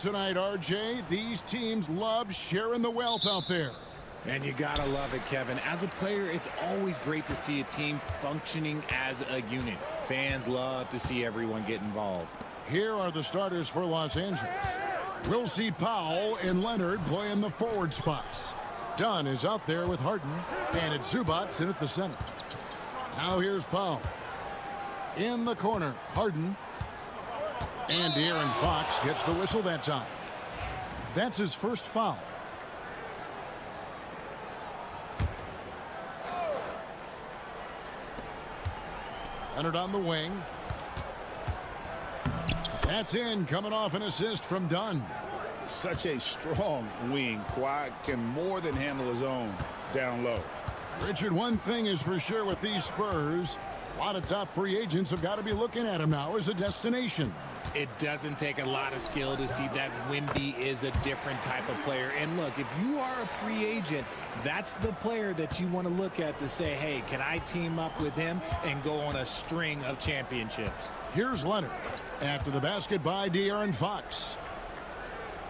Tonight, RJ, these teams love sharing the wealth out there. And you gotta love it, Kevin. As a player, it's always great to see a team functioning as a unit. Fans love to see everyone get involved. Here are the starters for Los Angeles. We'll see Powell and Leonard playing the forward spots. Dunn is out there with Harden, and it's Zubats in at the center. Now here's Powell. In the corner, Harden. And De'Aaron Fox gets the whistle that time. That's his first foul. Leonard on the wing. That's in, coming off an assist from Dunn. Such a strong wing. Kawhi can more than handle his own down low. Richard, one thing is for sure with these Spurs, a lot of top free agents have got to be looking at him now as a destination. It doesn't take a lot of skill to see that Wemby is a different type of player. And look, if you are a free agent, that's the player that you want to look at to say, hey, can I team up with him and go on a string of championships? Here's Leonard. After the basket by De'Aaron Fox.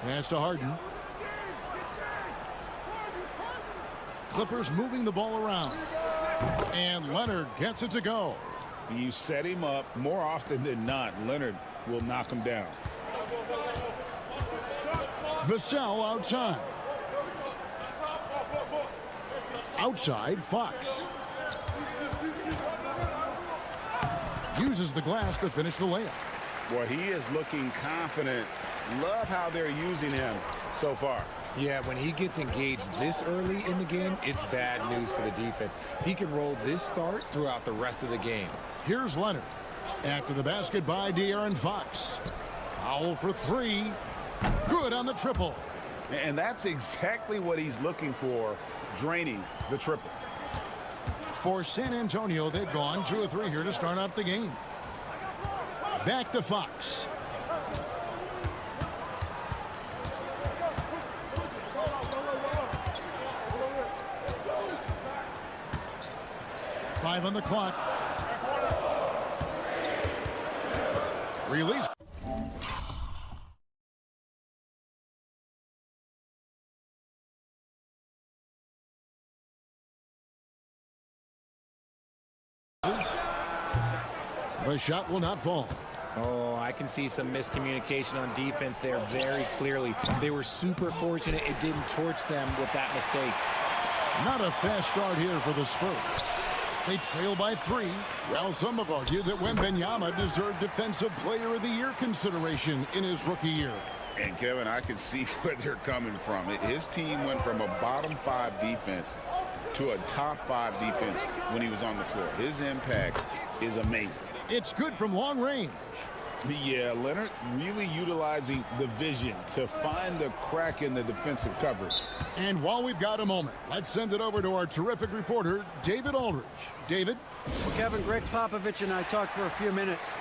Pass to Harden. Clippers moving the ball around. And Leonard gets it to go. You set him up more often than not. Leonard will knock him down. Vassell outside. Outside, Fox. Uses the glass to finish the layup. Boy, he is looking confident. Love how they're using him so far. Yeah, when he gets engaged this early in the game, it's bad news for the defense. He can roll this start throughout the rest of the game. Here's Leonard. After the basket by De'Aaron Fox. Foul for three. Good on the triple. And that's exactly what he's looking for, draining the triple. For San Antonio, they've gone 2 of 3 here to start out the game. Back to Fox. Five on the clock. Release. The shot will not fall. Oh, I can see some miscommunication on defense there very clearly. They were super fortunate it didn't torch them with that mistake. Not a fast start here for the Spurs. They trail by 3. Well, some have argued that Wembanyama deserved Defensive Player of the Year consideration in his rookie year. And, Kevin, I can see where they're coming from. His team went from a bottom 5 defense to a top 5 defense when he was on the floor. His impact is amazing. It's good from long range. Yeah, Leonard really utilizing the vision to find the crack in the defensive coverage. And while we've got a moment, let's send it over to our terrific reporter, David Aldridge. David? Well, Kevin, Greg Popovich and I talked for a few minutes.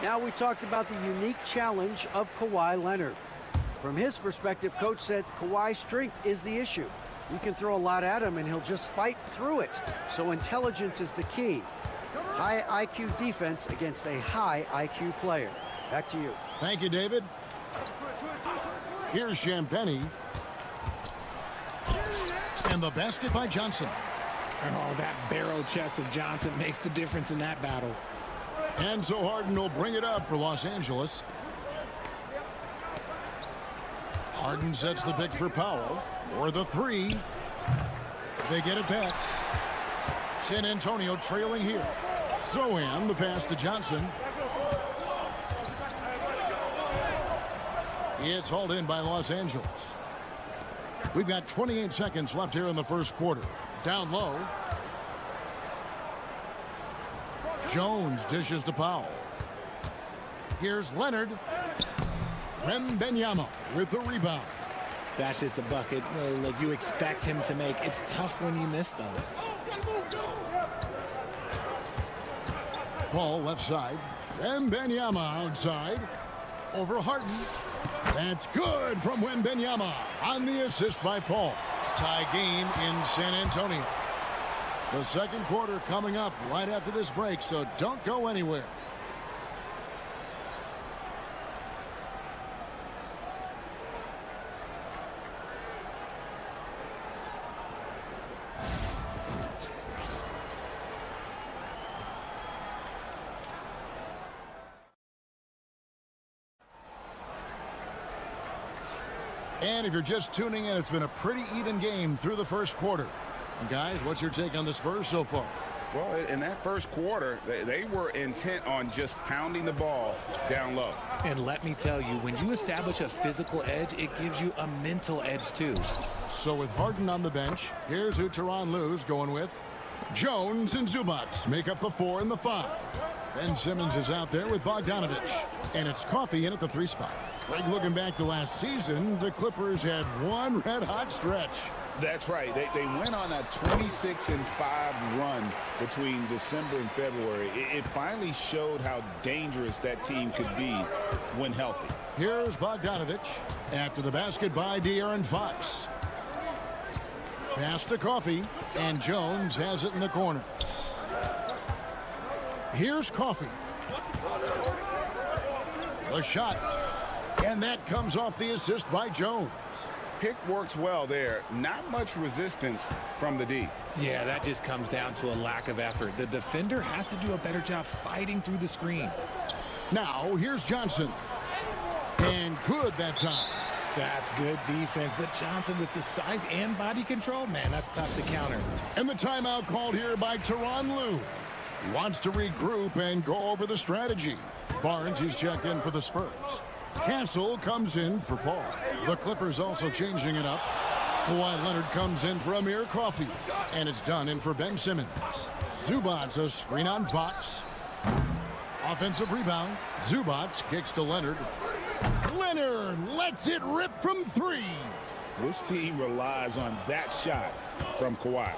Now we talked about the unique challenge of Kawhi Leonard. From his perspective, Coach said Kawhi's strength is the issue. You can throw a lot at him and he'll just fight through it. So intelligence is the key. High IQ defense against a high IQ player. Back to you. Thank you, David. Here's Champagnie. And the basket by Johnson. Oh, that barrel chest of Johnson makes the difference in that battle. And so Harden will bring it up for Los Angeles. Harden sets the pick for Powell. For the 3. They get it back. San Antonio trailing here. Zohan, the pass to Johnson. It's hauled in by Los Angeles. We've got 28 seconds left here in the first quarter. Down low. Jones dishes to Powell. Here's Leonard. Wembanyama with the rebound. That's just a bucket like you expect him to make. It's tough when you miss those. Paul left side. Wembanyama outside. Over Harden. That's good from Wembanyama on the assist by Paul. Tie game in San Antonio. The second quarter coming up right after this break, so don't go anywhere. And if you're just tuning in, it's been a pretty even game through the first quarter. And guys, what's your take on the Spurs so far? Well, in that first quarter, they were intent on just pounding the ball down low. And let me tell you, when you establish a physical edge, it gives you a mental edge too. So with Harden on the bench, here's who Tyronn Lue's going with. Jones and Zubac make up the 4 and the 5. Ben Simmons is out there with Bogdanovich. And it's Coffee in at the 3 spot. Greg, looking back to last season, the Clippers had one red-hot stretch. That's right. They went on a 26-5 run between December and February. It finally showed how dangerous that team could be when healthy. Here's Bogdanovich after the basket by De'Aaron Fox. Pass to Coffee, and Jones has it in the corner. Here's Coffee. The shot, and that comes off the assist by Jones. Pick works well there. Not much resistance from the D. Yeah, that just comes down to a lack of effort. The defender has to do a better job fighting through the screen. Now, here's Johnson. And good that time. That's good defense, but Johnson with the size and body control, man, that's tough to counter. And the timeout called here by Tyronn Lue. He wants to regroup and go over the strategy. Barnes is checked in for the Spurs. Castle comes in for Paul. The Clippers also changing it up. Kawhi Leonard comes in for Amir Coffee. And it's done in for Ben Simmons. Zubac a screen on Fox. Offensive rebound. Zubac kicks to Leonard. Leonard lets it rip from 3. This team relies on that shot from Kawhi.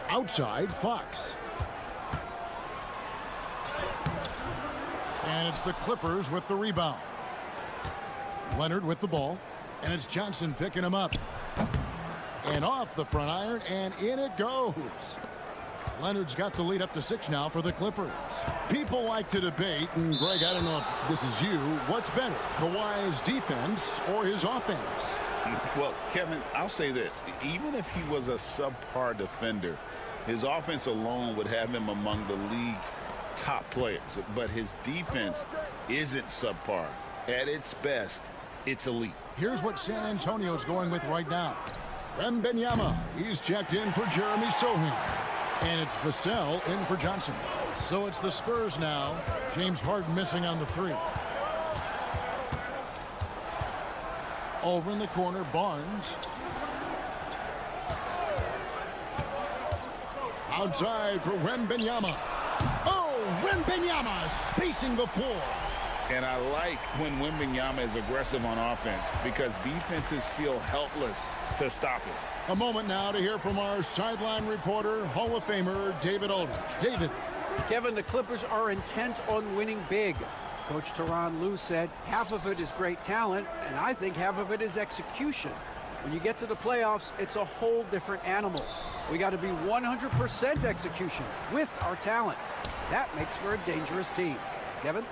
Outside, Fox. And it's the Clippers with the rebound. Leonard with the ball. And it's Johnson picking him up. And off the front iron, and in it goes. Leonard's got the lead up to 6 now for the Clippers. People like to debate, and Greg, I don't know if this is you, what's better, Kawhi's defense or his offense? Well, Kevin, I'll say this. Even if he was a subpar defender, his offense alone would have him among the league's top players. But his defense isn't subpar. At its best, it's elite. Here's what San Antonio's going with right now. Wembanyama, he's checked in for Jeremy Sohan. And it's Vassell in for Johnson. So it's the Spurs now. James Harden missing on the 3. Over in the corner, Barnes. Outside for Wembanyama. Oh, Wembanyama spacing the floor. And I like when Wembanyama is aggressive on offense because defenses feel helpless to stop it. A moment now to hear from our sideline reporter, Hall of Famer David Aldridge. David. Kevin, the Clippers are intent on winning big. Coach Tyronn Lue said half of it is great talent, and I think half of it is execution. When you get to the playoffs, it's a whole different animal. We got to be 100% execution with our talent. That makes for a dangerous team. Kevin?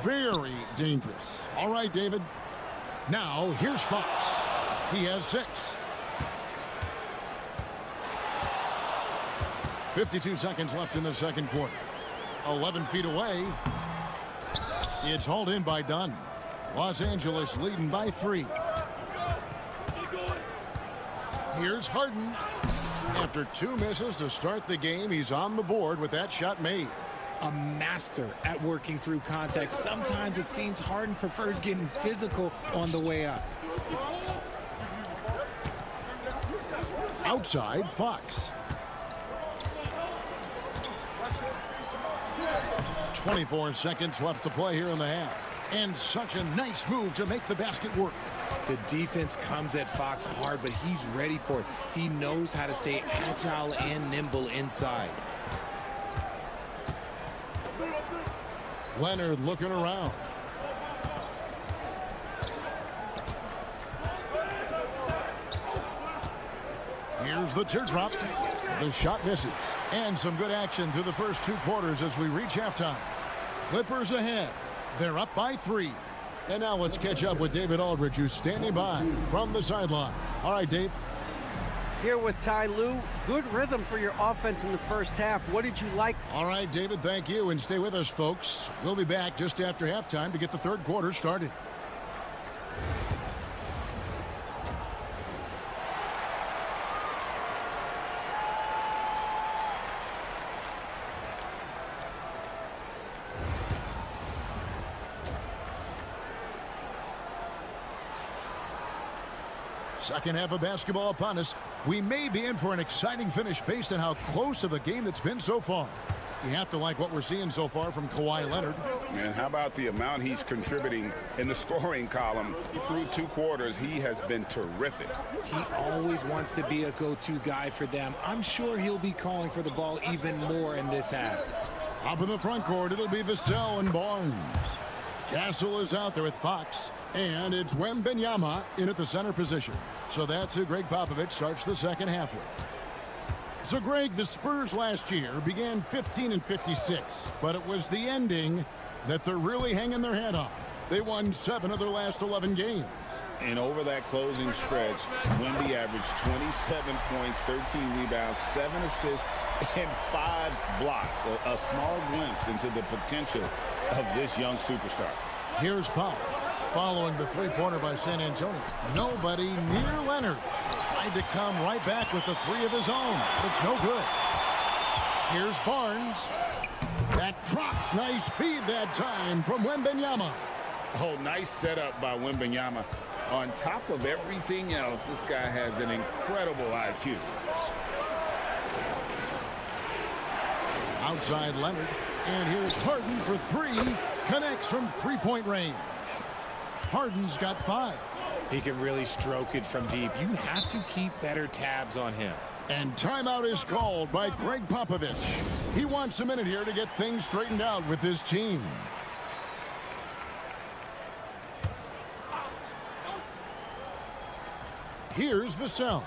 Very dangerous. All right, David. Now, here's Fox. He has 6. 52 seconds left in the second quarter. 11 feet away. It's hauled in by Dunn. Los Angeles leading by 3. Here's Harden. After 2 misses to start the game, he's on the board with that shot made. A master at working through contact. Sometimes it seems Harden prefers getting physical on the way up. Outside, Fox. 24 seconds left to play here in the half. And such a nice move to make the basket work. The defense comes at Fox hard, but he's ready for it. He knows how to stay agile and nimble inside. Leonard looking around. Here's the teardrop. The shot misses. And some good action through the first 2 quarters as we reach halftime. Clippers ahead. They're up by 3. And now let's catch up with David Aldridge, who's standing by from the sideline. All right, Dave. Here with Ty Lue. Good rhythm for your offense in the first half. What did you like? All right, David, thank you. And stay with us, folks. We'll be back just after halftime to get the third quarter started. Second half of basketball upon us. We may be in for an exciting finish based on how close of a game that's been so far. You have to like what we're seeing so far from Kawhi Leonard. And how about the amount he's contributing in the scoring column through 2 quarters? He has been terrific. He always wants to be a go-to guy for them. I'm sure he'll be calling for the ball even more in this half. Up in the front court, it'll be Vassell and Barnes. Castle is out there with Fox. And it's Wembanyama in at the center position. So that's who Greg Popovich starts the second half with. So, Greg, the Spurs last year began 15-56, but it was the ending that they're really hanging their head on. They won 7 of their last 11 games. And over that closing stretch, Wemby averaged 27 points, 13 rebounds, 7 assists, and 5 blocks. A small glimpse into the potential of this young superstar. Here's Powell. Following the three-pointer by San Antonio. Nobody near Leonard. Tried to come right back with the 3 of his own, but it's no good. Here's Barnes. That drops. Nice feed that time from Wembanyama. Oh, nice setup by Wembanyama. On top of everything else, this guy has an incredible IQ. Outside Leonard. And here's Harden for 3. Connects from three-point range. Harden's got 5. He can really stroke it from deep. You have to keep better tabs on him. And timeout is called by Greg Popovich. He wants a minute here to get things straightened out with his team. Here's Vassell.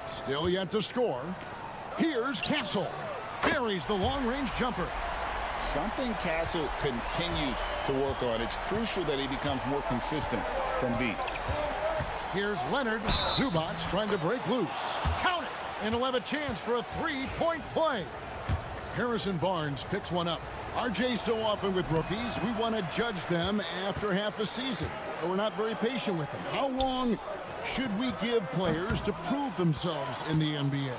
Still yet to score. Here's Castle. Buries the long-range jumper. Something Castle continues to work on. It's crucial that he becomes more consistent from deep. Here's Leonard. Zubac trying to break loose. Count it! And he'll have a chance for a 3-point play. Harrison Barnes picks one up. RJ, so often with rookies, we want to judge them after half a season. But we're not very patient with them. How long should we give players to prove themselves in the NBA?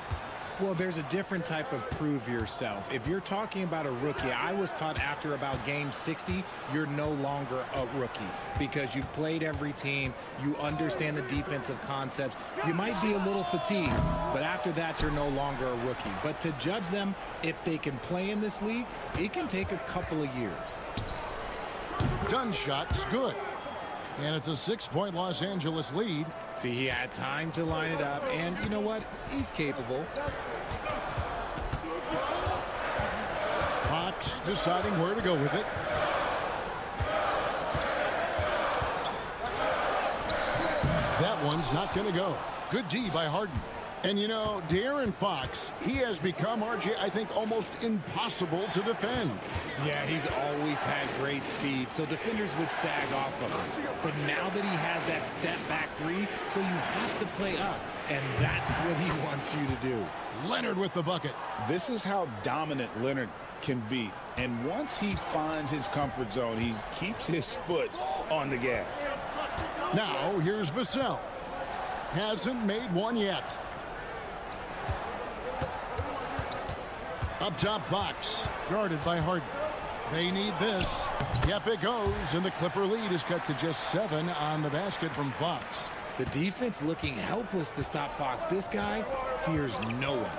Well, there's a different type of prove yourself. If you're talking about a rookie, I was taught after about game 60, you're no longer a rookie because you've played every team. You understand the defensive concepts. You might be a little fatigued, but after that, you're no longer a rookie. But to judge them, if they can play in this league, it can take a couple of years. Dunn shot's good. And it's a 6-point Los Angeles lead. See, he had time to line it up, and you know what? He's capable. Fox deciding where to go with it. That one's not going to go. Good D by Harden. And, you know, De'Aaron Fox, he has become, RJ, I think, almost impossible to defend. Yeah, he's always had great speed, so defenders would sag off of him. But now that he has that step-back 3, so you have to play up, and that's what he wants you to do. Leonard with the bucket. This is how dominant Leonard can be. And once he finds his comfort zone, he keeps his foot on the gas. Now, here's Vassell. Hasn't made one yet. Up top, Fox, guarded by Harden. They need this. Yep, it goes, and the Clipper lead is cut to just 7 on the basket from Fox. The defense looking helpless to stop Fox. This guy fears no one.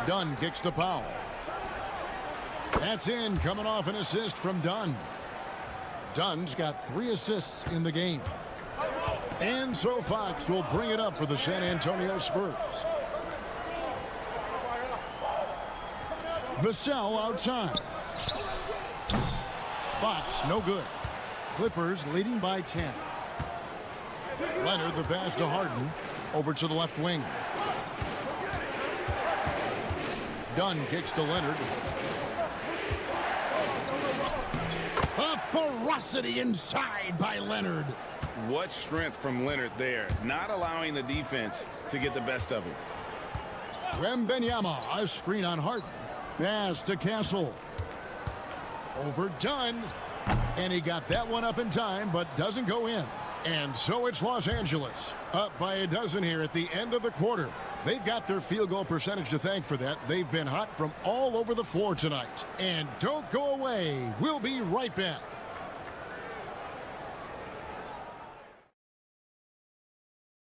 Dunn kicks to Powell. That's in, coming off an assist from Dunn. Dunn's got 3 assists in the game. And so Fox will bring it up for the San Antonio Spurs. Vassell outside. Fox, no good. Clippers leading by 10. Leonard, the pass to Harden. Over to the left wing. Dunn kicks to Leonard. A ferocity inside by Leonard. What strength from Leonard there, not allowing the defense to get the best of him. Wembanyama, a screen on Harden. Pass to Castle. Over Dunn. And he got that one up in time, but doesn't go in. And so it's Los Angeles, up by a dozen here at the end of the quarter. They've got their field goal percentage to thank for that. They've been hot from all over the floor tonight. And don't go away. We'll be right back.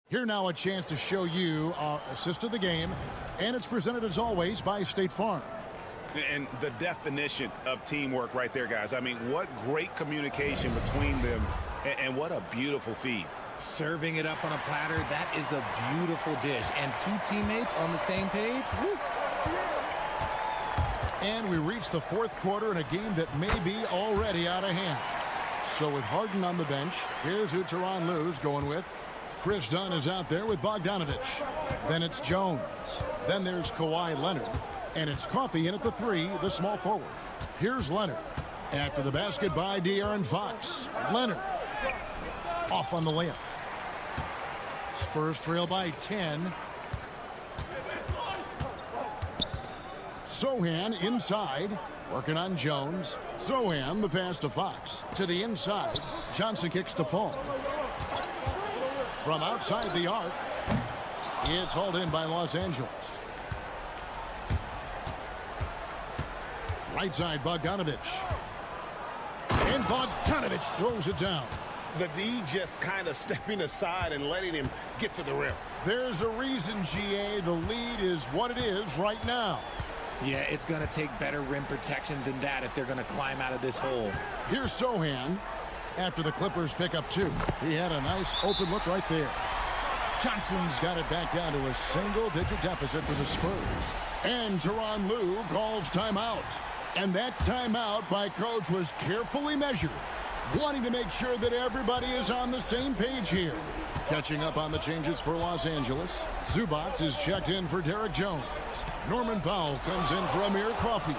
Here now a chance to show you our assist of the game. And it's presented as always by State Farm. And the definition of teamwork right there, guys. I mean, what great communication between them, and what a beautiful feed. Serving it up on a platter, that is a beautiful dish. And two teammates on the same page. Woo. And we reach the fourth quarter in a game that may be already out of hand. So with Harden on the bench, here's who Tyronn Lue's going with. Chris Dunn is out there with Bogdanovich. Then it's Jones. Then there's Kawhi Leonard. And it's Coffey in at the 3, the small forward. Here's Leonard. After the basket by De'Aaron Fox. Leonard. Off on the layup. Spurs trail by 10. Sohan inside. Working on Jones. Sohan, the pass to Fox. To the inside. Johnson kicks to Paul. From outside the arc. It's hauled in by Los Angeles. Right side, Bogdanovich. And Bogdanovich throws it down. The D just kind of stepping aside and letting him get to the rim. There's a reason, GA, the lead is what it is right now. Yeah, it's going to take better rim protection than that if they're going to climb out of this hole. Here's Sohan after the Clippers pick up 2. He had a nice open look right there. Johnson's got it back down to a single-digit deficit for the Spurs. And Tyronn Lue calls timeout. And that timeout by Coach was carefully measured, wanting to make sure that everybody is on the same page here. Catching up on the changes for Los Angeles, Zubac is checked in for Derek Jones. Norman Powell comes in for Amir Coffey.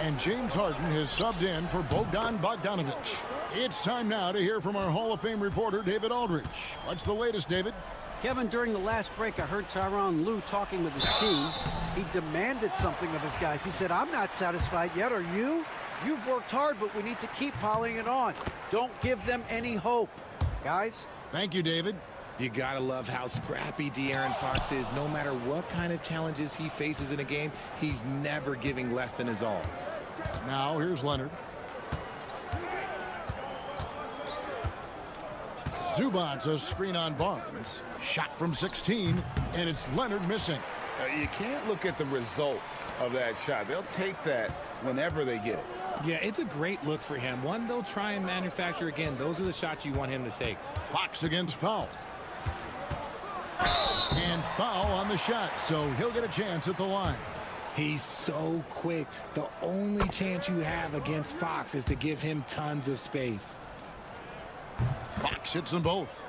And James Harden has subbed in for Bogdan Bogdanovich. It's time now to hear from our Hall of Fame reporter, David Aldridge. What's the latest, David? Kevin, during the last break, I heard Tyronn Lue talking with his team. He demanded something of his guys. He said, I'm not satisfied yet. Are you? You've worked hard, but we need to keep piling it on. Don't give them any hope. Guys? Thank you, David. You got to love how scrappy De'Aaron Fox is. No matter what kind of challenges he faces in a game, he's never giving less than his all. Now, here's Leonard. Zubac, a screen on Barnes. Shot from 16, and it's Leonard missing. You can't look at the result of that shot. They'll take that whenever they get it. Yeah, it's a great look for him. One they'll try and manufacture again. Those are the shots you want him to take. Fox against Powell. And foul on the shot, so he'll get a chance at the line. He's so quick. The only chance you have against Fox is to give him tons of space. Fox hits them both.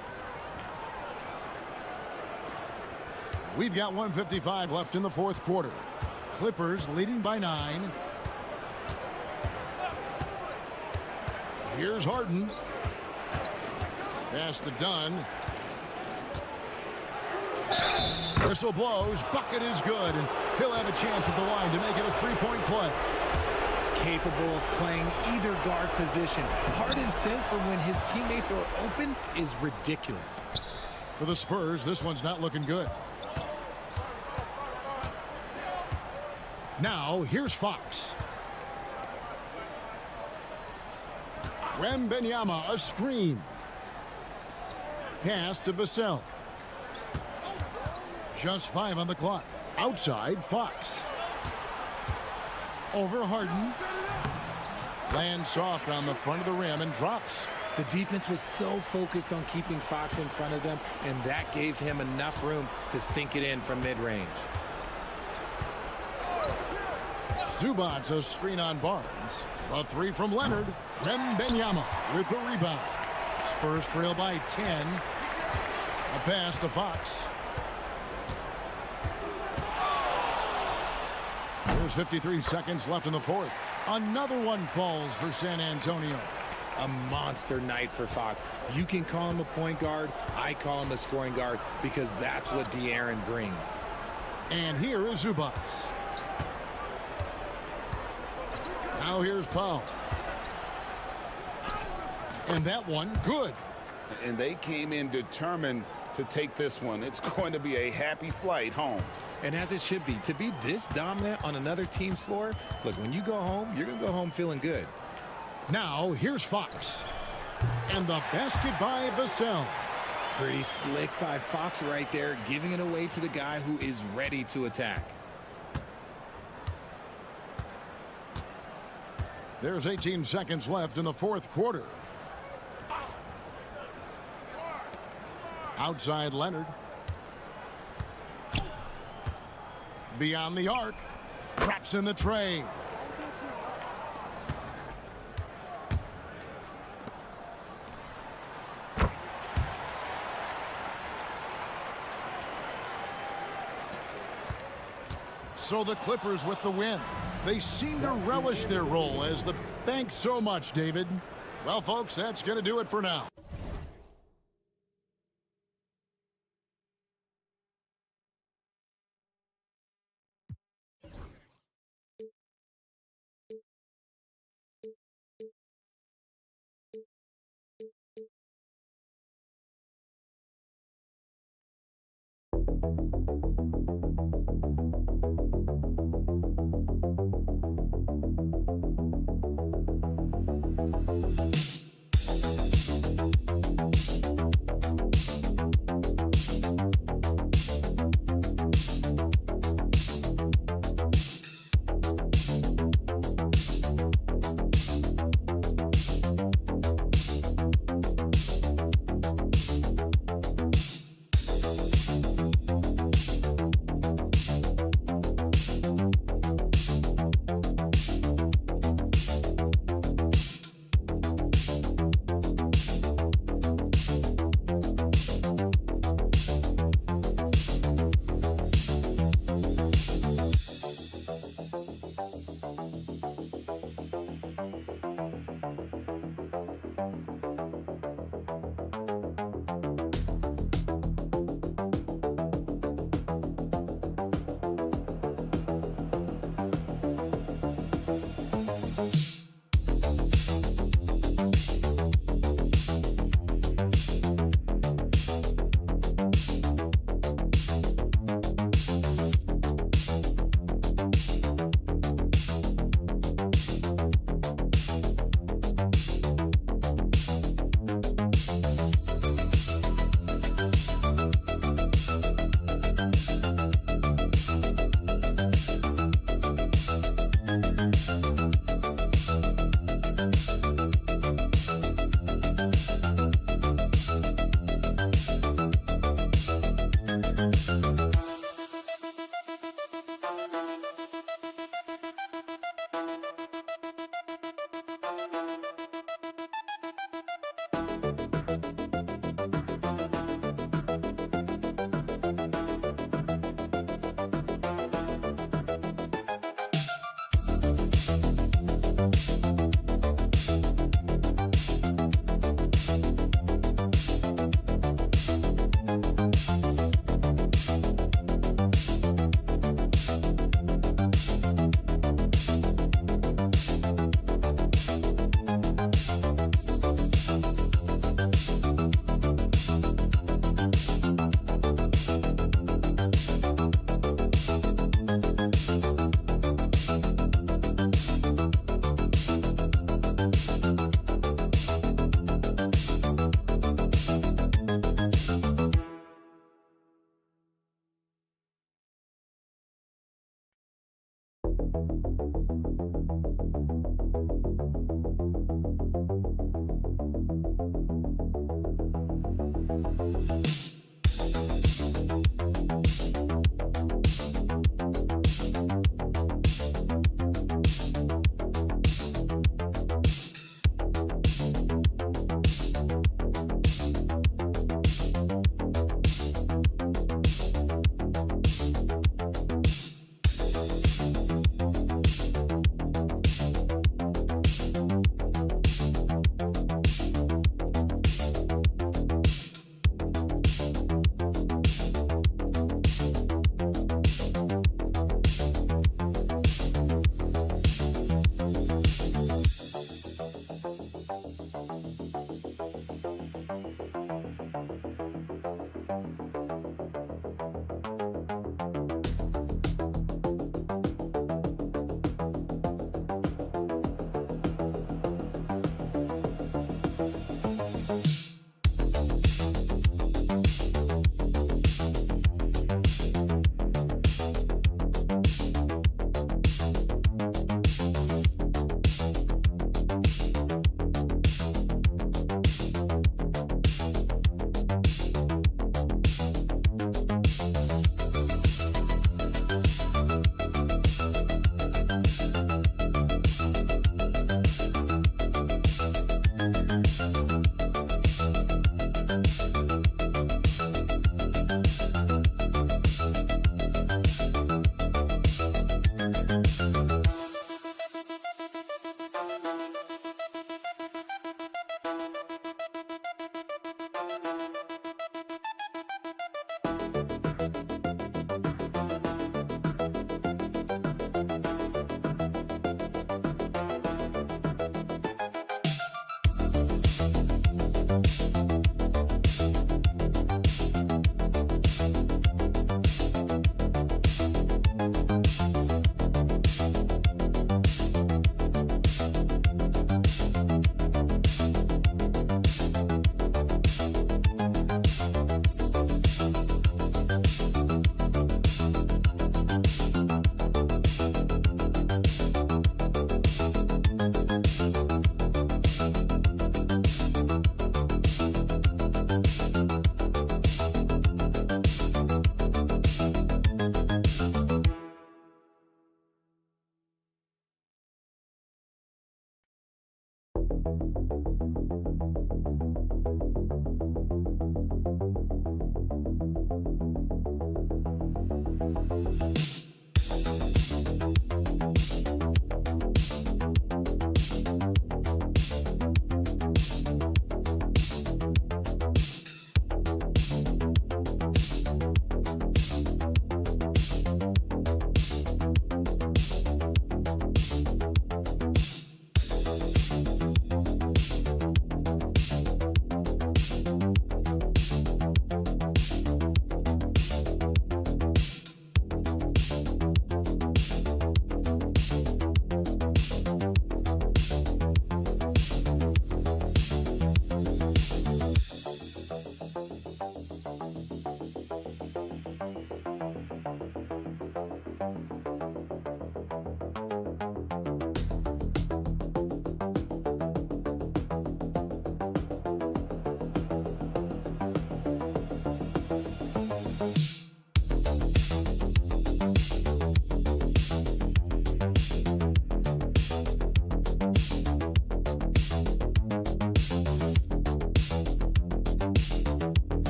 We've got 1:55 left in the fourth quarter. Clippers leading by 9. Here's Harden. Pass to Dunn. Whistle blows. Bucket is good, and he'll have a chance at the line to make it a three-point play. Capable of playing either guard position. Harden's sense for when his teammates are open is ridiculous. For the Spurs, this one's not looking good. Now, here's Fox. Wembanyama, a screen. Pass to Vassell. Just 5 on the clock. Outside, Fox. Over Harden. Lands soft on the front of the rim and drops. The defense was so focused on keeping Fox in front of them, and that gave him enough room to sink it in from mid-range. Zubats a screen on Barnes. A three from Leonard. Wembanyama with the rebound. Spurs trail by 10. A pass to Fox. There's 53 seconds left in the fourth. Another one falls for San Antonio. A monster night for Fox. You can call him a point guard. I call him a scoring guard because that's what De'Aaron brings. And here is Zubats. Now here's Powell. And that one, good. And they came in determined to take this one. It's going to be a happy flight home. And as it should be, to be this dominant on another team's floor, look, when you go home, you're going to go home feeling good. Now here's Fox. And the basket by Vassell. Pretty slick by Fox right there, giving it away to the guy who is ready to attack. There's 18 seconds left in the fourth quarter. Outside Leonard. Beyond the arc. Traps in the tray. So the Clippers with the win. They seem to relish their role as the... Thanks so much, David. Well, folks, that's going to do it for now.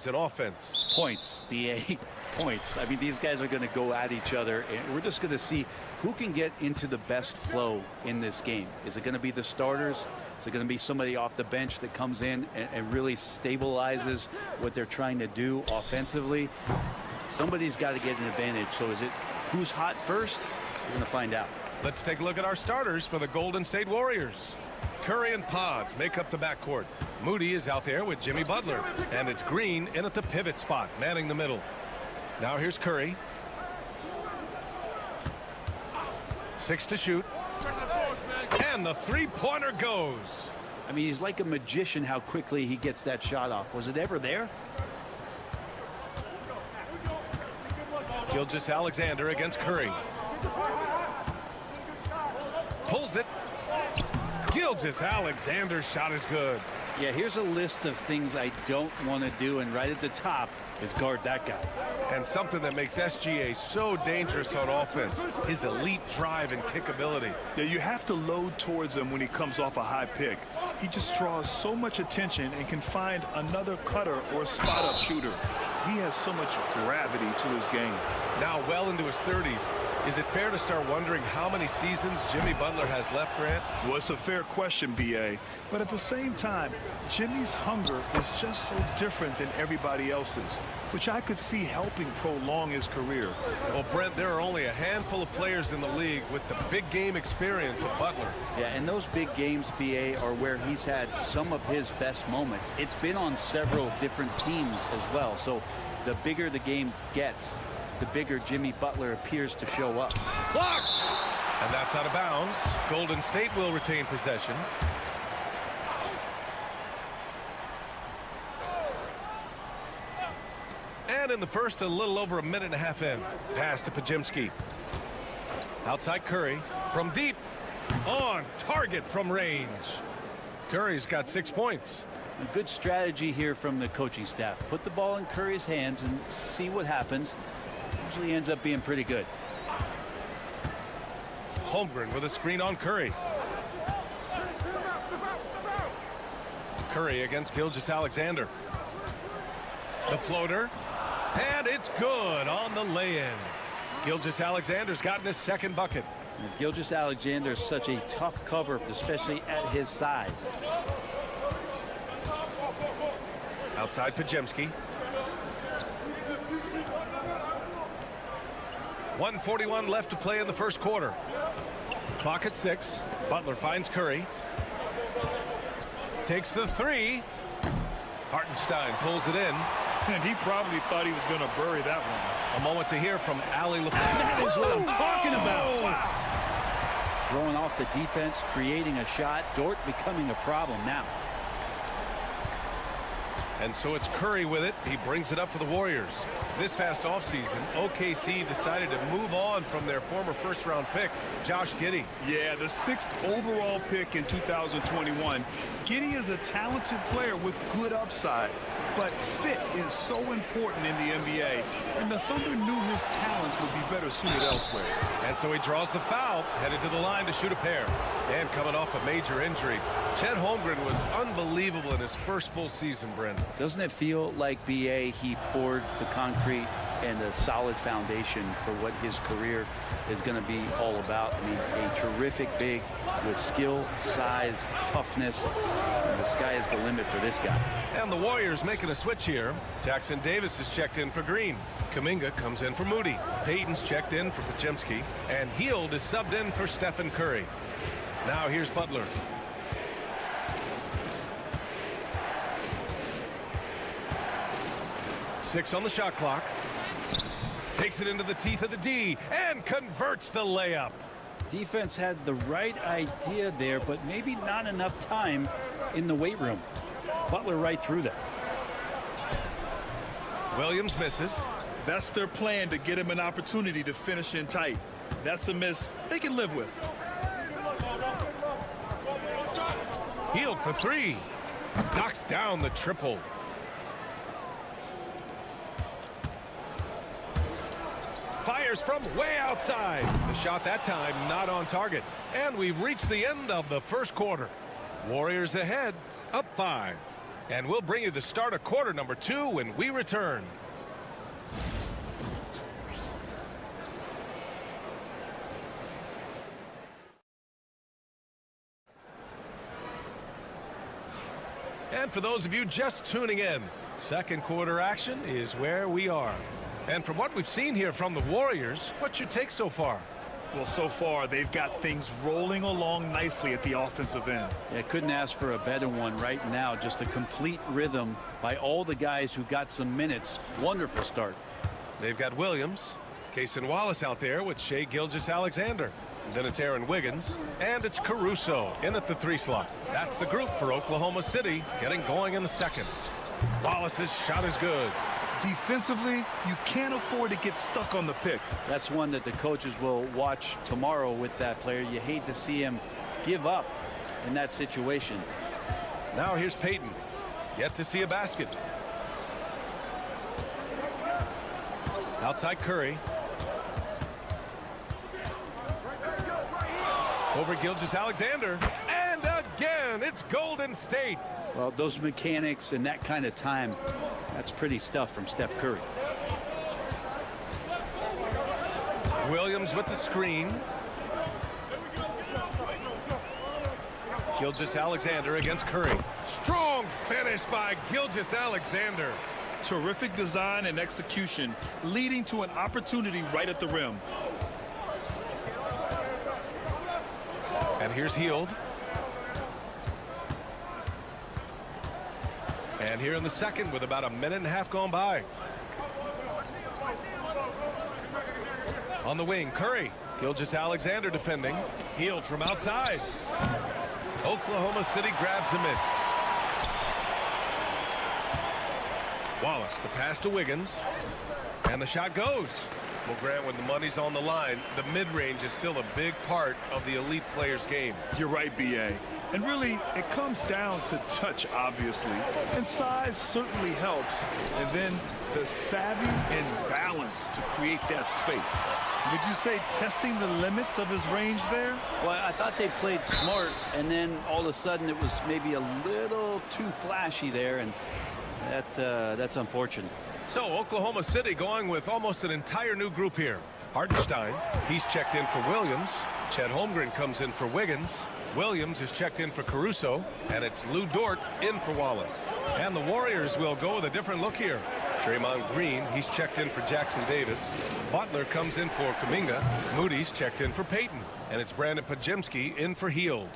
In offense. Points, BA, points. I mean, these guys are going to go at each other, and we're just going to see who can get into the best flow in this game. Is it going to be the starters? Is it going to be somebody off the bench that comes in and really stabilizes what they're trying to do offensively? Somebody's got to get an advantage. So is it who's hot first? We're going to find out. Let's take a look at our starters for the Golden State Warriors. Curry and Pods make up the backcourt. Moody is out there with Jimmy Butler. And it's Green in at the pivot spot, manning the middle. Now here's Curry. 6 to shoot. And the three-pointer goes. I mean, he's like a magician how quickly he gets that shot off. Was it ever there? Gilgeous-Alexander against Curry. Pulls it. Gilgeous-Alexander's shot is good. Yeah, here's a list of things I don't want to do, and right at the top is guard that guy. And something that makes SGA so dangerous on offense, his elite drive and kickability. Yeah, you have to load towards him when he comes off a high pick. He just draws so much attention and can find another cutter or spot-up shooter. He has so much gravity to his game. Now well into his 30s. Is it fair to start wondering how many seasons Jimmy Butler has left, Grant? Well, it's a fair question, B.A. But at the same time, Jimmy's hunger is just so different than everybody else's, which I could see helping prolong his career. Well, Brent, there are only a handful of players in the league with the big game experience of Butler. Yeah, and those big games, BA, are where he's had some of his best moments. It's been on several different teams as well. So the bigger the game gets, the bigger Jimmy Butler appears to show up. Blocked! And that's out of bounds. Golden State will retain possession. And in the first, a little over a minute and a half in. Pass to Pajimski. Outside Curry. From deep. On target from range. Curry's got 6 points. A good strategy here from the coaching staff. Put the ball in Curry's hands and see what happens. Usually ends up being pretty good. Holmgren with a screen on Curry. Curry against Gilgeous-Alexander. The floater. And it's good on the lay-in. Gilgeous-Alexander's gotten his second bucket. Gilgeous-Alexander is such a tough cover, especially at his size. Outside Pajemski. 1:41 left to play in the first quarter. Clock at 6. Butler finds Curry. Takes the three. Hartenstein pulls it in. And he probably thought he was going to bury that one. A moment to hear from Ali LaFleur. That is what I'm talking about. Wow. Throwing off the defense, creating a shot. Dort becoming a problem now. And so it's Curry with it. He brings it up for the Warriors. This past offseason, OKC decided to move on from their former first-round pick, Josh Giddey. Yeah, the 6th overall pick in 2021. Giddey is a talented player with good upside, but fit is so important in the NBA, and the Thunder knew his talents would be better suited elsewhere. And so he draws the foul, headed to the line to shoot a pair. And coming off a major injury, Chet Holmgren was unbelievable in his first full season, Brent. Doesn't it feel like BA, he poured the concrete and a solid foundation for what his career is going to be all about? I mean, a terrific big with skill, size, toughness. The sky is the limit for this guy. And the Warriors making a switch here. Jackson Davis is checked in for Green. Kuminga comes in for Moody. Payton's checked in for Pajemski. And Hield is subbed in for Stephen Curry. Now here's Butler. Six on the shot clock. Takes it into the teeth of the D and converts the layup. Defense had the right idea there, but maybe not enough time in the weight room. Butler right through that. Williams misses. That's their plan, to get him an opportunity to finish in tight. That's a miss they can live with. Hield for three. Knocks down the triple. Fires from way outside. The shot that time not on target. And we've reached the end of the first quarter. Warriors ahead, up 5. And we'll bring you the start of quarter number 2 when we return. And for those of you just tuning in, second quarter action is where we are. And from what we've seen here from the Warriors, what's your take so far? Well, so far, they've got things rolling along nicely at the offensive end. Yeah, couldn't ask for a better one right now. Just a complete rhythm by all the guys who got some minutes. Wonderful start. They've got Williams, Cason Wallace out there with Shai Gilgeous-Alexander. Then it's Aaron Wiggins, and it's Caruso in at the 3 slot. That's the group for Oklahoma City, getting going in the second. Wallace's shot is good. Defensively, you can't afford to get stuck on the pick. That's one that the coaches will watch tomorrow with that player. You hate to see him give up in that situation. Now here's Payton. Yet to see a basket. Outside Curry. Over Gilgeous-Alexander. And again, it's Golden State. Well, those mechanics and that kind of time, that's pretty stuff from Steph Curry. Williams with the screen. Gilgeous-Alexander against Curry. Strong finish by Gilgeous-Alexander. Terrific design and execution, leading to an opportunity right at the rim. And here's Hield. And here in the second with about a minute and a half gone by. On the wing, Curry. Gilgeous-Alexander defending. Hield from outside. Oklahoma City grabs a miss. Wallace, the pass to Wiggins. And the shot goes. Well, Grant, when the money's on the line, the mid-range is still a big part of the elite player's game. You're right, B.A. And really, it comes down to touch, obviously. And size certainly helps. And then the savvy and balance to create that space. Would you say testing the limits of his range there? Well, I thought they played smart, and then all of a sudden it was maybe a little too flashy there, and that's unfortunate. So Oklahoma City going with almost an entire new group here. Hartenstein, he's checked in for Williams. Chet Holmgren comes in for Wiggins. Williams is checked in for Caruso, and it's Lou Dort in for Wallace. And the Warriors will go with a different look here. Draymond Green, he's checked in for Jackson Davis. Butler comes in for Kuminga. Moody's checked in for Payton. And it's Brandon Podziemski in for Hield.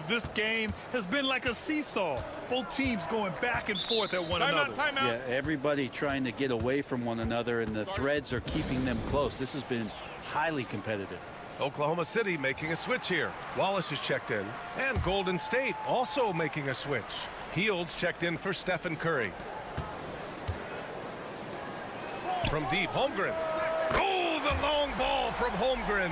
This game has been like a seesaw. Both teams going back and forth at one another. Yeah, everybody trying to get away from one another, and the threads are keeping them close. This has been highly competitive. Oklahoma City making a switch here. Wallace is checked in. And Golden State also making a switch. Hield's checked in for Stephen Curry. From deep, Holmgren. Oh, the long ball from Holmgren.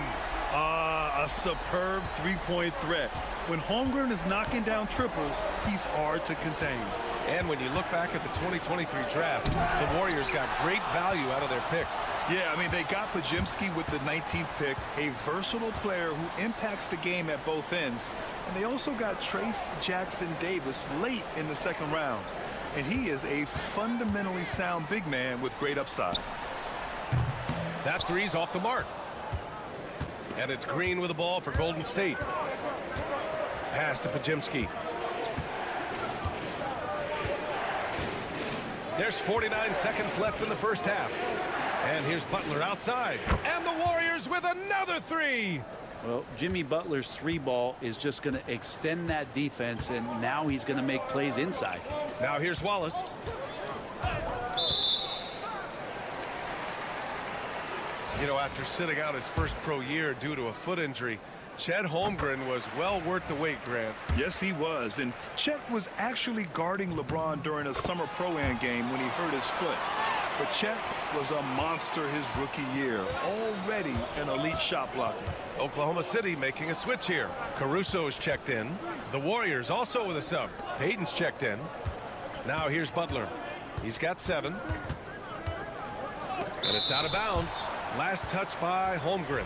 A superb three-point threat. When Holmgren is knocking down triples, he's hard to contain. And when you look back at the 2023 draft, the Warriors got great value out of their picks. Yeah, I mean, they got Podziemski with the 19th pick, a versatile player who impacts the game at both ends. And they also got Trace Jackson Davis late in the second round. And he is a fundamentally sound big man with great upside. That three's off the mark. And it's Green with the ball for Golden State. Pass to Podziemski. There's 49 seconds left in the first half. And here's Butler outside. And the Warriors with another three. Well, Jimmy Butler's three ball is just going to extend that defense, and now he's going to make plays inside. Now here's Wallace. You know, after sitting out his first pro year due to a foot injury, Chet Holmgren was well worth the wait, Grant. Yes, he was. And Chet was actually guarding LeBron during a summer Pro-Am game when he hurt his foot. But Chet was a monster his rookie year, already an elite shot blocker. Oklahoma City making a switch here. Caruso is checked in. The Warriors also with a sub. Payton's checked in. Now here's Butler. He's got 7. And it's out of bounds. Last touch by Holmgren.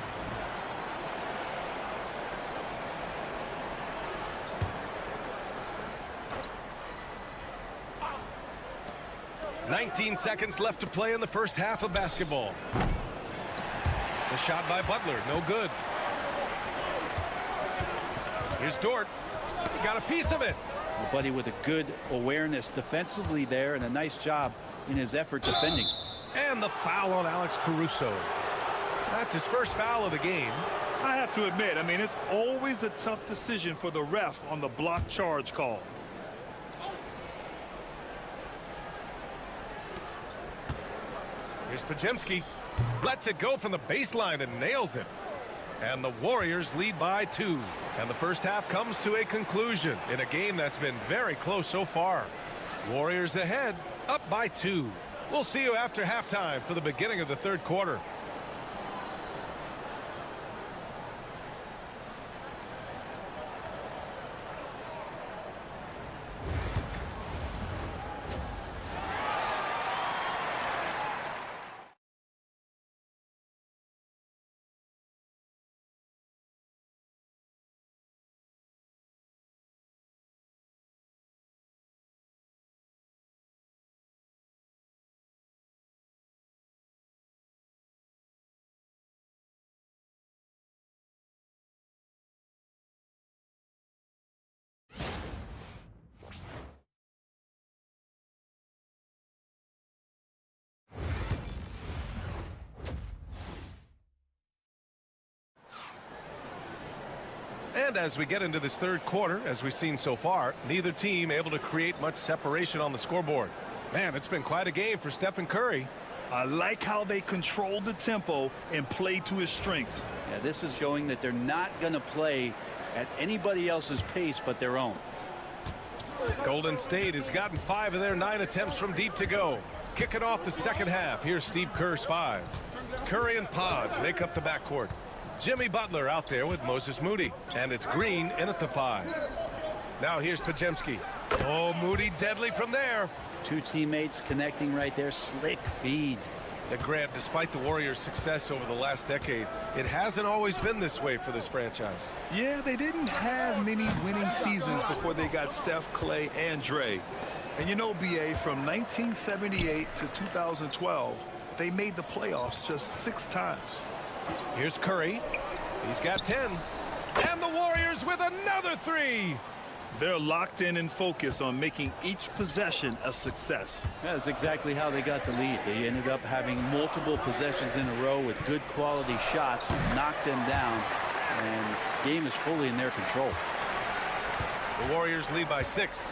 "19 seconds left to play in the first half of basketball. The shot by Butler, no good. Here's Dort. He got a piece of it. The buddy with a good awareness defensively there, and a nice job in his effort defending. And the foul on Alex Caruso. That's his first foul of the game. I have to admit, I mean, it's always a tough decision for the ref on the block charge call. Here's Podziemski. Lets it go from the baseline and nails it. And the Warriors lead by 2. And the first half comes to a conclusion in a game that's been very close so far. Warriors ahead, up by 2. We'll see you after halftime for the beginning of the third quarter. And as we get into this third quarter, as we've seen so far, neither team able to create much separation on the scoreboard. Man, it's been quite a game for Stephen Curry. I like how they controlled the tempo and played to his strengths. Yeah, this is showing that they're not going to play at anybody else's pace but their own. Golden State has gotten 5 of their 9 attempts from deep to go. Kicking off the second half, here's Steve Kerr's 5. Curry and Pods make up the backcourt. Jimmy Butler out there with Moses Moody. And it's Green in at the 5. Now here's Pajemski. Oh, Moody deadly from there. Two teammates connecting right there. Slick feed. Now, Grant, despite the Warriors' success over the last decade, it hasn't always been this way for this franchise. Yeah, they didn't have many winning seasons before they got Steph, Clay, and Dre. And you know, BA, from 1978 to 2012, they made the playoffs just 6 times. Here's Curry. He's got 10. And the Warriors with another 3. They're locked in and focused on making each possession a success. That's exactly how they got the lead. They ended up having multiple possessions in a row with good quality shots, knocked them down, and the game is fully in their control. The Warriors lead by 6.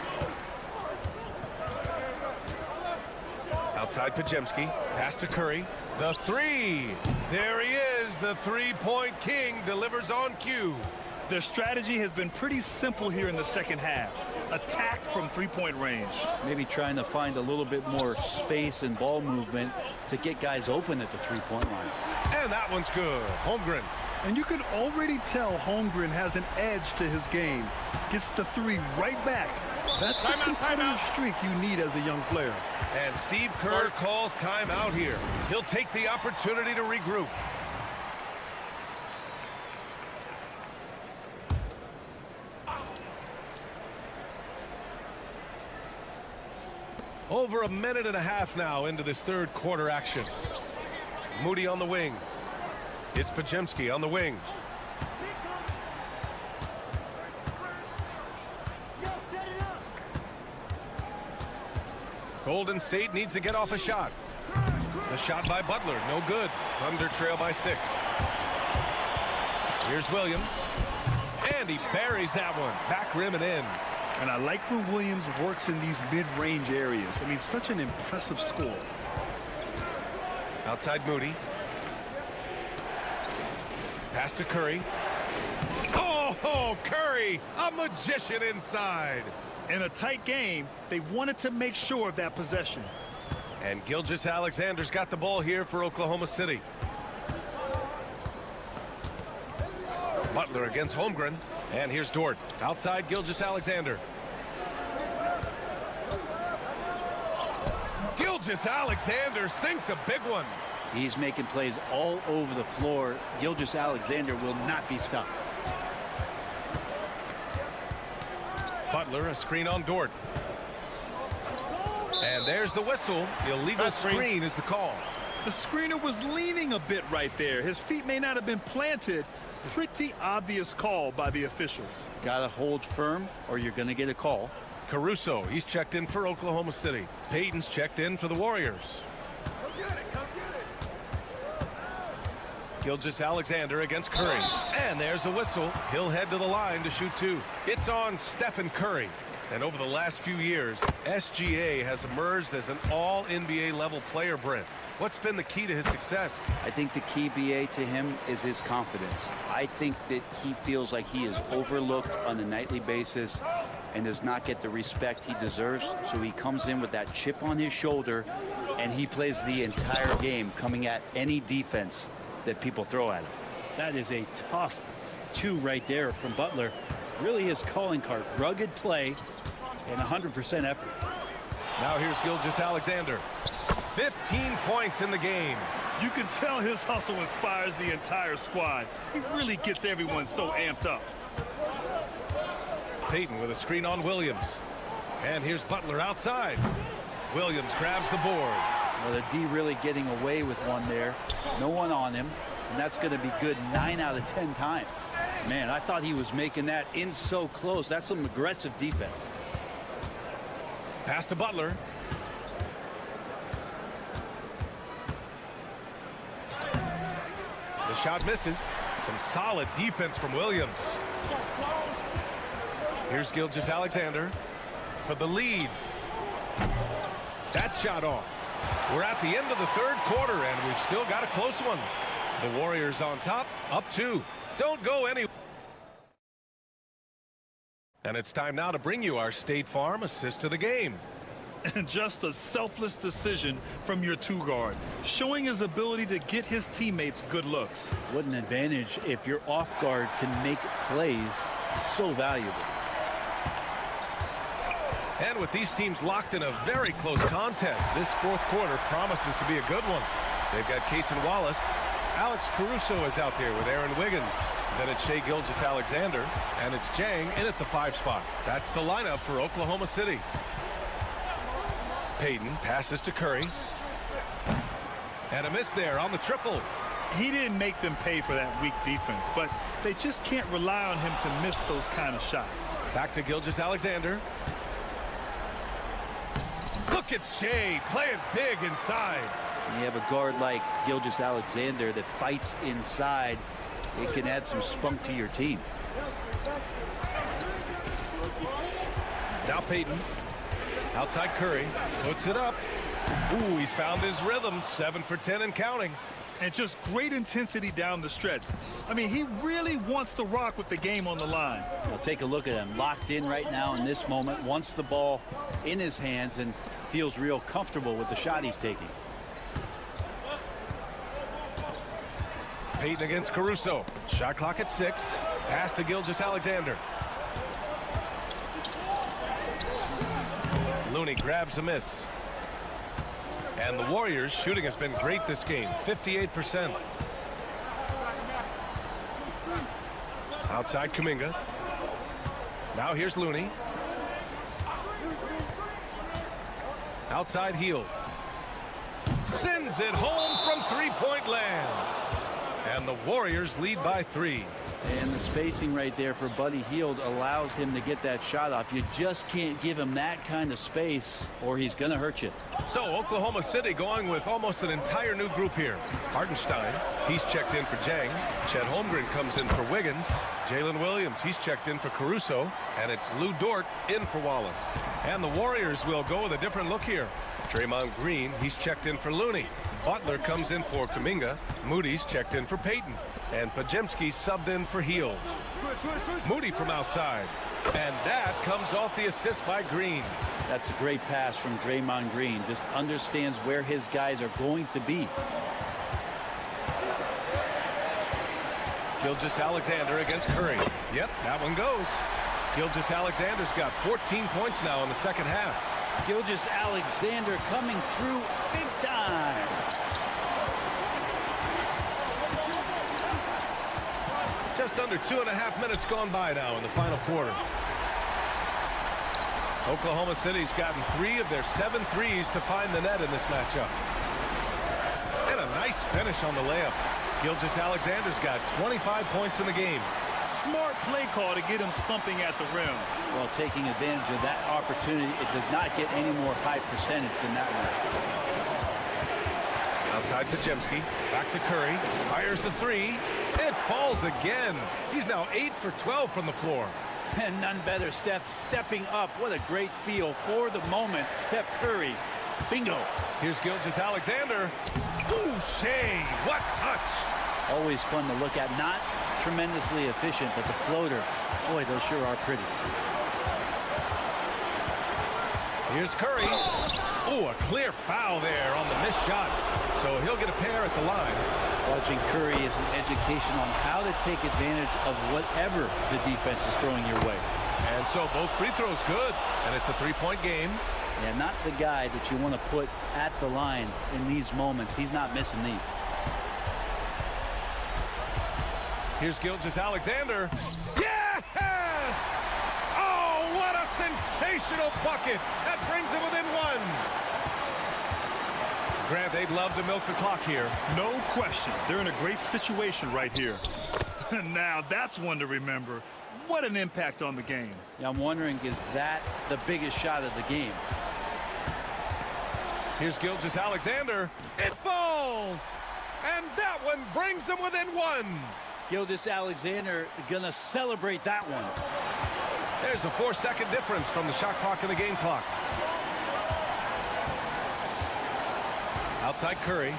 Outside Pajemski, pass to Curry. The 3. There he is. The three-point king delivers on cue. Their strategy has been pretty simple here in the second half. Attack from three-point range. Maybe trying to find a little bit more space and ball movement to get guys open at the three-point line. And that one's good. Holmgren. And you can already tell Holmgren has an edge to his game. Gets the 3 right back. That's the competitive streak you need as a young player. And Steve Kerr calls timeout here. He'll take the opportunity to regroup. Over a minute and a half now into this third quarter action. Moody on the wing. It's Pajemski on the wing. Golden State needs to get off a shot. The shot by Butler, no good. Thunder trail by 6. Here's Williams. And he buries that one. Back rim and in. And I like when Williams works in these mid-range areas. I mean, such an impressive score. Outside Moody. Pass to Curry. Oh, Curry, a magician inside. In a tight game, they wanted to make sure of that possession. And Gilgeous-Alexander's got the ball here for Oklahoma City. Butler against Holmgren. And here's Dort. Outside Gilgeous-Alexander. Gilgeous-Alexander sinks a big one. He's making plays all over the floor. Gilgeous-Alexander will not be stopped. Butler, a screen on Dort. And there's the whistle. Illegal screen is the call. The screener was leaning a bit right there. His feet may not have been planted. Pretty obvious call by the officials. Gotta hold firm or you're gonna get a call. Caruso, he's checked in for Oklahoma City. Payton's checked in for the Warriors. Gilgeous-Alexander against Curry. And there's a whistle. He'll head to the line to shoot 2. It's on Stephen Curry. And over the last few years, SGA has emerged as an all-NBA level player, Brent. What's been the key to his success? I think the key, BA, to him is his confidence. I think that he feels like he is overlooked on a nightly basis and does not get the respect he deserves. So he comes in with that chip on his shoulder and he plays the entire game, coming at any defense that people throw at him. That is a tough 2 right there from Butler. Really his calling card. Rugged play and 100% effort. Now here's Gilgeous-Alexander. 15 points in the game. You can tell his hustle inspires the entire squad. He really gets everyone so amped up. Payton with a screen on Williams. And here's Butler outside. Williams grabs the board. Well, the D really getting away with one there. No one on him. And that's going to be good 9 out of 10 times. Man, I thought he was making that in so close. That's some aggressive defense. Pass to Butler. The shot misses. Some solid defense from Williams. Here's Gilgeous-Alexander for the lead. That shot off. We're at the end of the third quarter, and we've still got a close one. The Warriors on top, up 2. Don't go anywhere. And it's time now to bring you our State Farm assist to the game. And just a selfless decision from your 2-guard, showing his ability to get his teammates good looks. What an advantage if your off guard can make plays so valuable. And with these teams locked in a very close contest, this fourth quarter promises to be a good one. They've got Cason Wallace. Alex Caruso is out there with Aaron Wiggins. Then it's Shai Gilgeous-Alexander. And it's Jang in at the 5 spot. That's the lineup for Oklahoma City. Payton passes to Curry. And a miss there on the triple. He didn't make them pay for that weak defense, but they just can't rely on him to miss those kind of shots. Back to Gilgeous-Alexander. Look at Shai playing big inside. When you have a guard like Gilgeous-Alexander that fights inside, it can add some spunk to your team. Now Payton. Outside Curry. Puts it up. Ooh, he's found his rhythm. 7 for 10 and counting. And just great intensity down the stretch. I mean, he really wants to rock with the game on the line. Well, take a look at him. Locked in right now in this moment. Wants the ball in his hands and feels real comfortable with the shot he's taking. Payton against Caruso. Shot clock at 6. Pass to Gilgeous-Alexander. Looney grabs a miss. And the Warriors' shooting has been great this game, 58%. Outside Kuminga. Now here's Looney. Outside Hield. Sends it home from three-point land. And the Warriors lead by 3. And the spacing right there for Buddy Hield allows him to get that shot off. You just can't give him that kind of space or he's going to hurt you. So Oklahoma City going with almost an entire new group here. Hartenstein, he's checked in for Jang. Chet Holmgren comes in for Wiggins. Jalen Williams, he's checked in for Caruso. And it's Lou Dort in for Wallace. And the Warriors will go with a different look here. Draymond Green, he's checked in for Looney. Butler comes in for Kuminga. Moody's checked in for Payton. And Podziemski subbed in for Hield. Moody from outside. And that comes off the assist by Green. That's a great pass from Draymond Green. Just understands where his guys are going to be. Gilgeous-Alexander against Curry. Yep, that one goes. Gilgeous-Alexander's got 14 points now in the second half. Gilgeous-Alexander coming through big time. Just under 2.5 minutes gone by now in the final quarter. Oklahoma City's gotten 3 of their 7 threes to find the net in this matchup. And a nice finish on the layup. Gilgeous-Alexander's got 25 points in the game. Smart play call to get him something at the rim. Well, taking advantage of that opportunity, it does not get any more high percentage than that one. Outside Podziemski, back to Curry, fires the 3. It falls again. He's now 8 for 12 from the floor. And none better, Steph stepping up. What a great feel for the moment. Steph Curry, bingo. Here's Gilgeous-Alexander. Ooh, Shai, what touch. Always fun to look at. Not tremendously efficient, but the floater, boy, those sure are pretty. Here's Curry. Ooh, a clear foul there on the missed shot. So he'll get a pair at the line. Watching Curry is an education on how to take advantage of whatever the defense is throwing your way. And so both free throws good. And it's a 3-point game. Yeah, not the guy that you want to put at the line in these moments. He's not missing these. Here's Gilgeous-Alexander. Yes! Oh, what a sensational bucket. That brings him within 1. Grant, they'd love to milk the clock here. No question. They're in a great situation right here. Now, that's one to remember. What an impact on the game. Yeah, I'm wondering, is that the biggest shot of the game? Here's Gilgeous-Alexander. It falls! And that one brings them within 1. Gilgeous-Alexander gonna celebrate that one. There's a 4-second difference from the shot clock and the game clock. Outside Curry.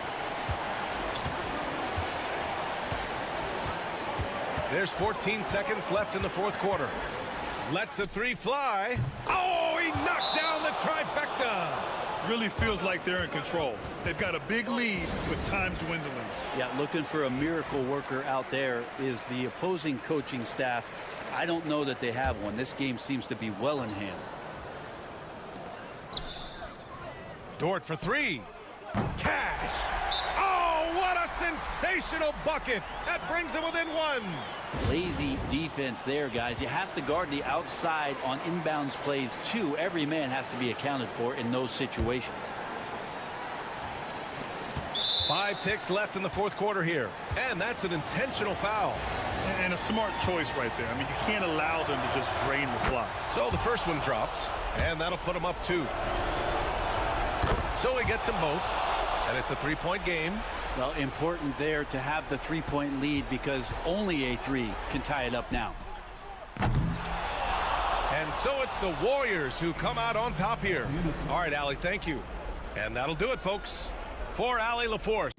There's 14 seconds left in the fourth quarter. Lets the 3 fly. Oh, he knocked down the trifecta. Really feels like they're in control. They've got a big lead with time dwindling. Yeah, looking for a miracle worker out there is the opposing coaching staff. I don't know that they have one. This game seems to be well in hand. Dort for three. Cash. Oh, what a sensational bucket. That brings him within one. Lazy defense there, guys. You have to guard the outside on inbounds plays, too. Every man has to be accounted for in those situations. 5 ticks left in the fourth quarter here. And that's an intentional foul. And a smart choice right there. I mean, you can't allow them to just drain the clock. So the first one drops, and that'll put him up 2. So he gets them both, and it's a 3-point game. Well, important there to have the 3-point lead because only a 3 can tie it up now. And so it's the Warriors who come out on top here. All right, Allie, thank you. And that'll do it, folks. For Allie LaForce.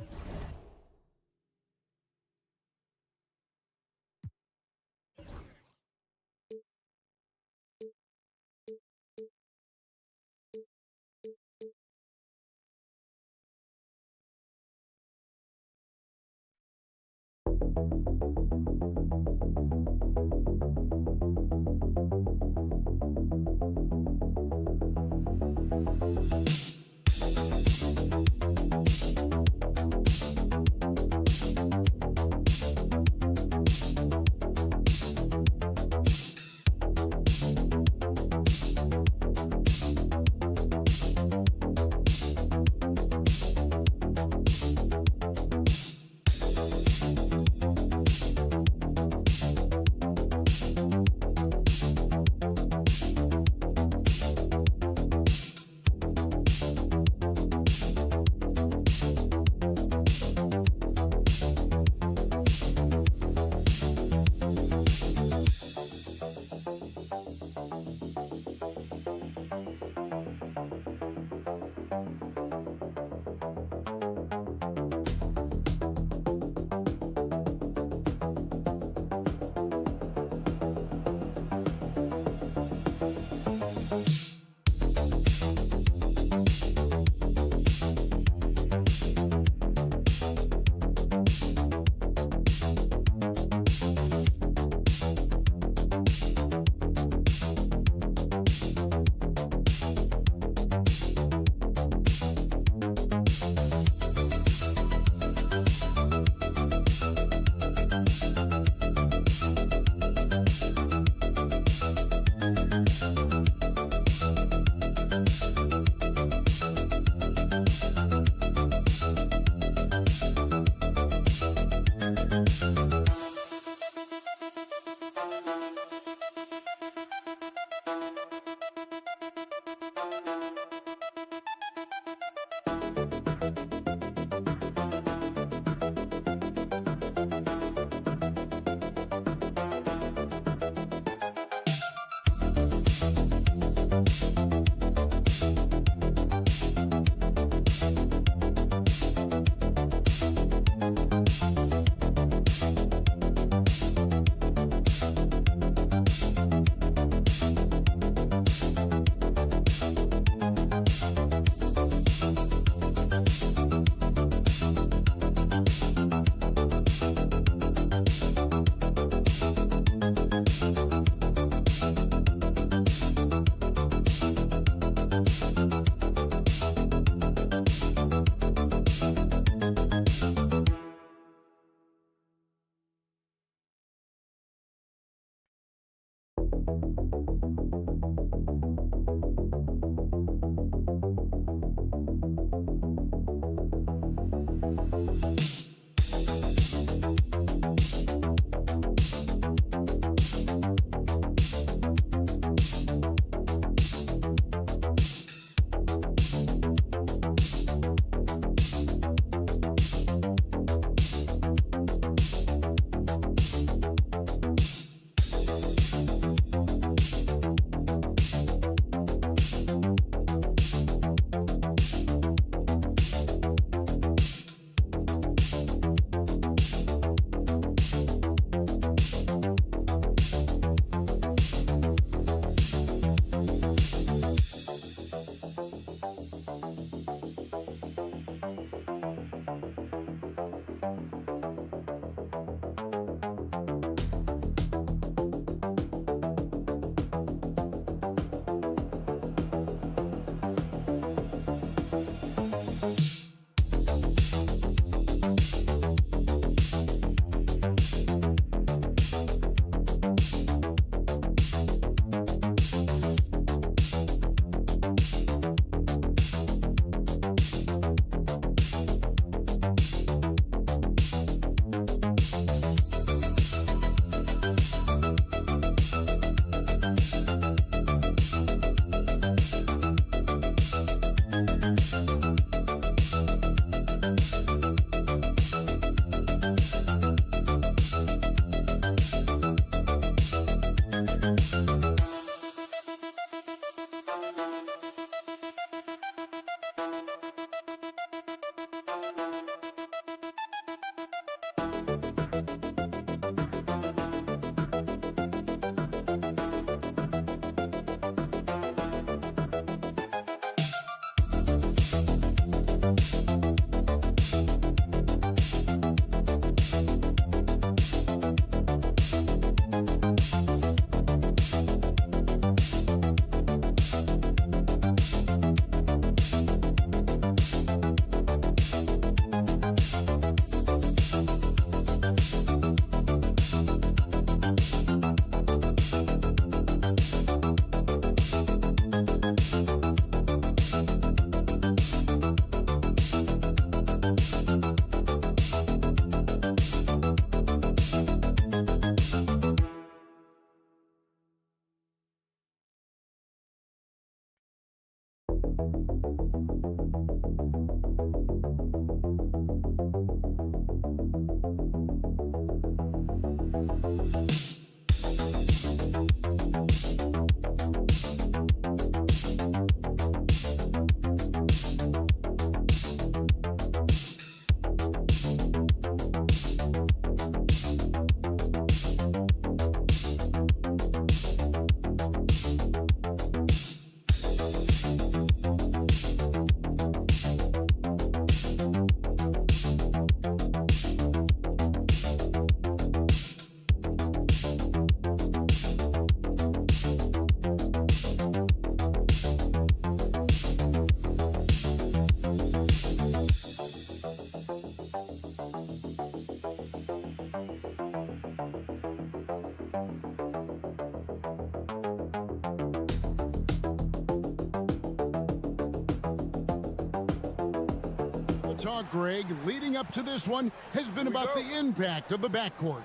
talk, Greg, leading up to this one has been about the impact of the backcourt.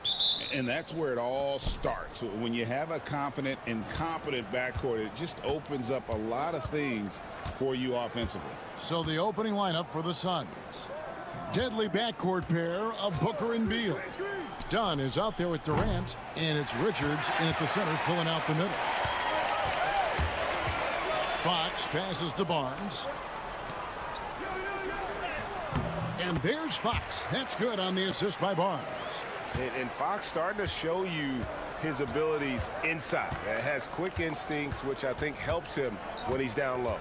And that's where it all starts. When you have a confident and competent backcourt, it just opens up a lot of things for you offensively. So the opening lineup for the Suns. Deadly backcourt pair of Booker and Beal. Dunn is out there with Durant, and it's Richards in at the center filling out the middle. Fox passes to Barnes. And there's Fox. That's good on the assist by Barnes. And Fox starting to show you his abilities inside. Has quick instincts, which I think helps him when he's down low.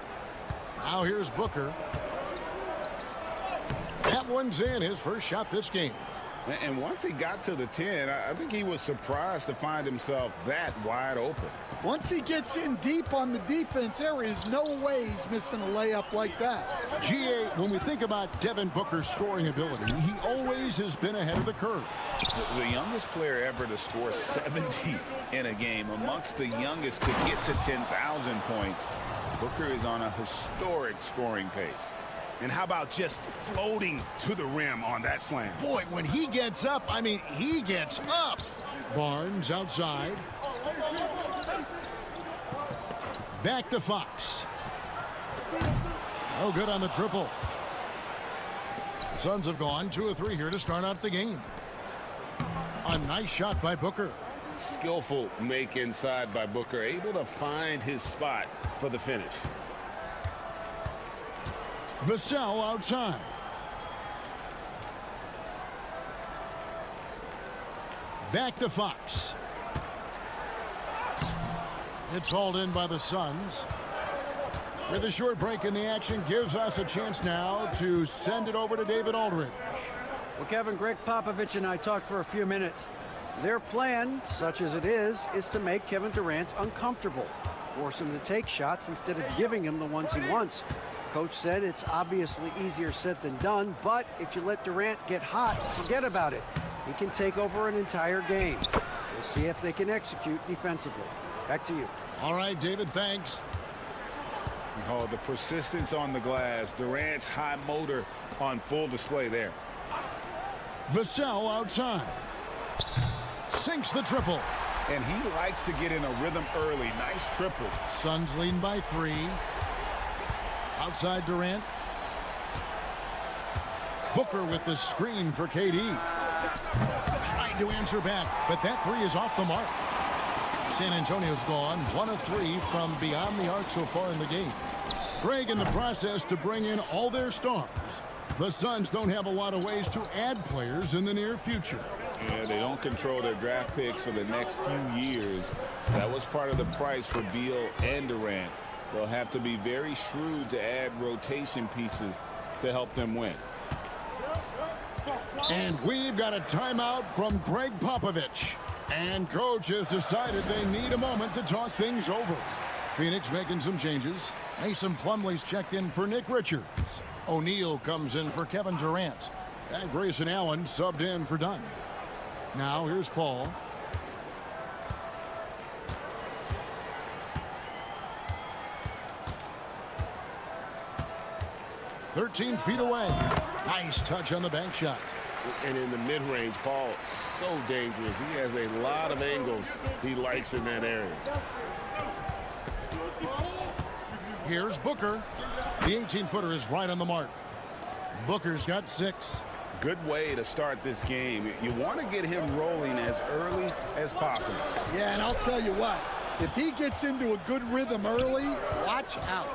Now here's Booker. That one's in, his first shot this game. And once he got to the 10, I think he was surprised to find himself that wide open. Once he gets in deep on the defense, there is no way he's missing a layup like that. GA, when we think about Devin Booker's scoring ability, he always has been ahead of the curve. The youngest player ever to score 70 in a game, amongst the youngest to get to 10,000 points. Booker is on a historic scoring pace. And how about just floating to the rim on that slam? Boy, when he gets up, I mean, he gets up. Barnes outside. Back to Fox. Oh, good on the triple. The Suns have gone 2 of 3 here to start out the game. A nice shot by Booker. Skillful make inside by Booker, able to find his spot for the finish. Vassell outside. Back to Fox. It's hauled in by the Suns. With a short break in the action, gives us a chance now to send it over to David Aldridge. Well, Kevin, Greg Popovich and I talked for a few minutes. Their plan, such as it is to make Kevin Durant uncomfortable. Force him to take shots instead of giving him the ones he wants. Coach said it's obviously easier said than done, but if you let Durant get hot, forget about it. He can take over an entire game. We'll see if they can execute defensively. Back to you. All right, David, thanks. Oh, the persistence on the glass. Durant's high motor on full display there. Vassell outside. Sinks the triple. And he likes to get in a rhythm early. Nice triple. Suns leading by 3. Outside Durant. Booker with the screen for KD. Tried to answer back, but that 3 is off the mark. San Antonio's gone 1 of 3 from beyond the arc so far in the game. Greg in the process to bring in all their stars. The Suns don't have a lot of ways to add players in the near future. Yeah, they don't control their draft picks for the next few years. That was part of the price for Beal and Durant. They'll have to be very shrewd to add rotation pieces to help them win. And we've got a timeout from Greg Popovich. And coach has decided they need a moment to talk things over. Phoenix making some changes. Mason Plumlee's checked in for Nick Richards. O'Neal comes in for Kevin Durant. And Grayson Allen subbed in for Dunn. Now here's Paul. "13 feet away." Nice touch on the bank shot. And in the mid-range, Paul, so dangerous. He has a lot of angles he likes in that area. Here's Booker. The 18-footer is right on the mark. Booker's got 6. Good way to start this game. You want to get him rolling as early as possible. Yeah, and I'll tell you what, if he gets into a good rhythm early, watch out.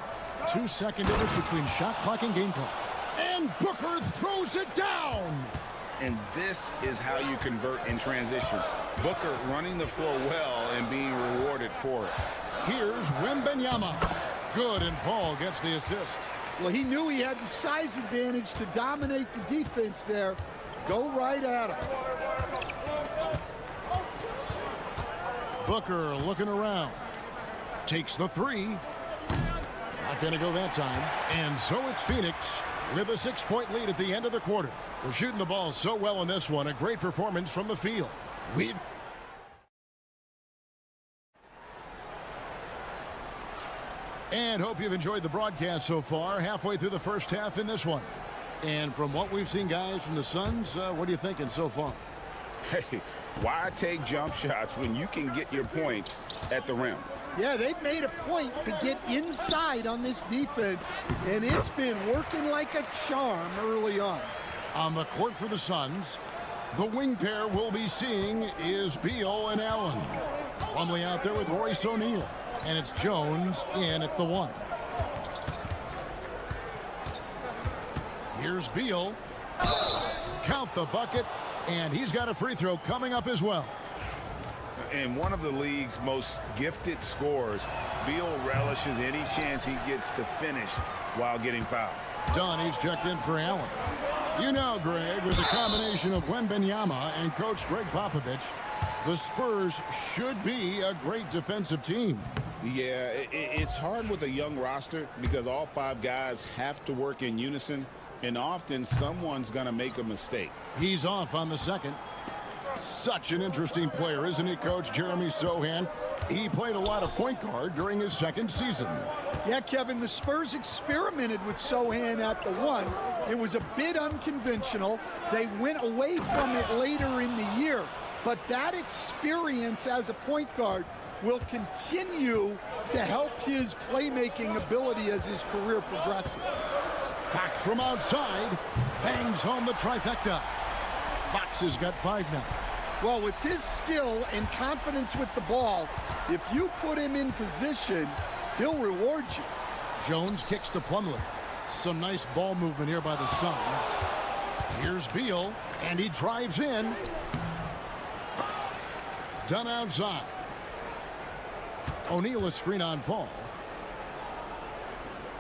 2-second difference between shot clock and game clock. And Booker throws it down. And this is how you convert in transition. Booker running the flow well and being rewarded for it. Here's Wembanyama. Good, and Paul gets the assist. Well, he knew he had the size advantage to dominate the defense there. Go right at him. Booker looking around. Takes the 3. Not going to go that time. And so it's Phoenix with a 6-point lead at the end of the quarter. They're shooting the ball so well in this one. A great performance from the field. And hope you've enjoyed the broadcast so far. Halfway through the first half in this one. And from what we've seen, guys, from the Suns, what are you thinking so far? Hey, why take jump shots when you can get your points at the rim? Yeah, they've made a point to get inside on this defense, and it's been working like a charm early on. On the court for the Suns, the wing pair we'll be seeing is Beal and Allen. Plumlee out there with Royce O'Neal, and it's Jones in at the 1. Here's Beal. Count the bucket, and he's got a free throw coming up as well. And one of the league's most gifted scorers, Beal relishes any chance he gets to finish while getting fouled. Dunn, he's checked in for Allen. You know, Greg, with the combination of Wembanyama and Coach Greg Popovich, the Spurs should be a great defensive team. Yeah, it's hard with a young roster because all 5 guys have to work in unison, and often someone's going to make a mistake. He's off on the second. Such an interesting player, isn't he, Coach Jeremy Sohan? He played a lot of point guard during his second season. Yeah, Kevin, the Spurs experimented with Sohan at the 1. It was a bit unconventional. They went away from it later in the year. But that experience as a point guard will continue to help his playmaking ability as his career progresses. Fox from outside bangs home the trifecta. Fox has got 5 now. Well, with his skill and confidence with the ball, if you put him in position, he'll reward you. Jones kicks to Plumlee. Some nice ball movement here by the Suns. Here's Beal, and he drives in. Dunn outside. O'Neal a screen on Paul.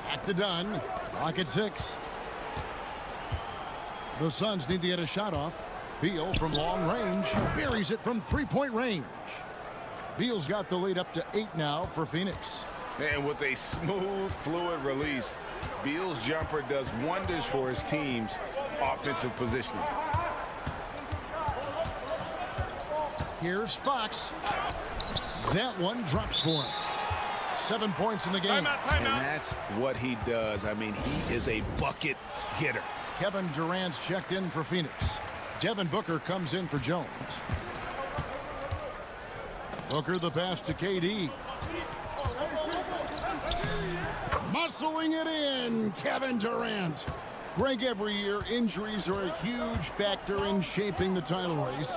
Back to Dunn. Clock at 6. The Suns need to get a shot off. Beal from long range buries it from 3-point range. Beal's got the lead up to 8 now for Phoenix. And with a smooth, fluid release, Beal's jumper does wonders for his team's offensive positioning. Here's Fox. That one drops for him. 7 points in the game. And that's what he does. I mean, he is a bucket getter. Kevin Durant's checked in for Phoenix. Devin Booker comes in for Jones. Booker the pass to KD. Muscling it in, Kevin Durant. Greg, every year injuries are a huge factor in shaping the title race.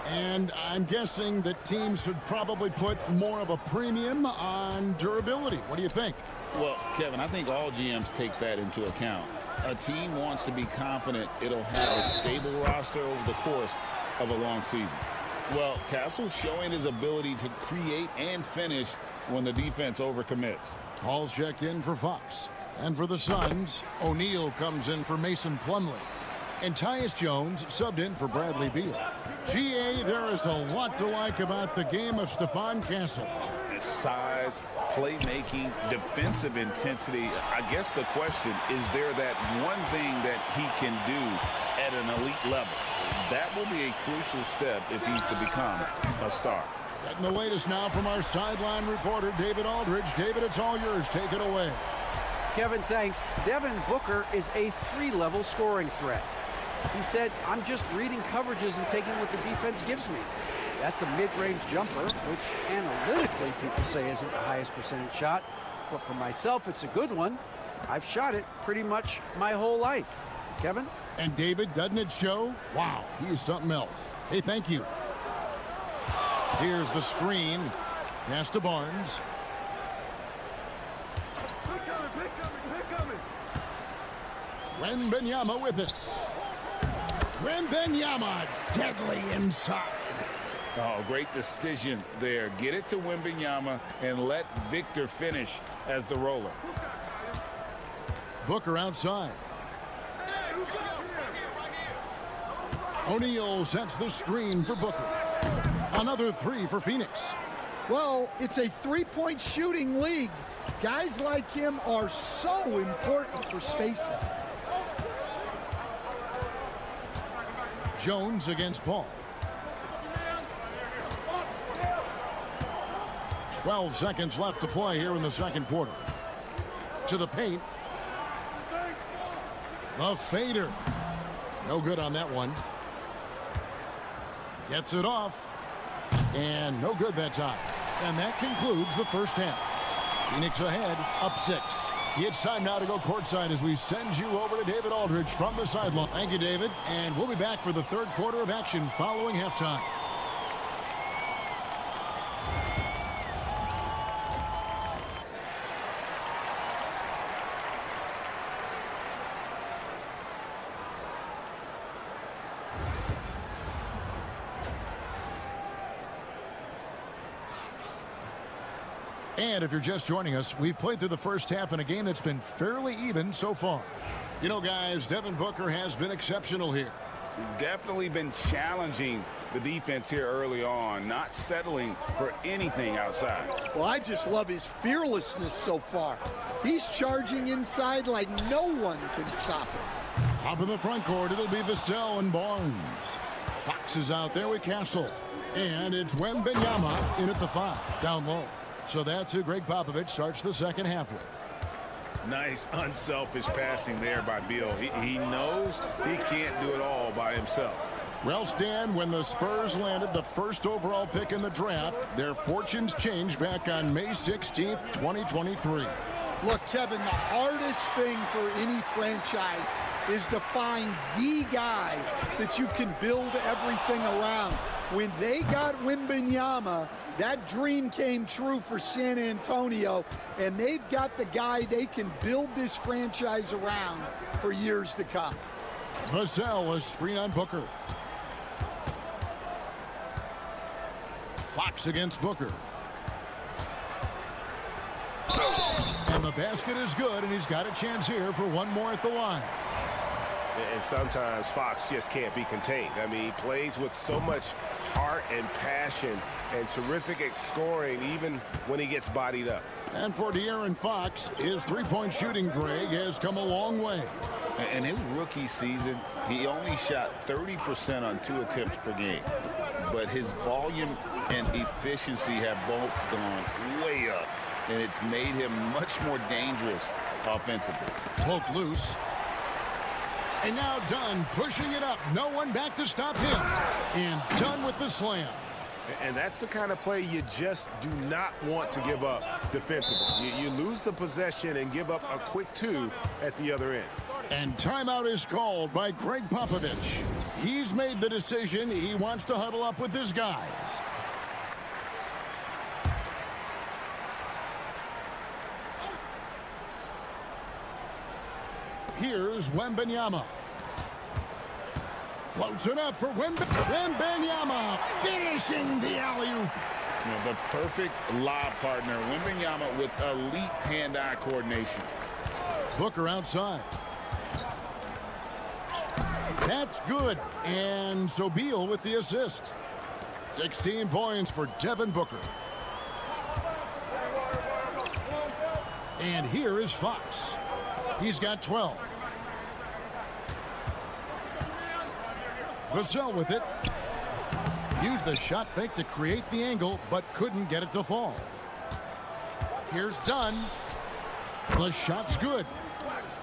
And I'm guessing that teams should probably put more of a premium on durability. What do you think? Well, Kevin, I think all GMs take that into account. A team wants to be confident it'll have a stable roster over the course of a long season. Well, Castle's showing his ability to create and finish when the defense overcommits. Paul's checked in for Fox. And for the Suns, O'Neal comes in for Mason Plumlee. And Tyus Jones subbed in for Bradley Beal. GA, there is a lot to like about the game of Stephon Castle. Size, playmaking, defensive intensity. I guess the question, is there that one thing that he can do at an elite level? That will be a crucial step if he's to become a star. Getting the latest now from our sideline reporter, David Aldridge. David, it's all yours. Take it away. Kevin, thanks. Devin Booker is a 3-level scoring threat. He said, I'm just reading coverages and taking what the defense gives me. That's a mid-range jumper, which analytically people say isn't the highest percentage shot. But for myself, it's a good one. I've shot it pretty much my whole life. Kevin? And David, doesn't it show? Wow, he is something else. Hey, thank you. Here's the screen. Pass to Barnes. Wembanyama with it. Wembanyama deadly inside. Oh, great decision there. Get it to Wembanyama and let Victor finish as the roller. Booker outside. O'Neal sets the screen for Booker. Another 3 for Phoenix. Well, it's a 3-point shooting league. Guys like him are so important for spacing. Jones against Paul. 12 seconds left to play here in the second quarter. To the paint. The fader. No good on that one. Gets it off. And no good that time. And that concludes the first half. Phoenix ahead, up 6. It's time now to go courtside as we send you over to David Aldridge from the sideline. Thank you, David. And we'll be back for the third quarter of action following halftime. And if you're just joining us, we've played through the first half in a game that's been fairly even so far. You know, guys, Devin Booker has been exceptional here. Definitely been challenging the defense here early on, not settling for anything outside. Well, I just love his fearlessness so far. He's charging inside like no one can stop him. Up in the front court, it'll be Vassell and Barnes. Fox is out there with Castle. And it's Wembanyama in at the 5, down low. So that's who Greg Popovich starts the second half with. Nice, unselfish passing there by Beal. He knows he can't do it all by himself. Well, Stan, when the Spurs landed the first overall pick in the draft, their fortunes changed back on May 16th, 2023. Look, Kevin, the hardest thing for any franchise is to find the guy that you can build everything around. When they got Wembanyama, that dream came true for San Antonio, and they've got the guy they can build this franchise around for years to come. Vassell, a screen on Booker. Fox against Booker. And the basket is good, and he's got a chance here for one more at the line. And sometimes Fox just can't be contained. I mean, he plays with so much heart and passion and terrific at scoring even when he gets bodied up. And for De'Aaron Fox, his three-point shooting, Greg, has come a long way. In his rookie season, he only shot 30% on 2 attempts per game. But his volume and efficiency have both gone way up. And it's made him much more dangerous offensively. Poked loose. And now Dunn pushing it up. No one back to stop him. And Dunn with the slam. And that's the kind of play you just do not want to give up defensively. You lose the possession and give up a quick 2 at the other end. And timeout is called by Greg Popovich. He's made the decision. He wants to huddle up with his guys. Here's Wembanyama. Floats it up for Wembanyama, finishing the alley-oop. The perfect lob partner, Wembanyama, with elite hand-eye coordination. Booker outside. That's good. And so Beal with the assist. 16 points for Devin Booker. And here is Fox. He's got 12. Vassell with it. Used the shot fake to create the angle, but couldn't get it to fall. Here's Dunn. The shot's good.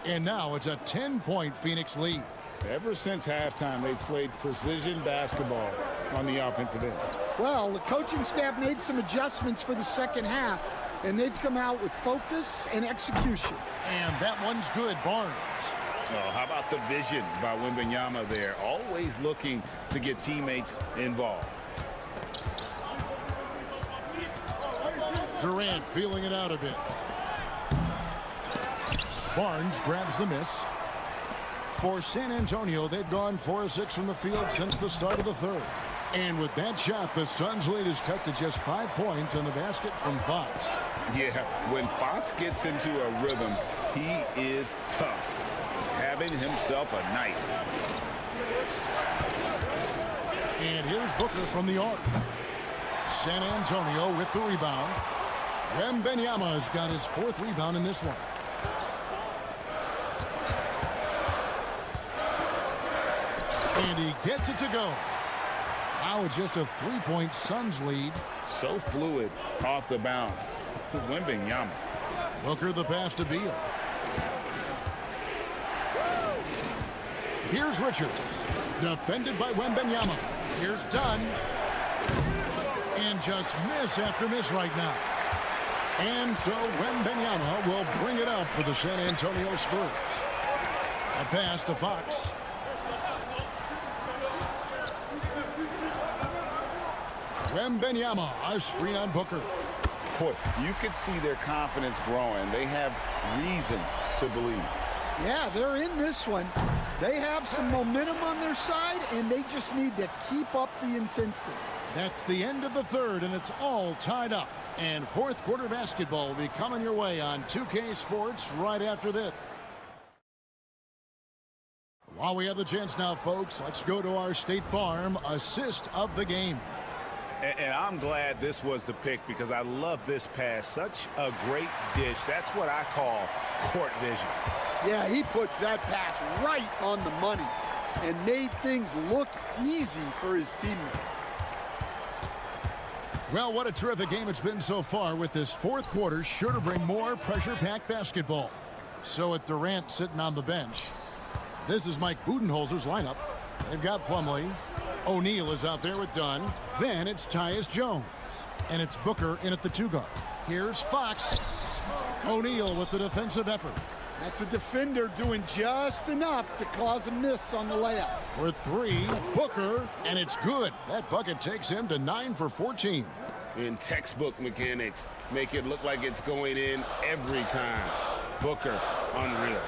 And now it's a 10-point Phoenix lead. Ever since halftime, they've played precision basketball on the offensive end. Well, the coaching staff made some adjustments for the second half, and they've come out with focus and execution. And that one's good, Barnes. Oh, how about the vision by Wembanyama there? Always looking to get teammates involved. Durant feeling it out a bit. Barnes grabs the miss. For San Antonio, they've gone 4 of 6 from the field since the start of the third. And with that shot, the Suns' lead is cut to just 5 points in the basket from Fox. Yeah, when Fox gets into a rhythm, he is tough. Having himself a night. And here's Booker from the arc. San Antonio with the rebound. Wembanyama's got his 4th rebound in this one. And he gets it to go. Now it's just a 3-point Suns lead. So fluid off the bounce. Wembanyama. Booker the pass to Beal. Here's Richards. Defended by Wembanyama. Here's Dunn. And just miss after miss right now. And so Wembanyama will bring it up for the San Antonio Spurs. A pass to Fox. Wembanyama, a screen on Booker. Boy, you could see their confidence growing. They have reason to believe. Yeah, they're in this one. They have some momentum on their side, and they just need to keep up the intensity. That's the end of the third, and it's all tied up. And fourth quarter basketball will be coming your way on 2K Sports right after this. While we have the chance now, folks, let's go to our State Farm assist of the game. And I'm glad this was the pick because I love this pass. Such a great dish. That's what I call court vision. Yeah, he puts that pass right on the money and made things look easy for his teammate. Well, what a terrific game it's been so far, with this fourth quarter sure to bring more pressure-packed basketball. So with Durant sitting on the bench, this is Mike Budenholzer's lineup. They've got Plumlee. O'Neal is out there with Dunn. Then it's Tyus Jones. And it's Booker in at the 2-guard. Here's Fox. O'Neal with the defensive effort. That's a defender doing just enough to cause a miss on the layup. For three, Booker, and it's good. That bucket takes him to 9 for 14. In textbook mechanics, make it look like it's going in every time. Booker, unreal.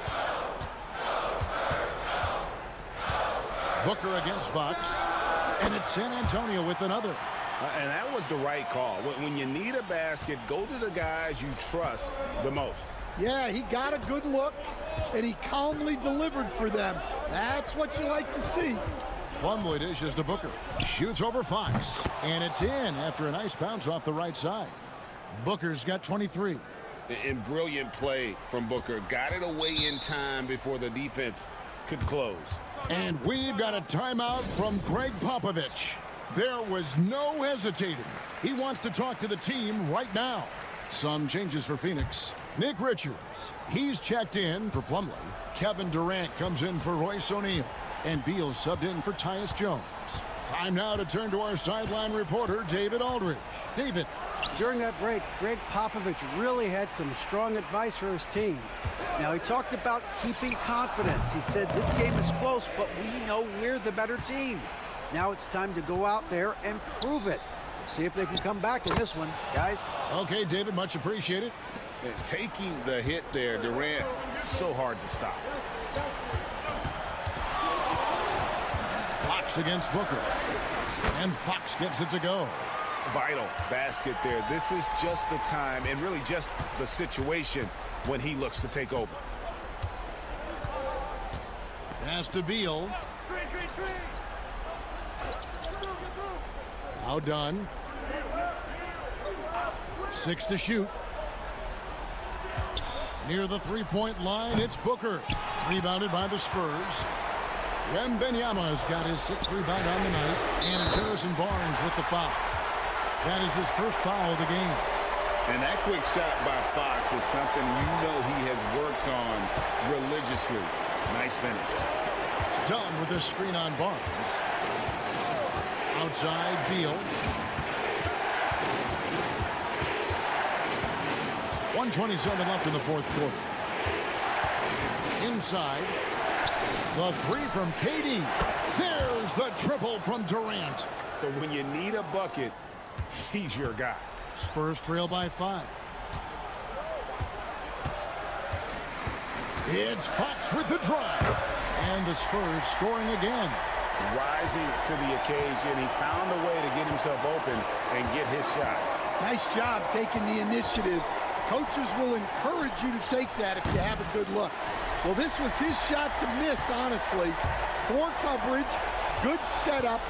Booker against Fox. And it's San Antonio with another. And that was the right call. When you need a basket, go to the guys you trust the most. Yeah, he got a good look, and he calmly delivered for them. That's what you like to see. Plumlee dishes to Booker. Shoots over Fox. And it's in after a nice bounce off the right side. Booker's got 23. And brilliant play from Booker. Got it away in time before the defense could close. And we've got a timeout from Greg Popovich. There was no hesitating. He wants to talk to the team right now. Some changes for Phoenix. Nick Richards, he's checked in for Plumlee. Kevin Durant comes in for Royce O'Neal. And Beal subbed in for Tyus Jones. Time now to turn to our sideline reporter, David Aldridge. David. During that break, Greg Popovich really had some strong advice for his team. Now, he talked about keeping confidence. He said this game is close, but we know we're the better team. Now it's time to go out there and prove it. See if they can come back in this one, guys. Okay, David, much appreciated. And taking the hit there, Durant, so hard to stop. Fox against Booker. And Fox gets it to go. Vital basket there. This is just the time and really just the situation when he looks to take over. Pass to Beal. Now done. 6 to shoot. Near the three-point line, it's Booker. Rebounded by the Spurs. Wembanyama's got his 6th rebound on the night. And it's Harrison Barnes with the foul. That is his first foul of the game. And that quick shot by Fox is something you know he has worked on religiously. Nice finish. Dunn with a screen on Barnes. Outside, Beal. 1:27 left in the fourth quarter. Inside. The three from KD. There's the triple from Durant. But when you need a bucket, he's your guy. Spurs trail by 5. It's Fox with the drive. And the Spurs scoring again. Rising to the occasion. He found a way to get himself open and get his shot. Nice job taking the initiative. Coaches will encourage you to take that if you have a good look. Well, this was his shot to miss, honestly. Poor coverage, good setup.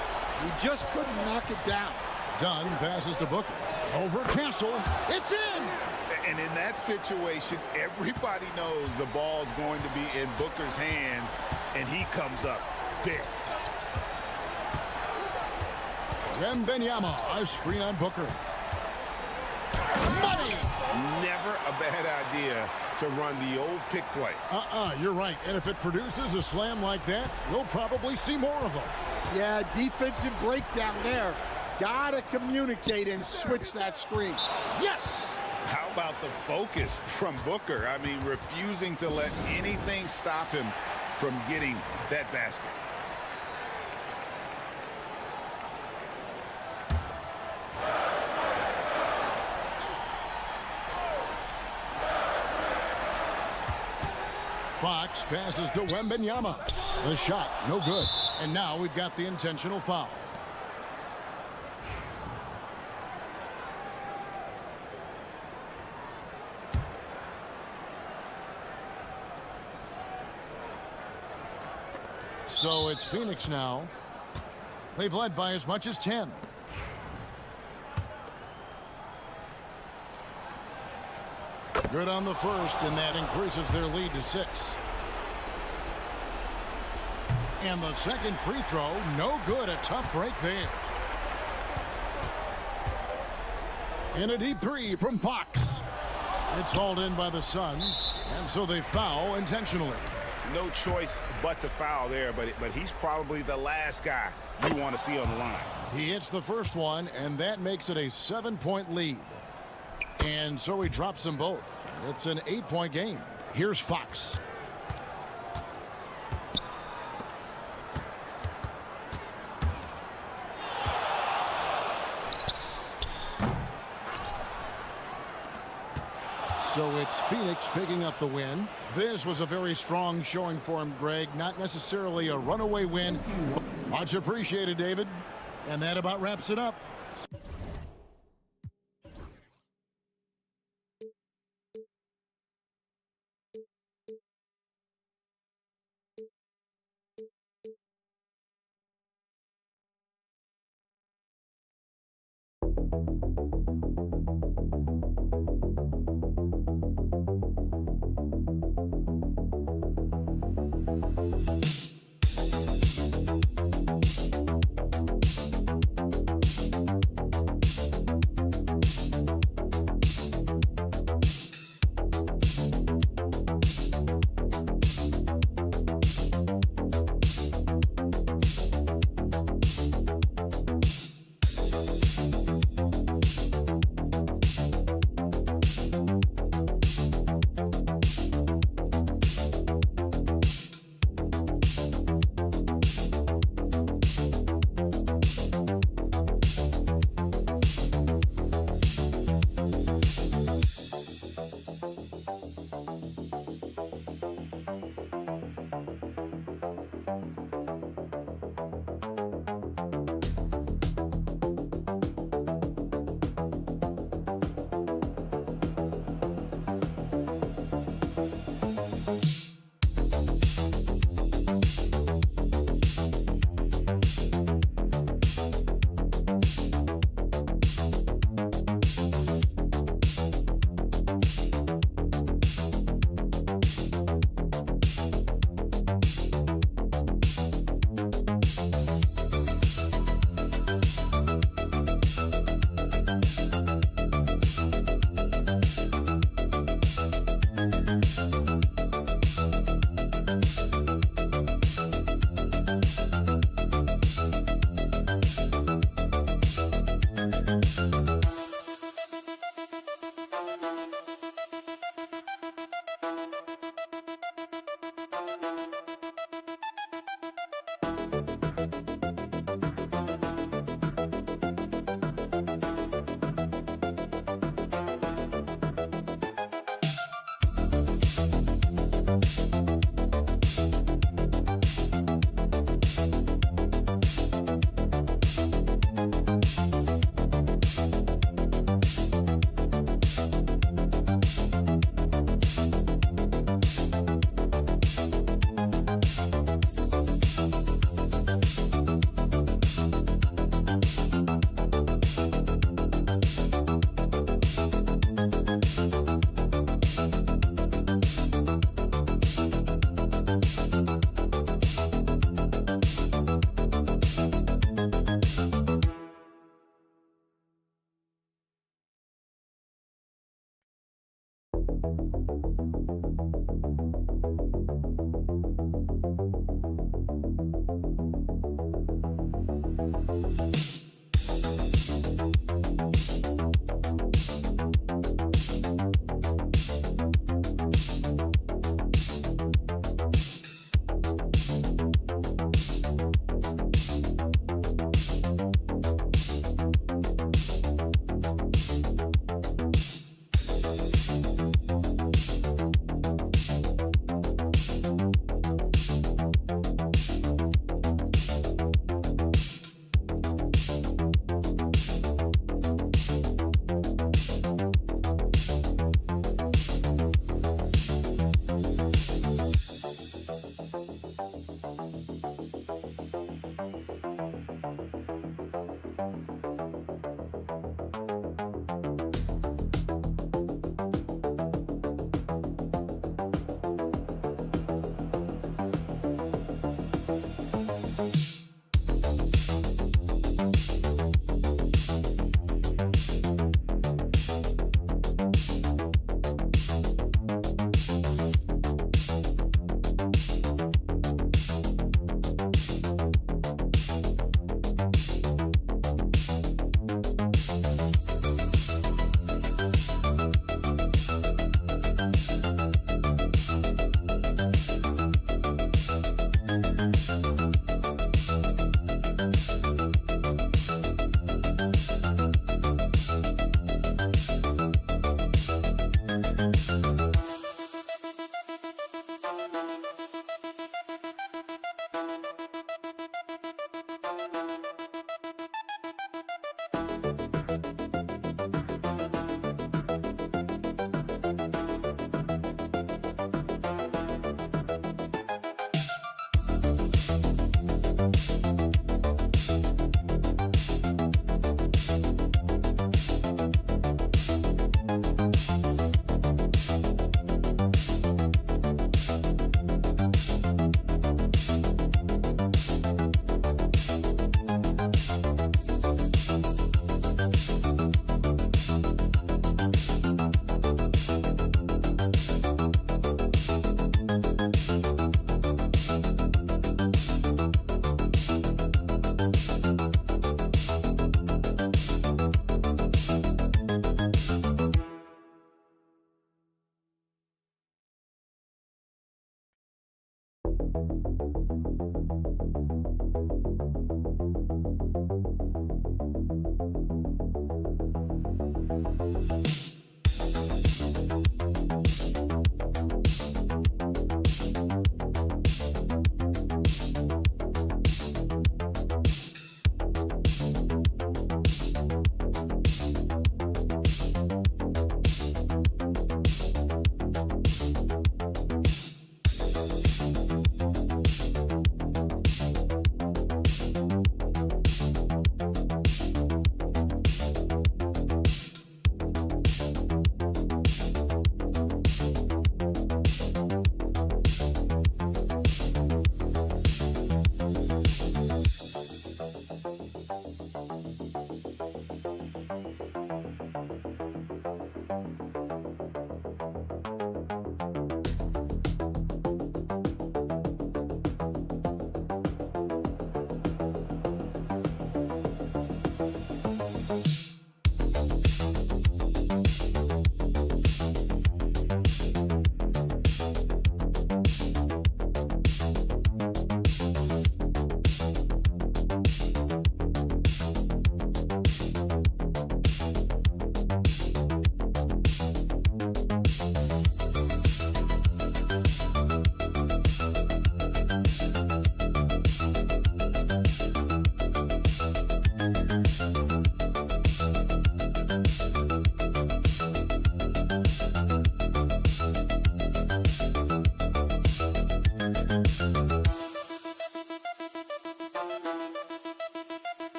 He just couldn't knock it down. Dunn passes to Booker. Over Castle. It's in! And in that situation, everybody knows the ball's going to be in Booker's hands, and he comes up big. Wembanyama, a screen on Booker. Money! Never a bad idea to run the old pick play. You're right. And if it produces a slam like that, you'll probably see more of them. Yeah, defensive breakdown there. Gotta communicate and switch that screen. Yes! How about the focus from Booker? I mean, refusing to let anything stop him from getting that basket. Fox passes to Wembanyama. The shot, no good. And now we've got the intentional foul. So it's Phoenix now. They've led by as much as 10. Good on the first, and that increases their lead to 6. And the second free throw, no good. A tough break there. And a deep three from Fox. It's hauled in by the Suns, and so they foul intentionally. No choice but to foul there, but he's probably the last guy you want to see on the line. He hits the first one, and that makes it a 7-point lead. And so he drops them both. It's an 8-point game. Here's Fox. So it's Phoenix picking up the win. This was a very strong showing for him, Greg. Not necessarily a runaway win. Much appreciated, David. And that about wraps it up.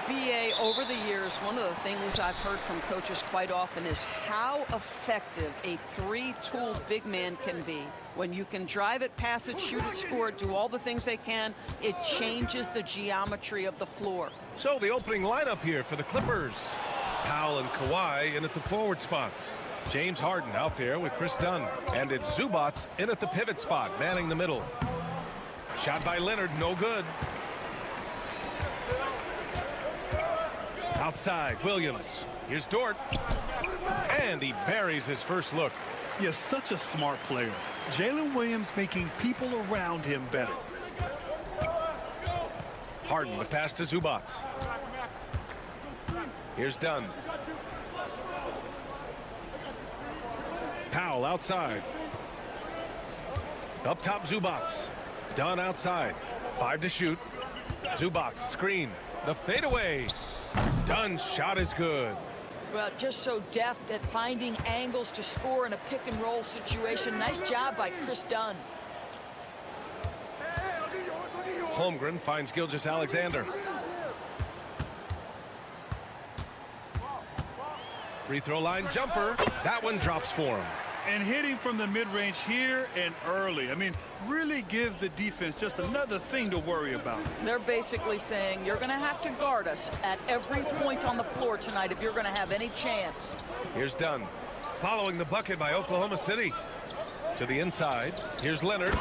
BA, over the years, one of the things I've heard from coaches quite often is how effective a three-tool big man can be. When you can drive it, pass it, shoot it, score it, do all the things they can, it changes the geometry of the floor. So the opening lineup here for the Clippers. Powell and Kawhi in at the forward spots. James Harden out there with Chris Dunn. And it's Zubac in at the pivot spot, manning the middle. Shot by Leonard, no good. Outside, Williams. Here's Dort. And he buries his first look. You're such a smart player. Jalen Williams making people around him better. Harden, the pass to Zubac. Here's Dunn. Powell outside. Up top, Zubac. Dunn outside. 5 to shoot. Zubac, screen. The fadeaway. Dunn's shot is good. Well, just so deft at finding angles to score in a pick and roll situation. Nice job by Chris Dunn. Holmgren finds Gilgeous-Alexander. Free throw line jumper. That one drops for him. And hitting from the mid-range here and early. I mean, really give the defense just another thing to worry about. They're basically saying you're going to have to guard us at every point on the floor tonight if you're going to have any chance. Here's Dunn. Following the bucket by Oklahoma City. To the inside. Here's Leonard.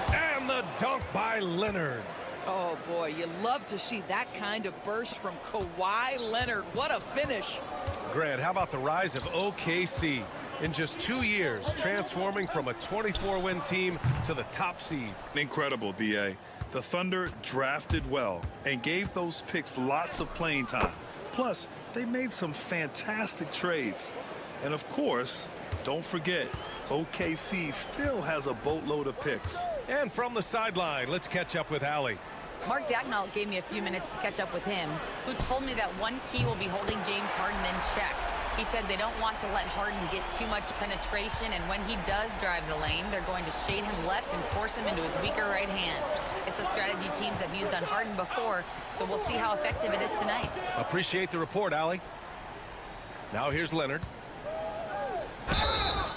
And the dunk by Leonard. Oh, boy, you love to see that kind of burst from Kawhi Leonard. What a finish. Grant, how about the rise of OKC? In just 2 years, transforming from a 24-win team to the top seed. Incredible, B.A. The Thunder drafted well and gave those picks lots of playing time. Plus, they made some fantastic trades. And of course, don't forget, OKC still has a boatload of picks. And from the sideline, let's catch up with Allie. Mark Dagnall gave me a few minutes to catch up with him, who told me that one key will be holding James Harden in check. He said they don't want to let Harden get too much penetration, and when he does drive the lane, they're going to shade him left and force him into his weaker right hand. It's a strategy teams have used on Harden before, so we'll see how effective it is tonight. Appreciate the report, Allie. Now here's Leonard.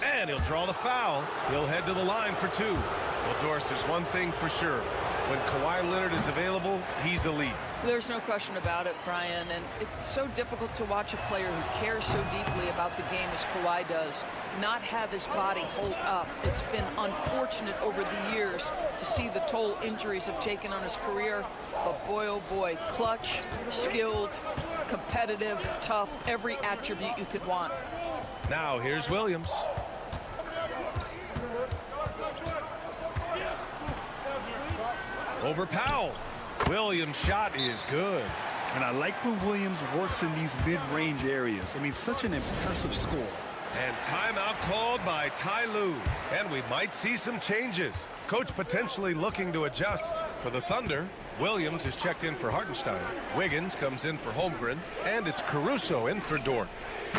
And he'll draw the foul. He'll head to the line for 2. Well, Doris, there's one thing for sure. When Kawhi Leonard is available, he's elite. There's no question about it, Brian, and it's so difficult to watch a player who cares so deeply about the game as Kawhi does not have his body hold up. It's been unfortunate over the years to see the toll injuries have taken on his career, but boy, oh boy, clutch, skilled, competitive, tough, every attribute you could want. Now here's Williams. Over Powell. Williams' shot is good. And I like when Williams works in these mid-range areas. I mean, such an impressive score. And timeout called by Ty Lue. And we might see some changes. Coach potentially looking to adjust. For the Thunder, Williams is checked in for Hartenstein. Wiggins comes in for Holmgren. And it's Caruso in for Dort.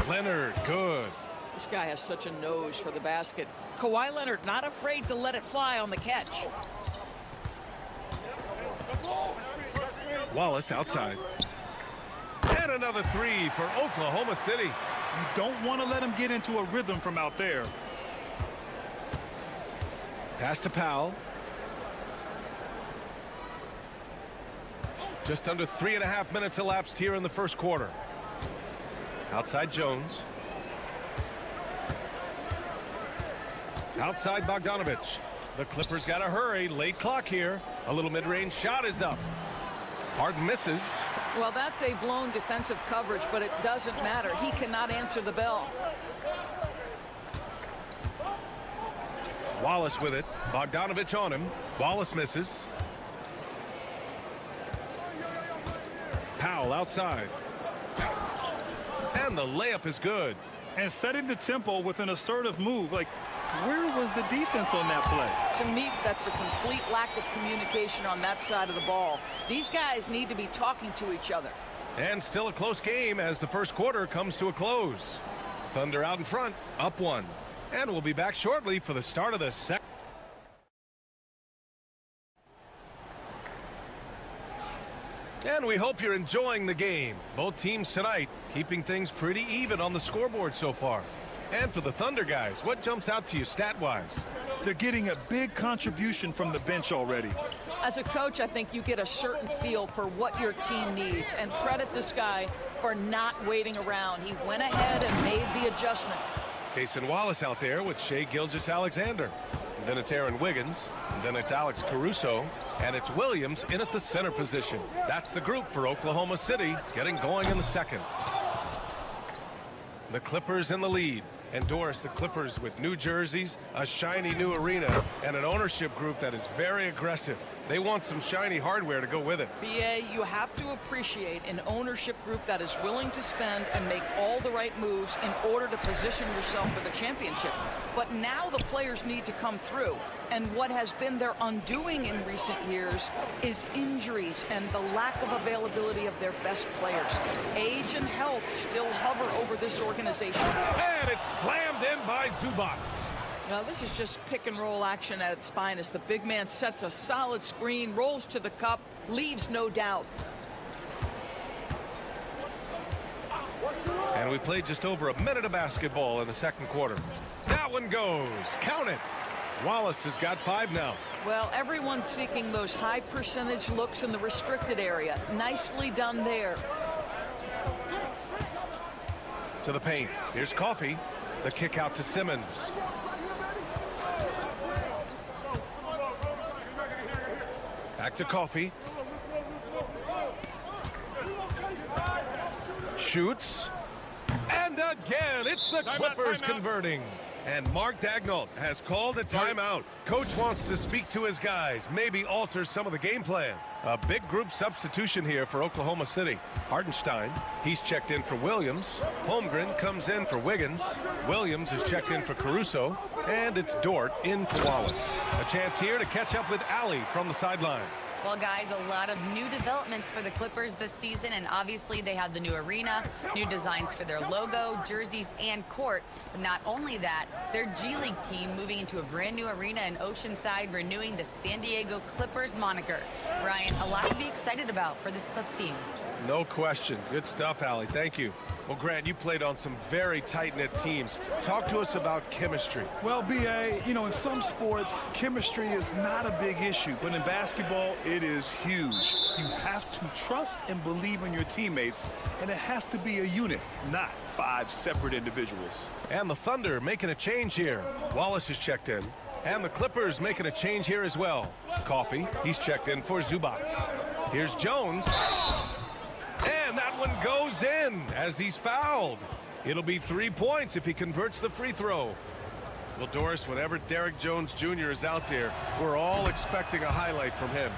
Leonard, good. This guy has such a nose for the basket. Kawhi Leonard not afraid to let it fly on the catch. Wallace outside. And another three for Oklahoma City. You don't want to let him get into a rhythm from out there. Pass to Powell. Just under 3.5 minutes elapsed here in the first quarter. Outside Jones. Outside Bogdanovich. The Clippers got to hurry. Late clock here. A little mid-range shot is up. Harden misses. Well, that's a blown defensive coverage, but it doesn't matter. He cannot answer the bell. Wallace with it. Bogdanovich on him. Wallace misses. Powell outside. And the layup is good. And setting the tempo with an assertive move. Like, where was the defense on that play? To me, that's a complete lack of communication on that side of the ball. These guys need to be talking to each other. And still a close game as the first quarter comes to a close. Thunder out in front, up one. And we'll be back shortly for the start of the second. And we hope you're enjoying the game. Both teams tonight keeping things pretty even on the scoreboard so far. And for the Thunder guys, what jumps out to you stat-wise? They're getting a big contribution from the bench already. As a coach, I think you get a certain feel for what your team needs, and credit this guy for not waiting around. He went ahead and made the adjustment. Cason Wallace out there with Shai Gilgeous-Alexander. Then it's Aaron Wiggins. Then it's Alex Caruso. And it's Williams in at the center position. That's the group for Oklahoma City getting going in the second. The Clippers in the lead. And Doris, the Clippers with new jerseys, a shiny new arena, and an ownership group that is very aggressive. They want some shiny hardware to go with it. BA, you have to appreciate an ownership group that is willing to spend and make all the right moves in order to position yourself for the championship. But now the players need to come through. And what has been their undoing in recent years is injuries and the lack of availability of their best players. Age and health still hover over this organization. And it's slammed in by Zubac. Now, this is just pick and roll action at its finest. The big man sets a solid screen, rolls to the cup, leaves no doubt. And we played just over a minute of basketball in the second quarter. That one goes. Count it. Wallace has got 5 now. Well, everyone's seeking those high percentage looks in the restricted area. Nicely done there. To the paint. Here's Coffey. The kick out to Simmons. Back to Coffey. Shoots. And again, it's the Clippers converting. And Mark Daigneault has called a timeout. Coach wants to speak to his guys, maybe alter some of the game plan. A big group substitution here for Oklahoma City. Hartenstein, he's checked in for Williams. Holmgren comes in for Wiggins. Williams is checked in for Caruso. And it's Dort in for Wallace. A chance here to catch up with Allie from the sideline. Well, guys, a lot of new developments for the Clippers this season, and obviously they have the new arena, new designs for their logo, jerseys, and court. But not only that, their G League team moving into a brand new arena in Oceanside, renewing the San Diego Clippers moniker. Ryan, a lot to be excited about for this Clips team. No question. Good stuff, Allie. Thank you. Well, Grant, you played on some very tight-knit teams. Talk to us about chemistry. Well, BA, you know, in some sports, chemistry is not a big issue, but in basketball, it is huge. You have to trust and believe in your teammates, and it has to be a unit, not 5 separate individuals. And the Thunder making a change here. Wallace is checked in. And the Clippers making a change here as well. Coffey, he's checked in for Zubac. Here's Jones. And that one goes in as he's fouled. It'll be 3 points if he converts the free throw. Well, Doris, whenever Derrick Jones Jr. is out there, we're all expecting a highlight from him.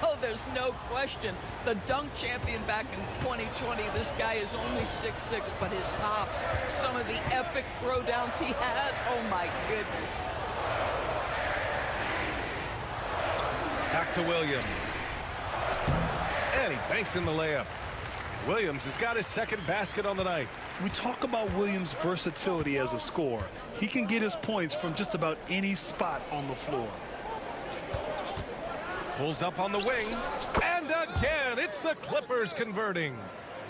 Oh, there's no question. The dunk champion back in 2020, this guy is only 6'6", but his hops, some of the epic throwdowns he has, oh my goodness. Back to Williams. And he banks in the layup. Williams has got his second basket on the night. We talk about Williams' versatility as a scorer. He can get his points from just about any spot on the floor. Pulls up on the wing. And again, it's the Clippers converting.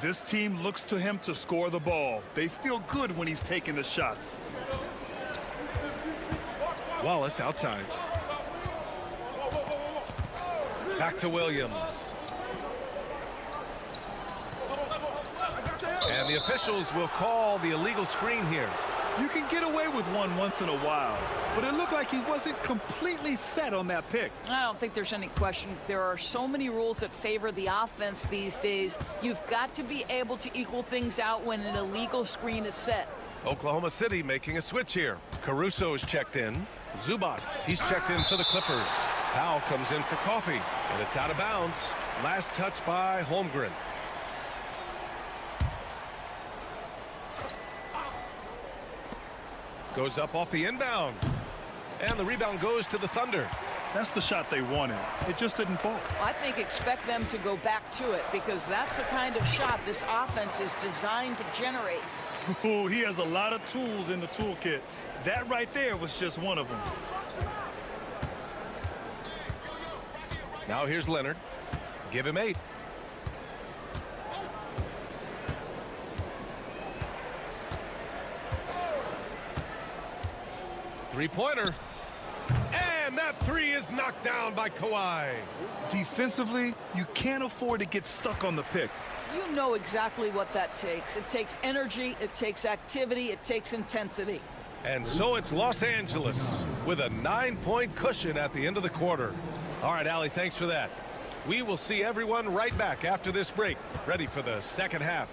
This team looks to him to score the ball. They feel good when he's taking the shots. Wallace outside. Back to Williams. And the officials will call the illegal screen here. You can get away with one once in a while, but it looked like he wasn't completely set on that pick. I don't think there's any question. There are so many rules that favor the offense these days. You've got to be able to equal things out when an illegal screen is set. Oklahoma City making a switch here. Caruso's checked in. Zubats, he's checked in for the Clippers. Powell comes in for Coffee, and it's out of bounds. Last touch by Holmgren. Goes up off the inbound. And the rebound goes to the Thunder. That's the shot they wanted. It just didn't fall. I think expect them to go back to it because that's the kind of shot this offense is designed to generate. Ooh, he has a lot of tools in the toolkit. That right there was just one of them. Now here's Leonard. Give him 8. Three-pointer. And that 3 is knocked down by Kawhi. Defensively, you can't afford to get stuck on the pick. You know exactly what that takes. It takes energy, it takes activity, it takes intensity. And so it's Los Angeles with a 9-point cushion at the end of the quarter. All right, Allie, thanks for that. We will see everyone right back after this break, ready for the second half.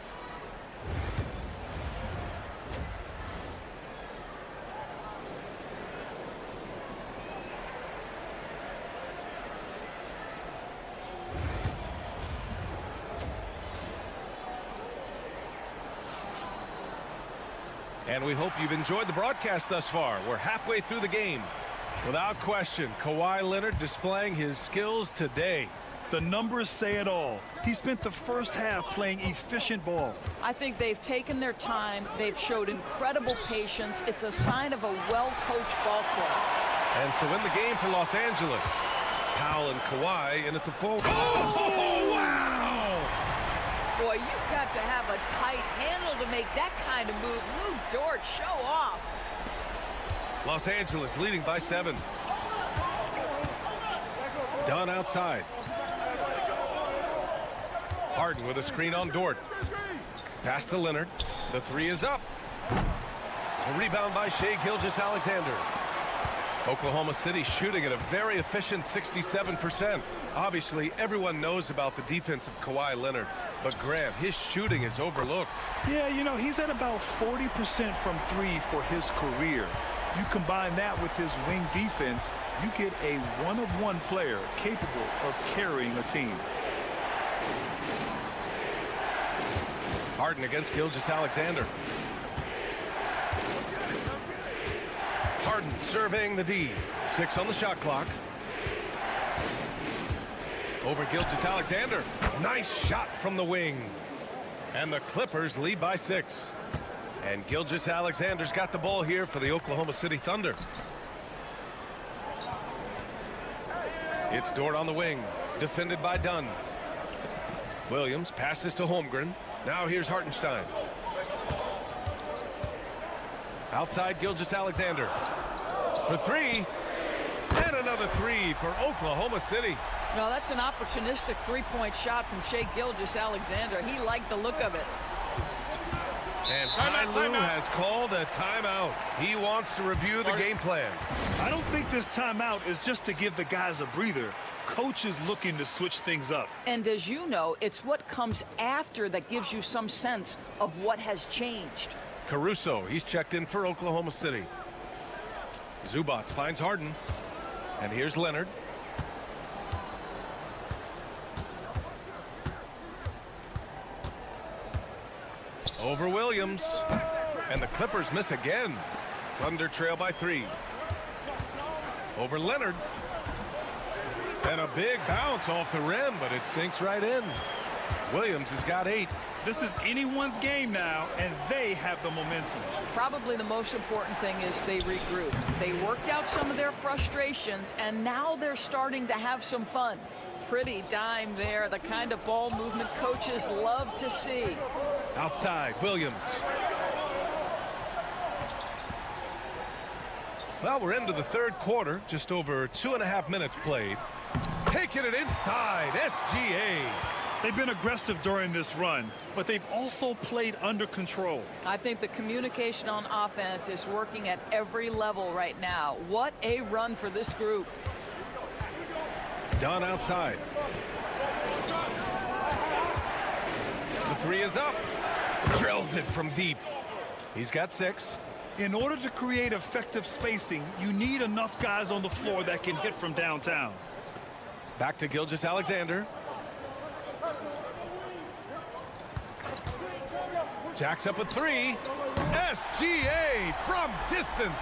And we hope you've enjoyed the broadcast thus far. We're halfway through the game. Without question, Kawhi Leonard displaying his skills today. The numbers say it all. He spent the first half playing efficient ball. I think they've taken their time. They've showed incredible patience. It's a sign of a well-coached ball club. And so in the game for Los Angeles, Powell and Kawhi in at the full. Oh, wow! Boy, you've got to have a tight handle to make that kind of move. Lou Dort, show off. Los Angeles leading by 7. Dunn outside. Harden with a screen on Dort. Pass to Leonard. The 3 is up. A rebound by Shai Gilgeous-Alexander. Oklahoma City shooting at a very efficient 67%. Obviously, everyone knows about the defense of Kawhi Leonard, but Graham, his shooting is overlooked. Yeah, you know, he's at about 40% from 3 for his career. You combine that with his wing defense, you get a one-of-one player capable of carrying a team. Harden against Gilgeous-Alexander. Harden surveying the D. 6 on the shot clock. Over Gilgeous-Alexander. Nice shot from the wing. And the Clippers lead by 6. And Gilgeous-Alexander's got the ball here for the Oklahoma City Thunder. It's Dort on the wing. Defended by Dunn. Williams passes to Holmgren. Now here's Hartenstein. Outside Gilgeous-Alexander. For 3. And another 3 for Oklahoma City. Well, that's an opportunistic three-point shot from Shai Gilgeous-Alexander. He liked the look of it. And Ty Lue has called a timeout. He wants to review the game plan. I don't think this timeout is just to give the guys a breather. Coach is looking to switch things up. And as you know, it's what comes after that gives you some sense of what has changed. Caruso, he's checked in for Oklahoma City. Zubats finds Harden. And here's Leonard. Over Williams. And the Clippers miss again. Thunder trail by 3. Over Leonard. And a big bounce off the rim, but it sinks right in. Williams has got 8. This is anyone's game now, and they have the momentum. Probably the most important thing is they regroup. They worked out some of their frustrations, and now they're starting to have some fun. pretty dime there, the kind of ball movement coaches love to see. Outside, Williams. Well, we're into the third quarter, just over 2.5 minutes played. Taking it inside, SGA. They've been aggressive during this run, but they've also played under control. I think the communication on offense is working at every level right now. What a run for this group. Dunn outside. The three is up. Drills it from deep. He's got 6. In order to create effective spacing, you need enough guys on the floor that can hit from downtown. Back to Gilgeous-Alexander. Jacks up a 3. SGA from distance.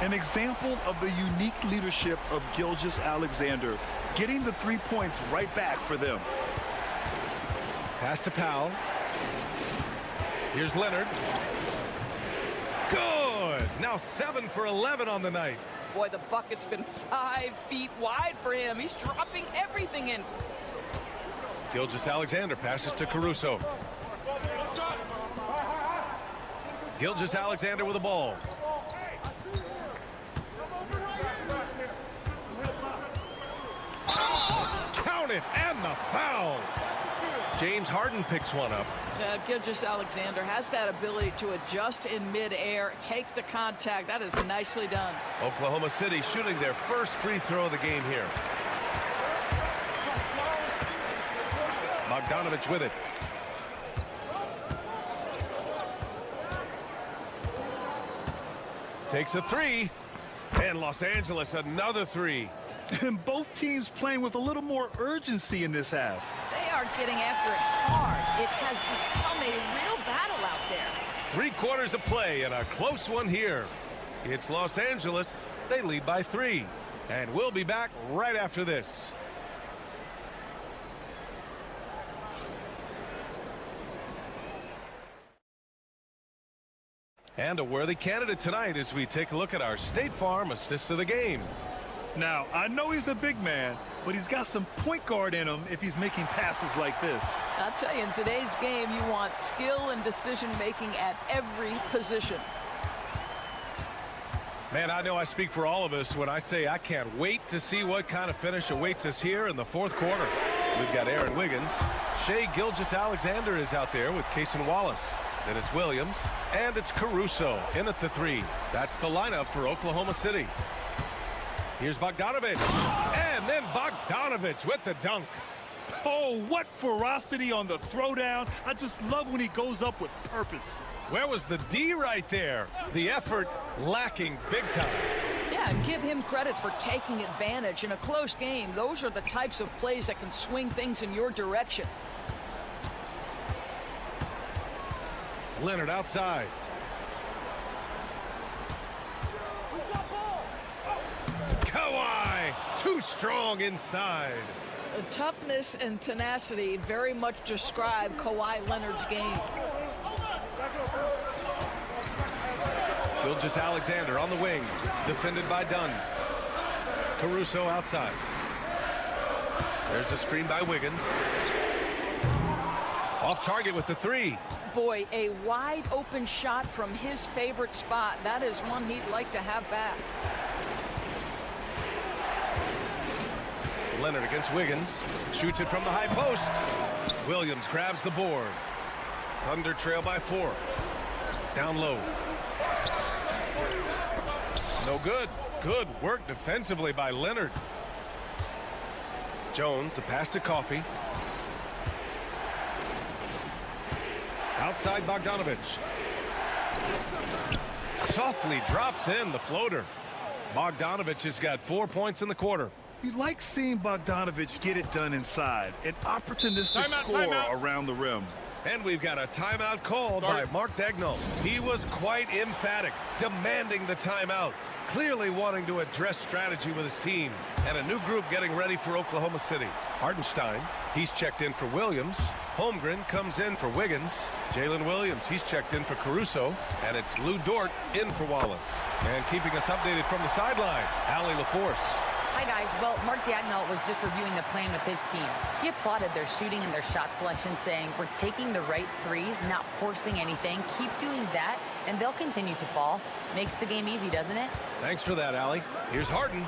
An example of the unique leadership of Gilgeous-Alexander, getting the 3 points right back for them. Pass to Powell. Here's Leonard. Good. Now 7 for 11 on the night. Boy, the bucket's been 5 feet wide for him. He's dropping everything in. Gilgeous-Alexander passes to Caruso. Gilgeous-Alexander with the ball. Count it, and the foul. James Harden picks one up. Gilgeous-Alexander has that ability to adjust in midair, take the contact. That is nicely done. Oklahoma City shooting their first free throw of the game here. Bogdanovich with it. Takes a 3. And Los Angeles another 3. And both teams playing with a little more urgency in this half. They are getting after it hard. It has become a real battle out there. 3 quarters of play and a close one here. It's Los Angeles. They lead by 3. And we'll be back right after this. And a worthy candidate tonight as we take a look at our State Farm assist of the game. Now, I know he's a big man, but he's got some point guard in him if he's making passes like this. I'll tell you, in today's game, you want skill and decision-making at every position. Man, I know I speak for all of us when I say I can't wait to see what kind of finish awaits us here in the fourth quarter. We've got Aaron Wiggins. Shai Gilgeous-Alexander is out there with Cason Wallace. Then it's Williams, and it's Caruso in at the 3. That's the lineup for Oklahoma City. Here's Bogdanovich, and then Bogdanovich with the dunk. Oh, what ferocity on the throwdown. I just love when he goes up with purpose. Where was the D right there? The effort lacking big time. Yeah, and give him credit for taking advantage in a close game. Those are the types of plays that can swing things in your direction. Leonard outside. Kawhi, too strong inside. The toughness and tenacity very much describe Kawhi Leonard's game. Gilgeous-Alexander on the wing, defended by Dunn. Caruso outside. There's a screen by Wiggins. Off target with the 3. Boy, a wide open shot from his favorite spot. That is one he'd like to have back. Leonard against Wiggins. Shoots it from the high post. Williams grabs the board. Thunder trail by 4. Down low. No good. Good work defensively by Leonard. Jones, the pass to Coffey. Outside Bogdanovich. Softly drops in the floater. Bogdanovich has got 4 points in the quarter. You like seeing Bogdanovich get it done inside. An opportunistic score around the rim. And we've got a timeout called by Mark Daigneault. He was quite emphatic, demanding the timeout. Clearly wanting to address strategy with his team. And a new group getting ready for Oklahoma City. Hardenstein, he's checked in for Williams. Holmgren comes in for Wiggins. Jalen Williams, he's checked in for Caruso. And it's Lou Dort in for Wallace. And keeping us updated from the sideline, Allie LaForce. Hi, guys. Well, Mark Dagnall was just reviewing the plan with his team. He applauded their shooting and their shot selection, saying, we're taking the right threes, not forcing anything. Keep doing that, and they'll continue to fall. Makes the game easy, doesn't it? Thanks for that, Allie. Here's Harden.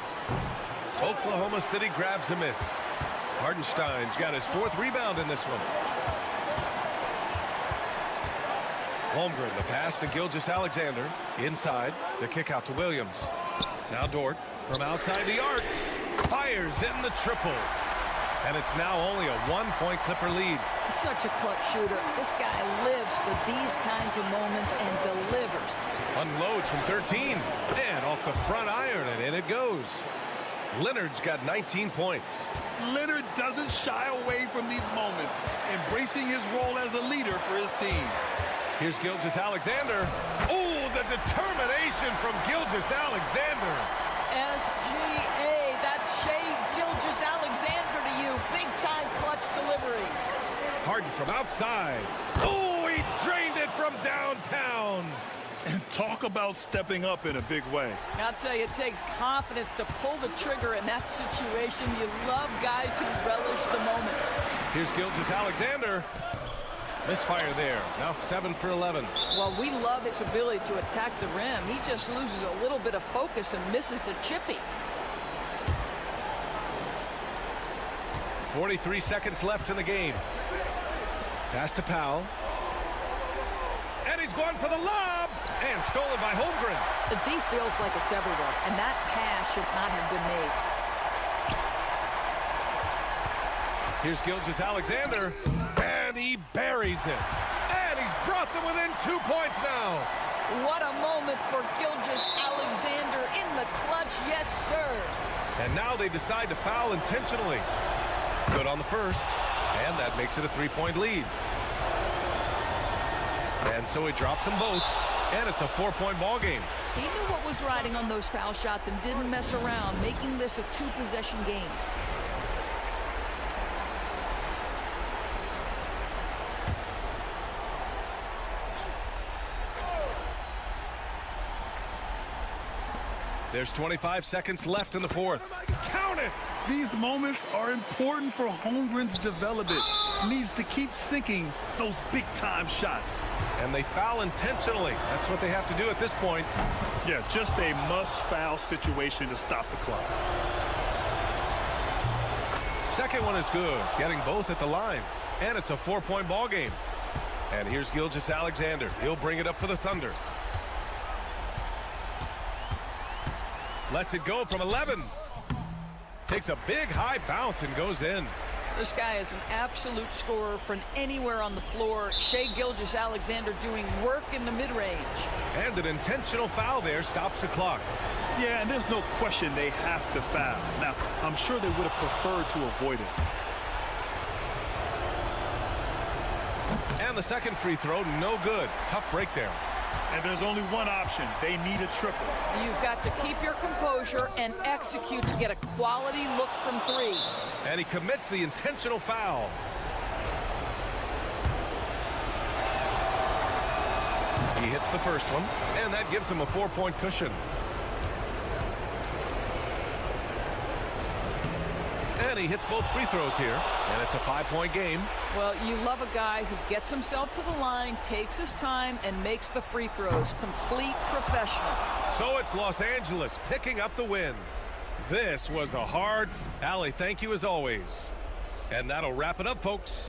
Oklahoma City grabs a miss. Hardenstein's got his 4th rebound in this one. Holmgren, the pass to Gilgeous-Alexander. Inside, the kick out to Williams. Now Dort from outside the arc. Fires in the triple. And it's now only a 1-point Clipper lead. Such a clutch shooter. This guy lives for these kinds of moments and delivers. Unloads from 13. And off the front iron, and in it goes. Leonard's got 19 points. Leonard doesn't shy away from these moments, embracing his role as a leader for his team. Here's Gilgeous-Alexander. Oh, the determination from Gilgeous-Alexander. SGA, that's Shai Gilgeous-Alexander to you. Big-time clutch delivery. Harden from outside. Oh, he drained it from downtown. And talk about stepping up in a big way. I'll tell you, it takes confidence to pull the trigger in that situation. You love guys who relish the moment. Here's Gilgeous-Alexander. Misfire there. Now 7 for 11. Well, we love his ability to attack the rim. He just loses a little bit of focus and misses the chippy. 43 seconds left in the game. Pass to Powell. And he's going for the lob. And stolen by Holmgren. The D feels like it's everywhere, and that pass should not have been made. Here's Gilgeous-Alexander. And he buries it. And he's brought them within 2 points now. What a moment for Gilgeous-Alexander in the clutch. Yes, sir. And now they decide to foul intentionally. Good on the first. And that makes it a 3-point lead. And so he drops them both. And it's a 4-point ball game. He knew what was riding on those foul shots and didn't mess around, making this a 2-possession game. There's 25 seconds left in the 4th. Count it! These moments are important for Holmgren's development. He needs to keep sinking those big-time shots. And they foul intentionally. That's what they have to do at this point. Yeah, just a must-foul situation to stop the clock. Second one is good, getting both at the line. And it's a 4-point ball game. And here's Gilgeous-Alexander. He'll bring it up for the Thunder. Lets it go from 11. Takes a big high bounce and goes in. This guy is an absolute scorer from anywhere on the floor. Shai Gilgeous-Alexander doing work in the mid-range. And an intentional foul there stops the clock. Yeah, and there's no question they have to foul. Now, I'm sure they would have preferred to avoid it. And the second free throw, no good. Tough break there. And there's only one option. They need a triple. You've got to keep your composure and execute to get a quality look from 3. And he commits the intentional foul. He hits the first one, and that gives him a 4-point cushion. And he hits both free throws here, and it's a 5-point game. Well, you love a guy who gets himself to the line, takes his time, and makes the free throws. Complete professional. So it's Los Angeles picking up the win. This was a hard... Allie, thank you as always. And that'll wrap it up, folks.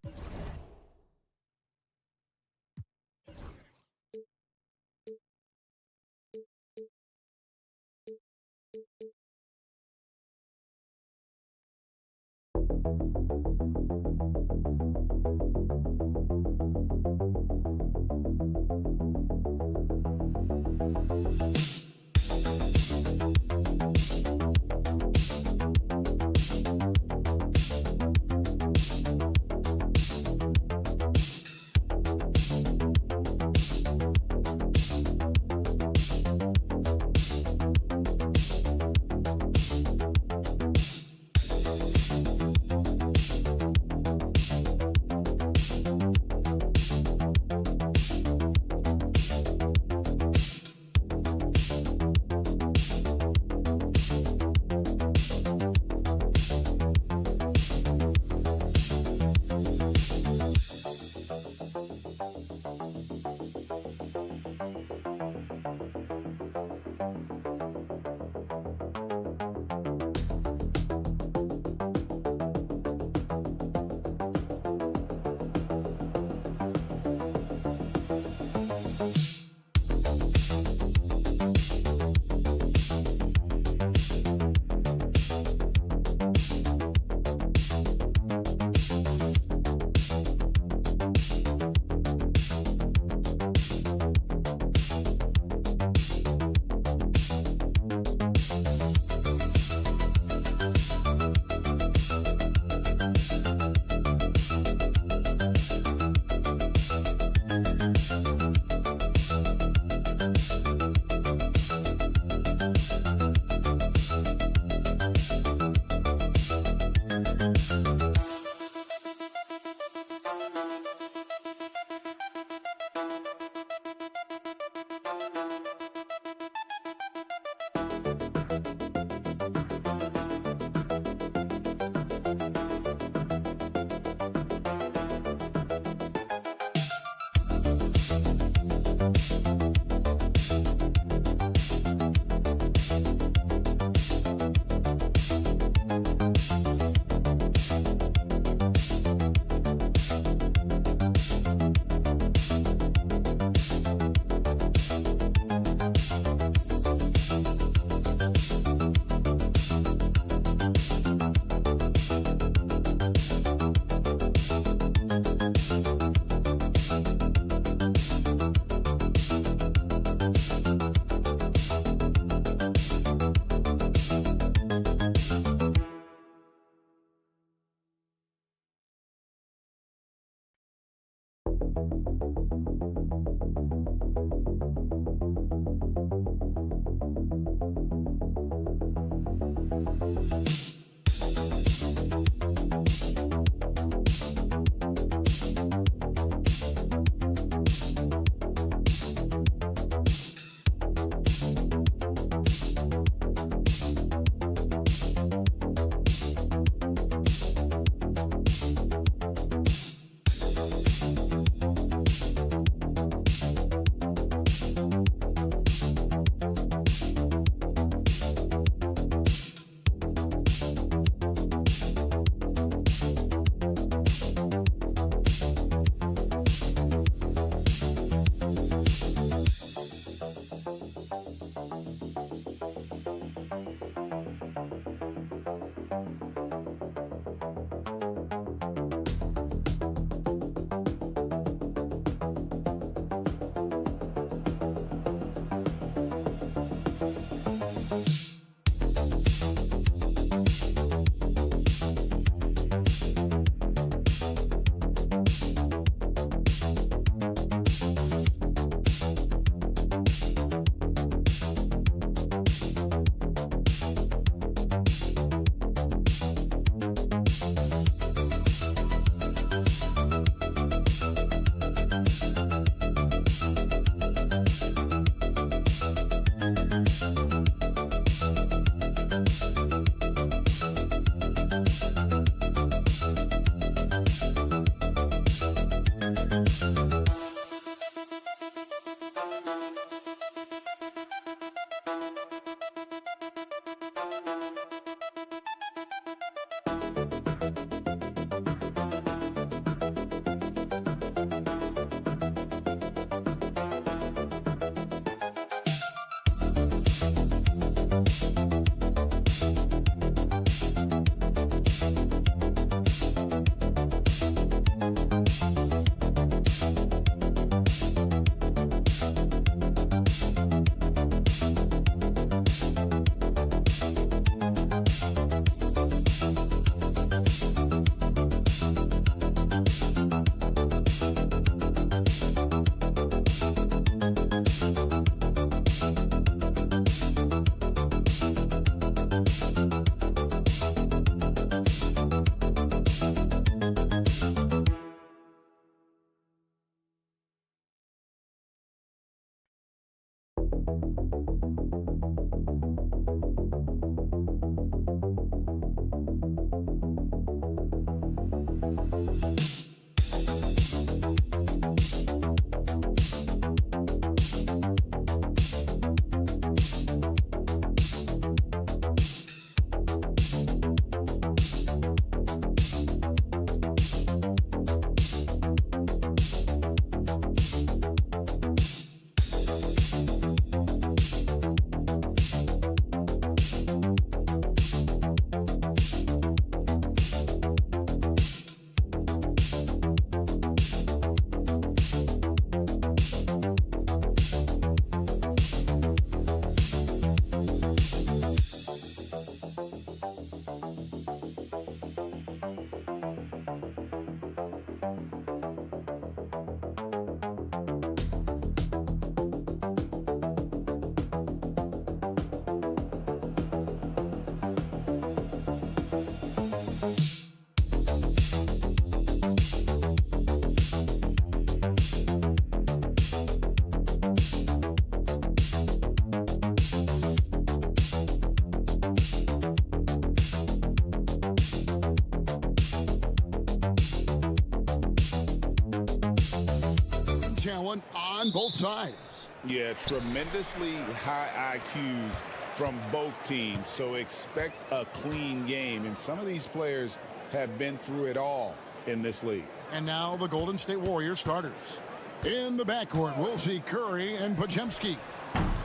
talent on both sides. Yeah, tremendously high IQs from both teams, so expect a clean game. And some of these players have been through it all in this league. And now the Golden State Warriors starters. In the backcourt, we'll see Curry and Podziemski.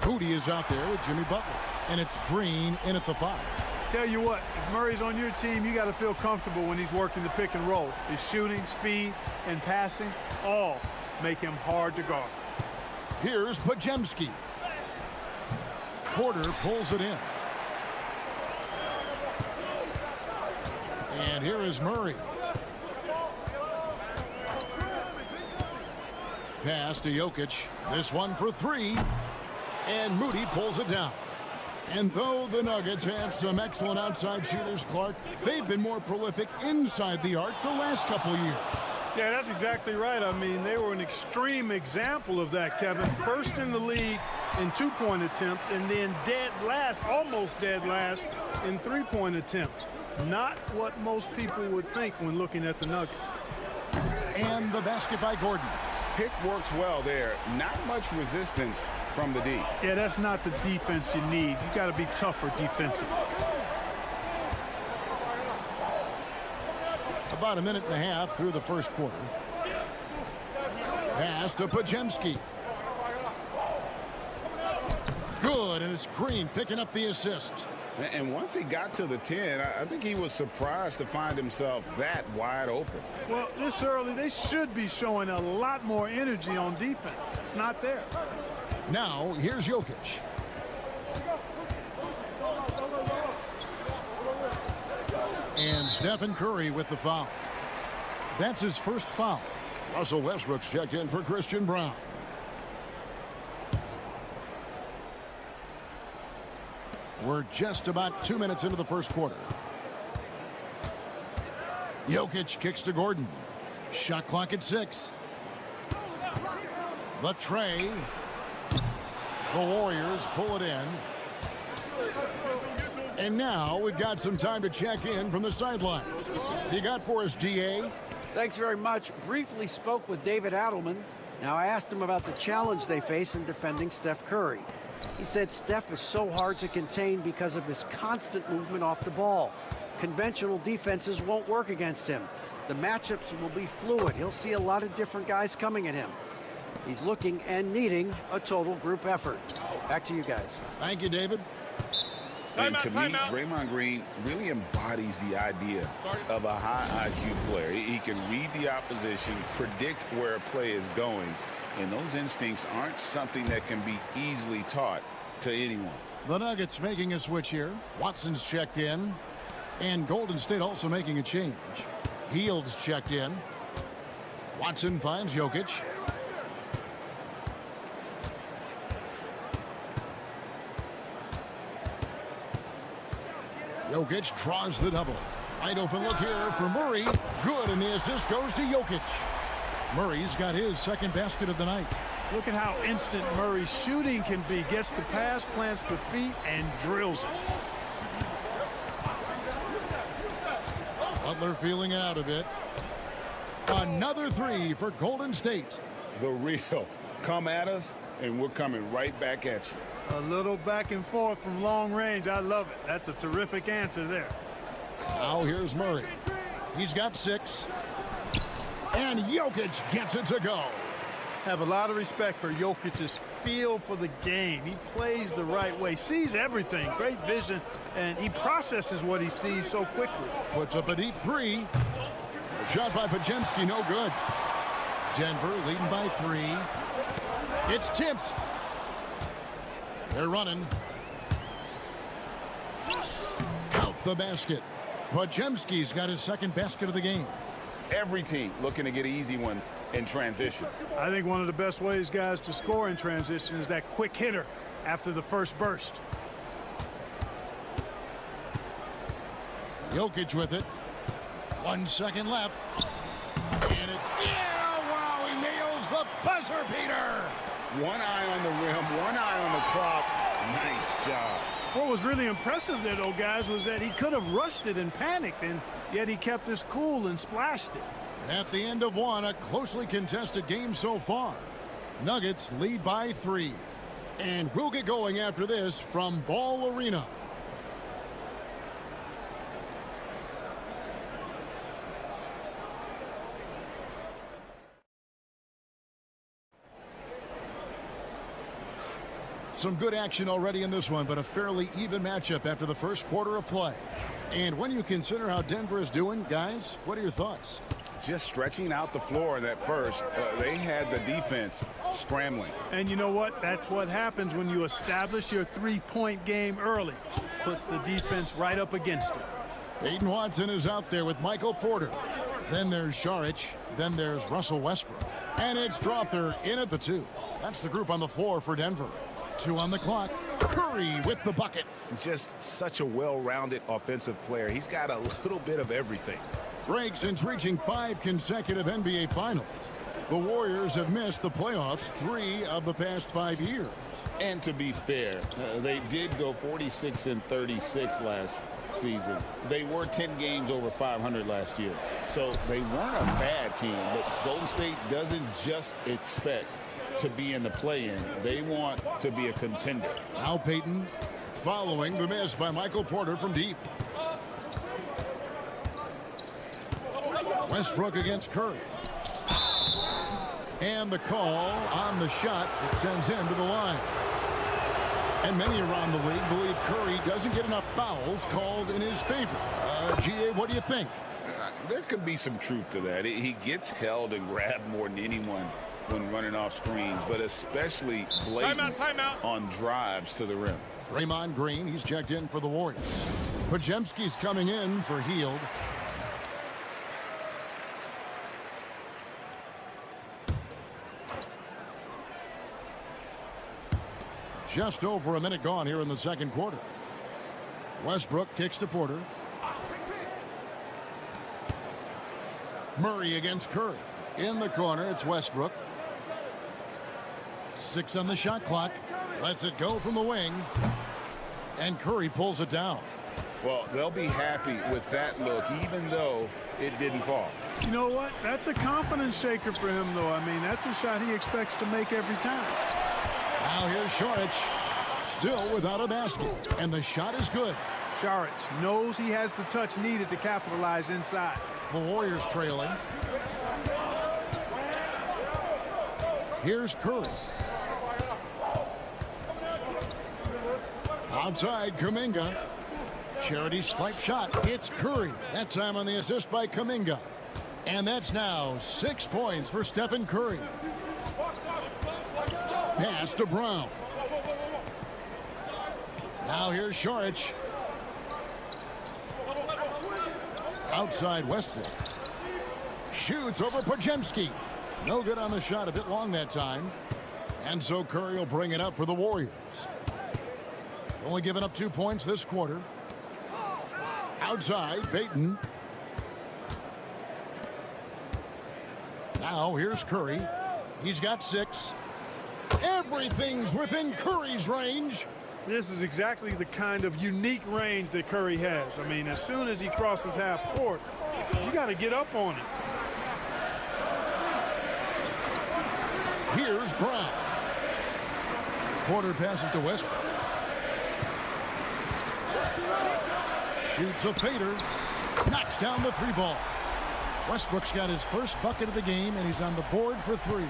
Moody is out there with Jimmy Butler. And it's Green in at the 5. Tell you what, if Murray's on your team, you got to feel comfortable when he's working the pick and roll. His shooting, speed, and passing all make him hard to guard. Here's Podziemski. Porter pulls it in. And here is Murray. Pass to Jokic. This one for 3. And Moody pulls it down. And though the Nuggets have some excellent outside shooters, Clark, they've been more prolific inside the arc the last couple years. Yeah, that's exactly right. I mean, they were an extreme example of that, Kevin. First in the league in 2-point attempts, and then dead last, almost dead last, in 3-point attempts. Not what most people would think when looking at the Nuggets. And the basket by Gordon. Pick works well there. Not much resistance from the D. Yeah, that's not the defense you need. You got to be tougher defensively. About a minute and a half through the first quarter. Pass to Podziemski. Good, and it's Green picking up the assist. And once he got to the 10, I think he was surprised to find himself that wide open. Well, this early, they should be showing a lot more energy on defense. It's not there. Now, here's Jokic. And Stephen Curry with the foul. That's his first foul. Russell Westbrook's checked in for Christian Brown. We're just about 2 minutes into the first quarter. Jokic kicks to Gordon. Shot clock at 6. The tray. The Warriors pull it in. And now we've got some time to check in from the sidelines. You got for us, DA? Thanks very much. Briefly spoke with David Adelman. Now I asked him about the challenge they face in defending Steph Curry. He said Steph is so hard to contain because of his constant movement off the ball. Conventional defenses won't work against him. The matchups will be fluid. He'll see a lot of different guys coming at him. He's looking and needing a total group effort. Back to you guys. Thank you, David. And to me, Draymond Green really embodies the idea of a high IQ player. He can read the opposition, predict where a play is going, and those instincts aren't something that can be easily taught to anyone. The Nuggets making a switch here. Watson's checked in. And Golden State also making a change. Hield's checked in. Watson finds Jokic. Jokic draws the double. Wide open look here for Murray. Good, and the assist goes to Jokic. Murray's got his second basket of the night. Look at how instant Murray's shooting can be. Gets the pass, plants the feet, and drills it. Butler feeling it out a bit. Another 3 for Golden State. The real come at us, and we're coming right back at you. A little back and forth from long range. I love it. That's a terrific answer there. Now here's Murray. He's got 6. And Jokic gets it to go. Have a lot of respect for Jokic's feel for the game. He plays the right way, sees everything, great vision, and he processes what he sees so quickly. Puts up a deep 3. Shot by Podziemski, no good. Denver leading by 3. It's tipped. They're running. Count the basket. Podziemski's got his second basket of the game. Every team looking to get easy ones in transition. I think one of the best ways, guys, to score in transition is that quick hitter after the first burst. Jokic with it. 1 second left. And it's, yeah, wow, he nails the buzzer beater. One eye on the rim, one eye on the clock. Nice job. What was really impressive there, though, guys, was that he could have rushed it and panicked, and yet he kept his cool and splashed it. At the end of one, a closely contested game so far. Nuggets lead by 3. And we'll get going after this from Ball Arena. Some good action already in this one, but a fairly even matchup after the first quarter of play. And when you consider how Denver is doing, guys, what are your thoughts? Just stretching out the floor in that first. They had the defense scrambling. And you know what? That's what happens when you establish your three-point game early. Puts the defense right up against it. Peyton Watson is out there with Michael Porter. Then there's Saric. Then there's Russell Westbrook. And it's Drawther in at the 2. That's the group on the floor for Denver. 2 on the clock. Curry with the bucket. Just such a well-rounded offensive player. He's got a little bit of everything. Greg, since reaching 5 consecutive NBA Finals, the Warriors have missed the playoffs 3 of the past 5 years. And to be fair, they did go 46-36 last season. They were 10 games over 500 last year. So they weren't a bad team, but Golden State doesn't just expect to be in the play-in. They want to be a contender. Now Peyton following the miss by Michael Porter from deep. Westbrook against Curry. And the call on the shot that sends him to the line. And many around the league believe Curry doesn't get enough fouls called in his favor. GA, what do you think? There could be some truth to that. He gets held and grabbed more than anyone when running off screens, but especially blatant on drives to the rim. Draymond Green, he's checked in for the Warriors. Podziemski's coming in for Hield. Just over a minute gone here in the second quarter. Westbrook kicks to Porter. Murray against Curry. In the corner, it's Westbrook. 6 on the shot clock. Lets it go from the wing. And Curry pulls it down. Well, they'll be happy with that look, even though it didn't fall. You know what? That's a confidence shaker for him, though. I mean, that's a shot he expects to make every time. Now here's Saric, still without a basket, and the shot is good. Saric knows he has the touch needed to capitalize inside. The Warriors trailing. Here's Curry. Outside, Kuminga. Charity stripe shot. It's Curry. That time on the assist by Kuminga. And that's now 6 points for Stephen Curry. Pass to Brown. Now here's Saric. Outside Westbrook. Shoots over Podziemski. No good on the shot, a bit long that time. And so Curry will bring it up for the Warriors. Only given up 2 points this quarter. Outside, Peyton. Now here's Curry. He's got 6. Everything's within Curry's range. This is exactly the kind of unique range that Curry has. I mean, as soon as he crosses half court, you got to get up on it. Here's Brown. Porter passes to Westbrook. Shoots a fader. Knocks down the 3 ball. Westbrook's got his first bucket of the game, and he's on the board for 3.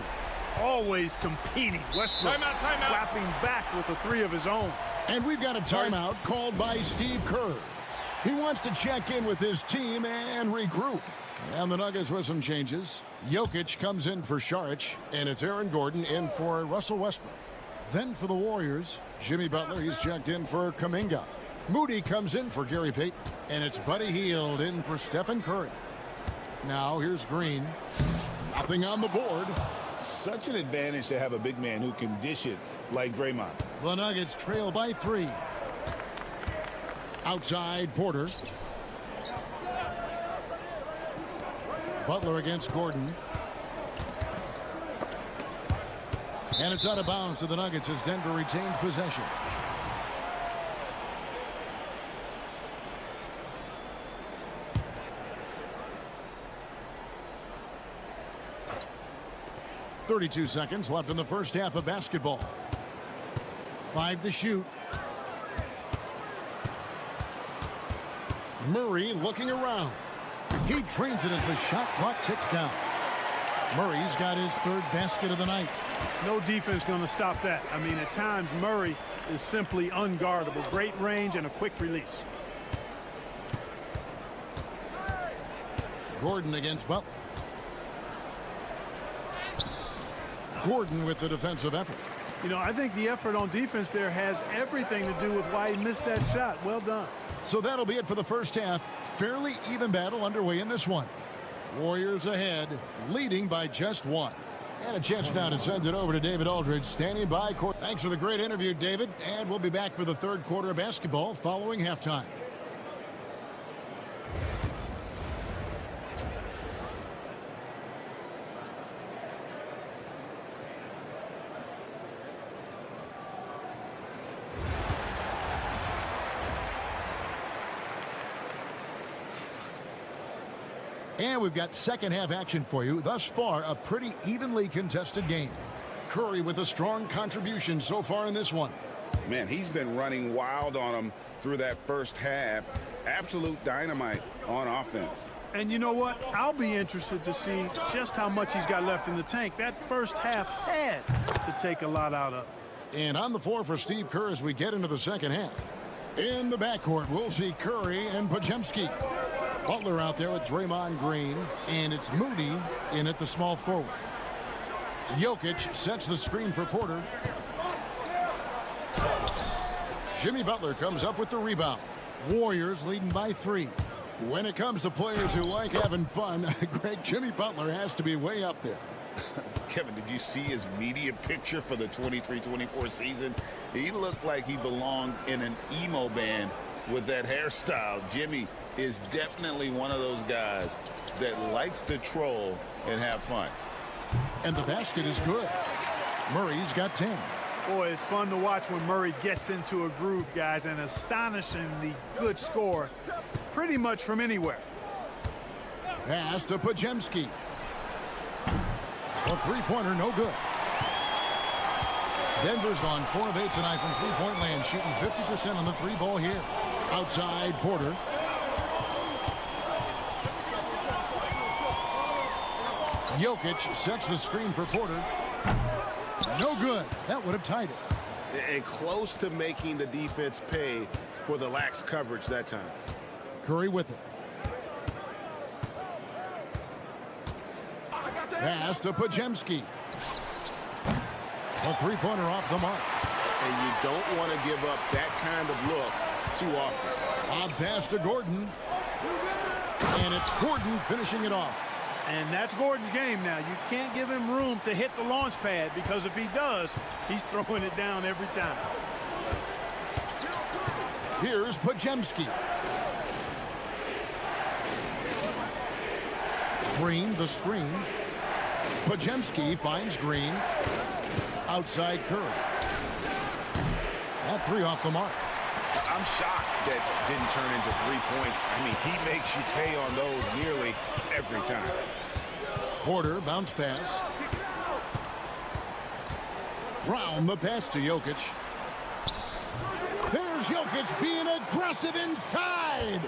Always competing. Westbrook clapping back with a 3 of his own. And we've got a timeout called by Steve Kerr. He wants to check in with his team and regroup. And the Nuggets with some changes. Jokic comes in for Saric, and it's Aaron Gordon in for Russell Westbrook. Then for the Warriors, Jimmy Butler, he's checked in for Kuminga. Moody comes in for Gary Payton, and it's Buddy Hield in for Stephen Curry. Now here's Green. Nothing on the board. Such an advantage to have a big man who can dish it like Draymond. The Nuggets trail by 3. Outside, Porter. Butler against Gordon. And it's out of bounds to the Nuggets as Denver retains possession. 32 seconds left in the first half of basketball. 5 to shoot. Murray looking around. He trains it as the shot clock ticks down. Murray's got his third basket of the night. No defense going to stop that. I mean, at times, Murray is simply unguardable. Great range and a quick release. Gordon against Butler. Gordon with the defensive effort. You know, I think the effort on defense there has everything to do with why he missed that shot. Well done. So that'll be it for the first half. Fairly even battle underway in this one. Warriors ahead, leading by just 1. And a chance now to send it over to David Aldridge, standing by court. Thanks for the great interview, David. And we'll be back for the third quarter of basketball following halftime. And we've got second half action for you. Thus far, a pretty evenly contested game. Curry with a strong contribution so far in this one. Man, he's been running wild on him through that first half. Absolute dynamite on offense. And you know what? I'll be interested to see just how much he's got left in the tank. That first half had to take a lot out of. And on the floor for Steve Kerr as we get into the second half. In the backcourt, we'll see Curry and Podziemski. Butler out there with Draymond Green, and it's Moody in at the small forward. Jokic sets the screen for Porter. Jimmy Butler comes up with the rebound. Warriors leading by 3. When it comes to players who like having fun, Greg, Jimmy Butler has to be way up there. Kevin, did you see his media picture for the 23-24 season? He looked like he belonged in an emo band with that hairstyle. Jimmy is definitely one of those guys that likes to troll and have fun. And the basket is good. Murray's got 10. Boy, it's fun to watch when Murray gets into a groove, guys, and astonishingly good score pretty much from anywhere. Pass to Podziemski. A three-pointer, no good. Denver's gone 4 of 8 tonight from three-point land, shooting 50% on the 3-ball here. Outside, Porter. Jokic sets the screen for Porter. No good. That would have tied it. And close to making the defense pay for the lax coverage that time. Curry with it. Pass to Podziemski. A three-pointer off the mark. And you don't want to give up that kind of look too often. Odd pass to Gordon. And it's Gordon finishing it off. And that's Gordon's game now. You can't give him room to hit the launch pad, because if he does, he's throwing it down every time. Here's Podziemski. Green, the screen. Podziemski finds Green. Outside Curry. That 3 off the mark. I'm shocked that didn't turn into 3 points. I mean, he makes you pay on those nearly every time. Porter, bounce pass. Brown, the pass to Jokic. There's Jokic being aggressive inside.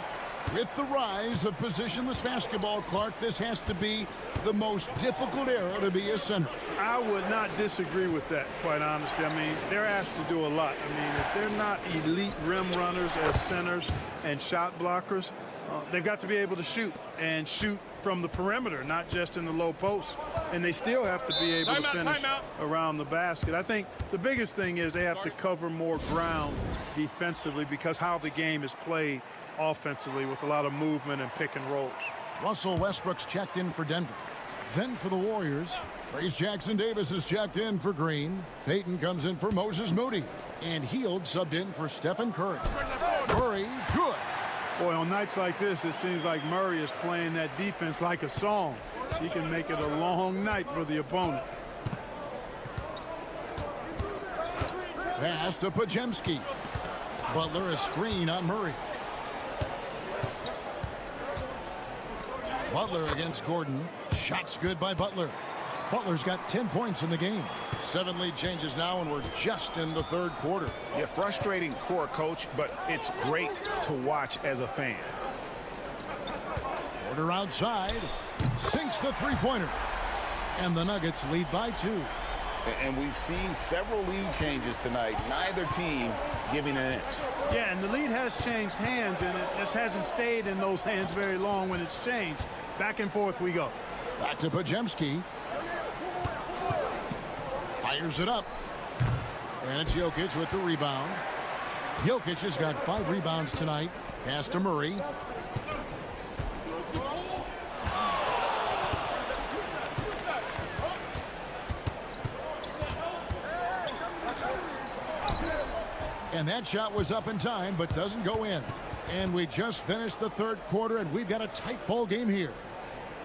With the rise of positionless basketball, Clark, this has to be the most difficult era to be a center. I would not disagree with that, quite honestly. I mean, they're asked to do a lot. I mean, if they're not elite rim runners as centers and shot blockers, they've got to be able to shoot, and shoot from the perimeter, not just in the low post. And they still have to be able to finish around the basket. I think the biggest thing is they have to cover more ground defensively, because how the game is played offensively with a lot of movement and pick and rolls. Russell Westbrook's checked in for Denver. Then for the Warriors, Trace Jackson-Davis is checked in for Green. Payton comes in for Moses Moody. And Hield subbed in for Stephen Curry. Curry, good. Boy, on nights like this, it seems like Murray is playing that defense like a song. He can make it a long night for the opponent. Pass to Podziemski. Butler a screen on Murray. Butler against Gordon. Shots good by Butler. Butler's got 10 points in the game. 7 lead changes now, and we're just in the third quarter. Yeah, frustrating for a coach, but it's great to watch as a fan. Porter outside, sinks the three-pointer. And the Nuggets lead by 2. And we've seen several lead changes tonight. Neither team giving an inch. Yeah, and the lead has changed hands, and it just hasn't stayed in those hands very long when it's changed. Back and forth we go. Back to Pajemski. Fires it up. And it's Jokic with the rebound. Jokic has got 5 rebounds tonight. Pass to Murray. And that shot was up in time, but doesn't go in. And we just finished the third quarter, and we've got a tight ball game here.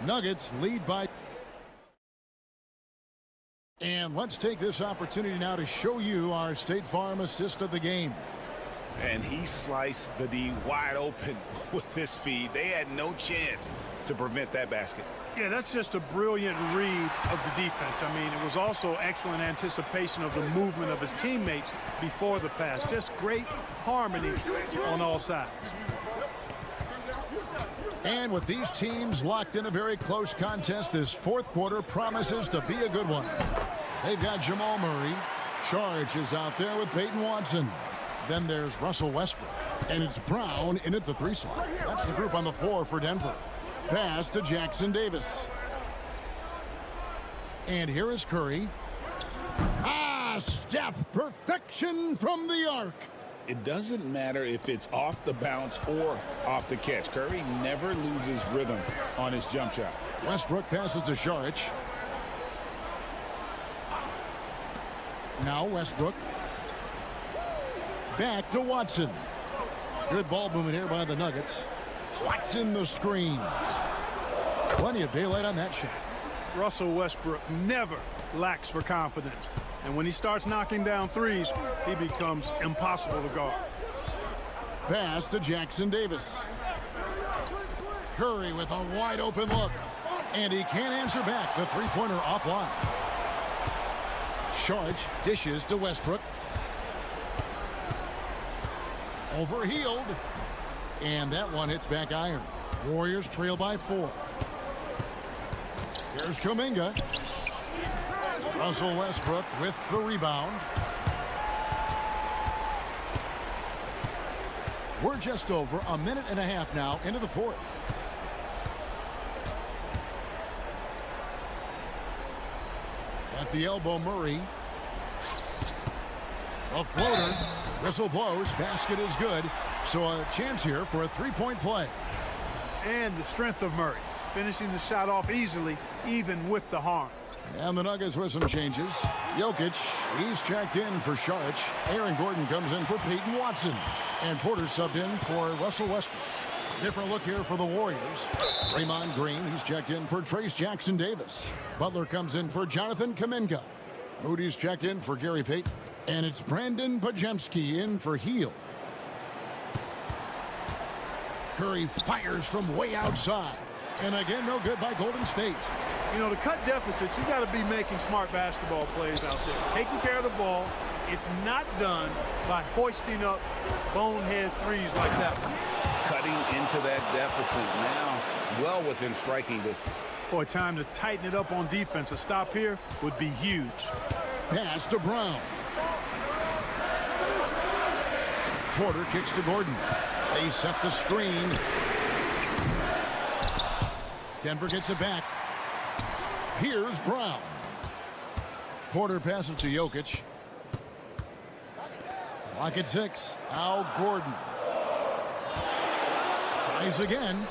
Nuggets lead by. And let's take this opportunity now to show you our State Farm assist of the game. And he sliced the D wide open with this feed. They had no chance to prevent that basket. Yeah, that's just a brilliant read of the defense. I mean, it was also excellent anticipation of the movement of his teammates before the pass. Just great harmony on all sides. And with these teams locked in a very close contest, this fourth quarter promises to be a good one. They've got Jamal Murray. Charge is out there with Peyton Watson. Then there's Russell Westbrook. And it's Brown in at the 3 slot. That's the group on the floor for Denver. Pass to Jackson Davis. And here is Curry. Steph, perfection from the arc. It doesn't matter if it's off the bounce or off the catch. Curry never loses rhythm on his jump shot. Westbrook passes to Saric. Now Westbrook. Back to Watson. Good ball movement here by the Nuggets. Watson the screen. Plenty of daylight on that shot. Russell Westbrook never lacks for confidence. And when he starts knocking down threes, he becomes impossible to guard. Pass to Jackson Davis. Curry with a wide open look. And he can't answer back. The three-pointer offline. Saric dishes to Westbrook. Overhealed. And that one hits back iron. Warriors trail by 4. Here's Kuminga. Russell Westbrook with the rebound. We're just over a minute and a half now into the fourth. At the elbow, Murray. A floater. Whistle blows. Basket is good. So a chance here for a three-point play. And the strength of Murray, finishing the shot off easily, even with the harm. And the Nuggets with some changes. Jokic, he's checked in for Saric. Aaron Gordon comes in for Peyton Watson. And Porter subbed in for Russell Westbrook. Different look here for the Warriors. Draymond Green, he's checked in for Trace Jackson Davis. Butler comes in for Jonathan Kuminga. Moody's checked in for Gary Payton. And it's Brandon Pajemski in for Heel. Curry fires from way outside. And again, no good by Golden State. You know, to cut deficits, you got to be making smart basketball plays out there. Taking care of the ball. It's not done by hoisting up bonehead threes like that one. Cutting into that deficit now, well within striking distance. Boy, time to tighten it up on defense. A stop here would be huge. Pass to Brown. Porter kicks to Gordon. They set the screen. Denver gets it back. Here's Brown. Porter passes to Jokic. Clock at 6. Now Gordon. Tries again.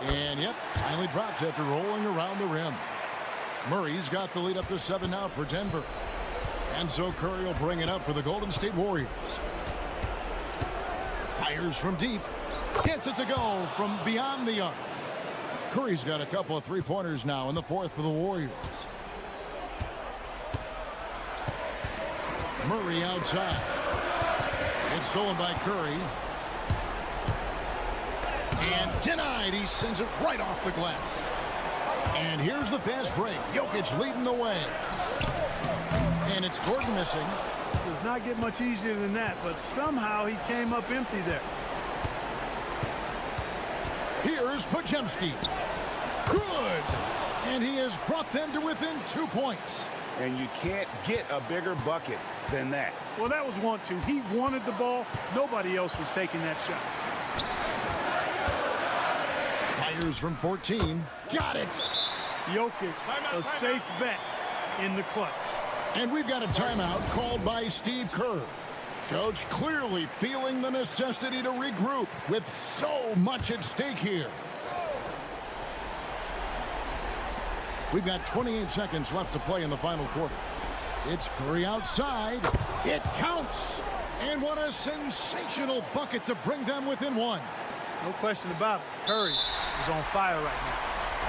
And yep, finally drops after rolling around the rim. Murray's got the lead up to 7 now for Denver. And so Curry will bring it up for the Golden State Warriors. Fires from deep. Gets it to go from beyond the arc. Curry's got a couple of three-pointers now in the fourth for the Warriors. Murray outside. It's stolen by Curry. And denied. He sends it right off the glass. And here's the fast break. Jokic leading the way. And it's Gordon missing. Does not get much easier than that, but somehow he came up empty there. Here's Podziemski. Good. And he has brought them to within 2 points. And you can't get a bigger bucket than that. Well, that was 1-2. He wanted the ball. Nobody else was taking that shot. Fires from 14. Got it. Jokic, a safe bet in the clutch. And we've got a timeout called by Steve Kerr. Coach clearly feeling the necessity to regroup with so much at stake here. We've got 28 seconds left to play in the final quarter. It's Curry outside. It counts. And what a sensational bucket to bring them within one. No question about it. Curry is on fire right now.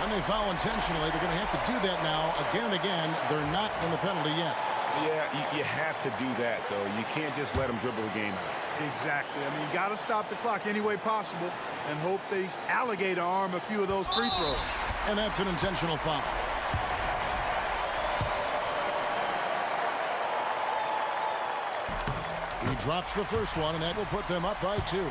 When they foul intentionally, they're going to have to do that now again and again. They're not in the penalty yet. Yeah, you have to do that, though. You can't just let them dribble the game out. Exactly. I mean, you got to stop the clock any way possible and hope they alligator arm a few of those free throws. And that's an intentional foul. He drops the first one, and that will put them up by 2.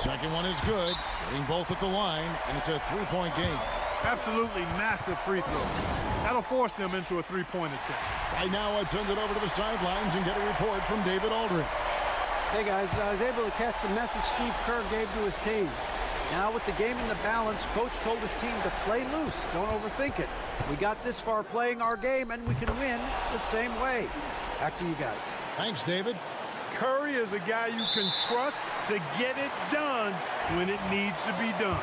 Second one is good. Getting both at the line, and it's a 3-point game. Absolutely massive free throw. That'll force them into a 3-point attempt. Right now, I'd send it over to the sidelines and get a report from David Aldridge. Hey, guys, I was able to catch the message Steve Kerr gave to his team. Now, with the game in the balance, Coach told his team to play loose. Don't overthink it. We got this far playing our game, and we can win the same way. Back to you guys. Thanks, David. Curry is a guy you can trust to get it done when it needs to be done.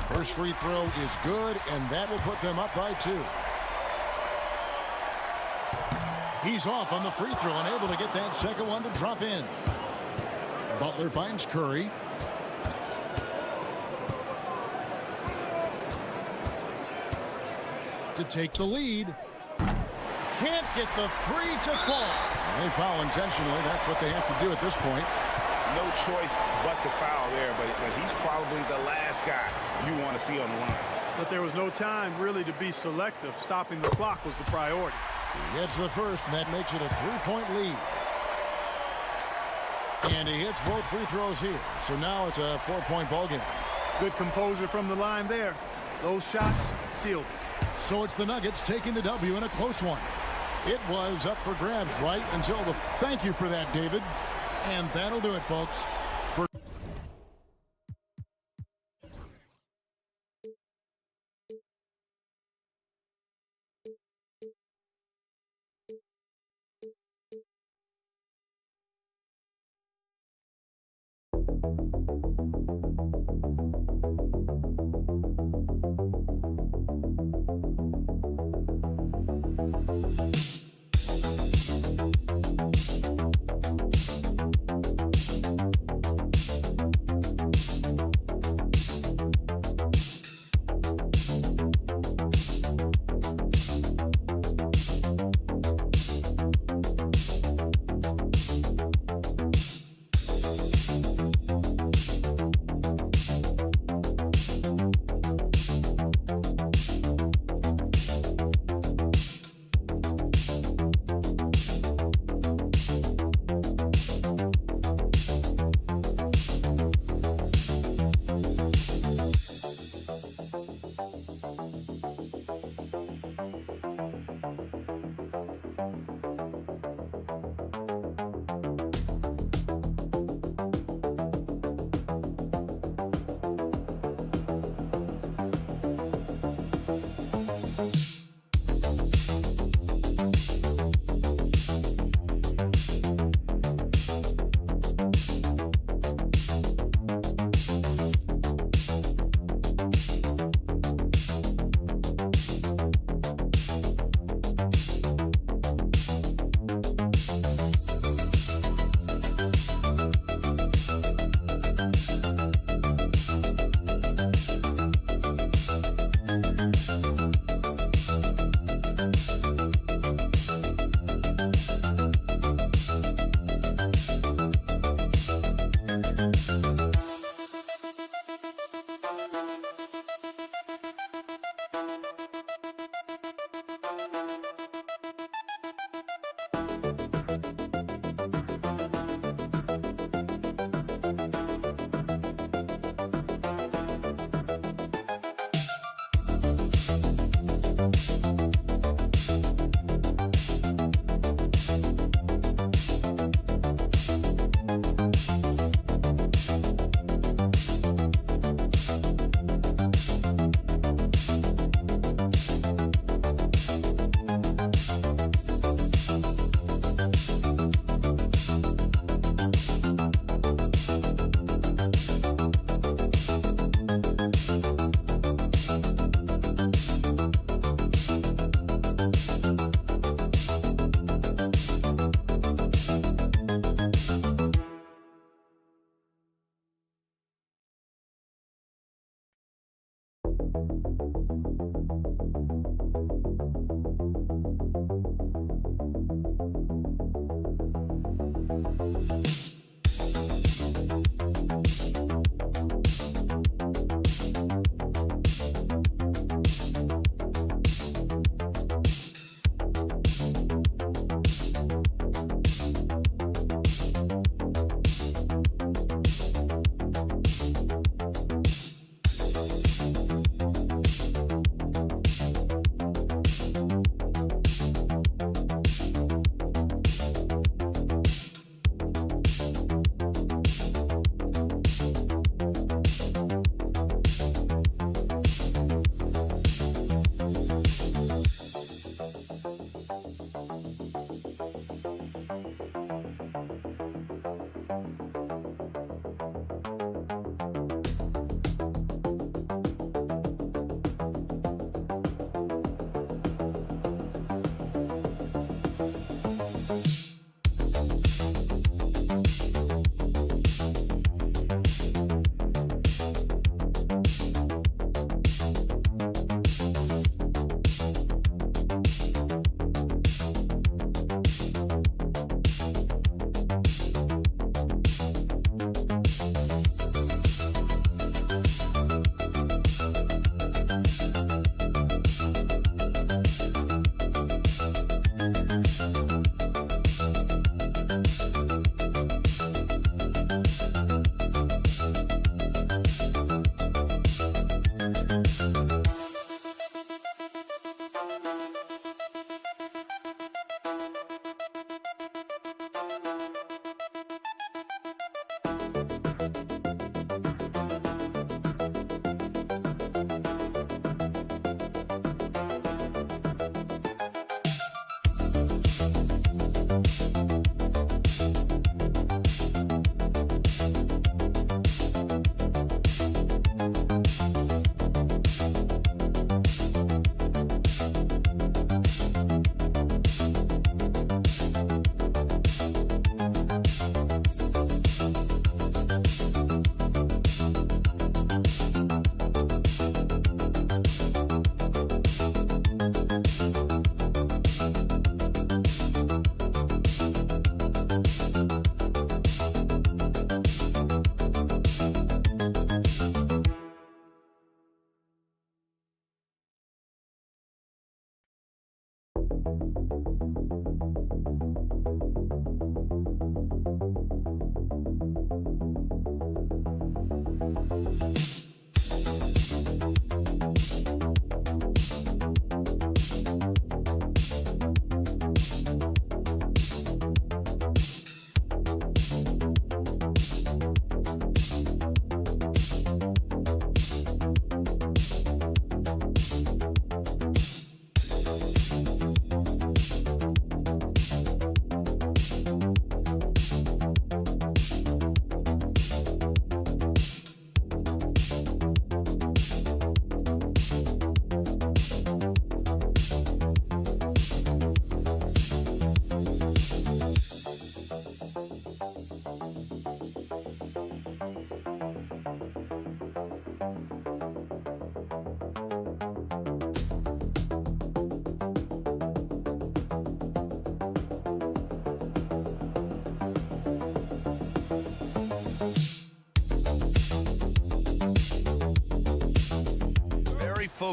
First free throw is good, and that will put them up by 2. He's off on the free throw and able to get that second one to drop in. Butler finds Curry. To take the lead. Can't get the 3 to fall. They foul intentionally. That's what they have to do at this point. No choice but to foul there, but he's probably the last guy you want to see on the line. But there was no time really to be selective. Stopping the clock was the priority. He gets the first, and that makes it a 3-point lead. And he hits both free throws here. So now it's a 4-point ball game. Good composure from the line there. Those shots sealed it. So it's the Nuggets taking the W in a close one. It was up for grabs right until the... Thank you for that, David. And that'll do it, folks. For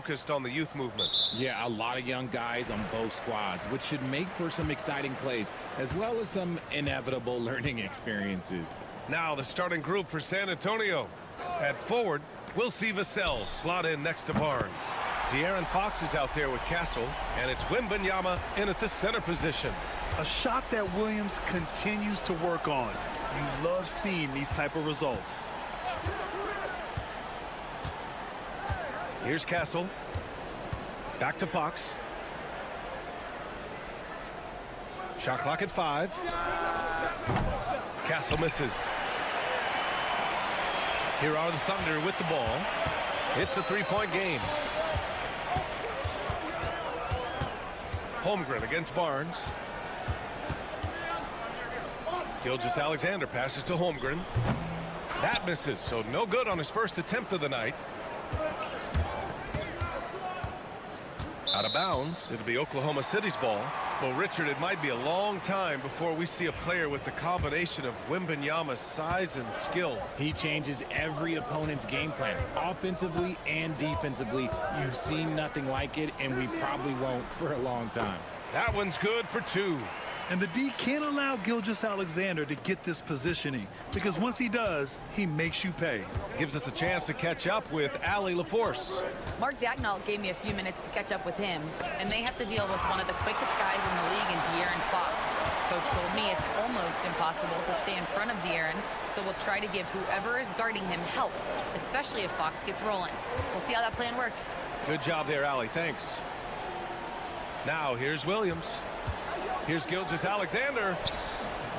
focused on the youth movement. Yeah, a lot of young guys on both squads, which should make for some exciting plays, as well as some inevitable learning experiences. Now the starting group for San Antonio. At forward, we'll see Vassell slot in next to Barnes. De'Aaron Fox is out there with Castle, and it's Wembanyama in at the center position. A shot that Williams continues to work on. You love seeing these type of results. Here's Castle. Back to Fox. Shot clock at 5. Castle misses. Here are the Thunder with the ball. It's a three-point game. Holmgren against Barnes. Gilgeous-Alexander passes to Holmgren. That misses, so no good on his first attempt of the night. Out of bounds. It'll be Oklahoma City's ball. Well, Richard, it might be a long time before we see a player with the combination of Wembanyama's size and skill. He changes every opponent's game plan, offensively and defensively. You've seen nothing like it, and we probably won't for a long time. That one's good for 2. And the D can't allow Gilgeous-Alexander to get this positioning, because once he does, he makes you pay. Gives us a chance to catch up with Allie LaForce. Mark Dagnall gave me a few minutes to catch up with him, and they have to deal with one of the quickest guys in the league in De'Aaron Fox. Coach told me it's almost impossible to stay in front of De'Aaron, so we'll try to give whoever is guarding him help, especially if Fox gets rolling. We'll see how that plan works. Good job there, Allie. Thanks. Now here's Williams. Here's Gilgeous-Alexander.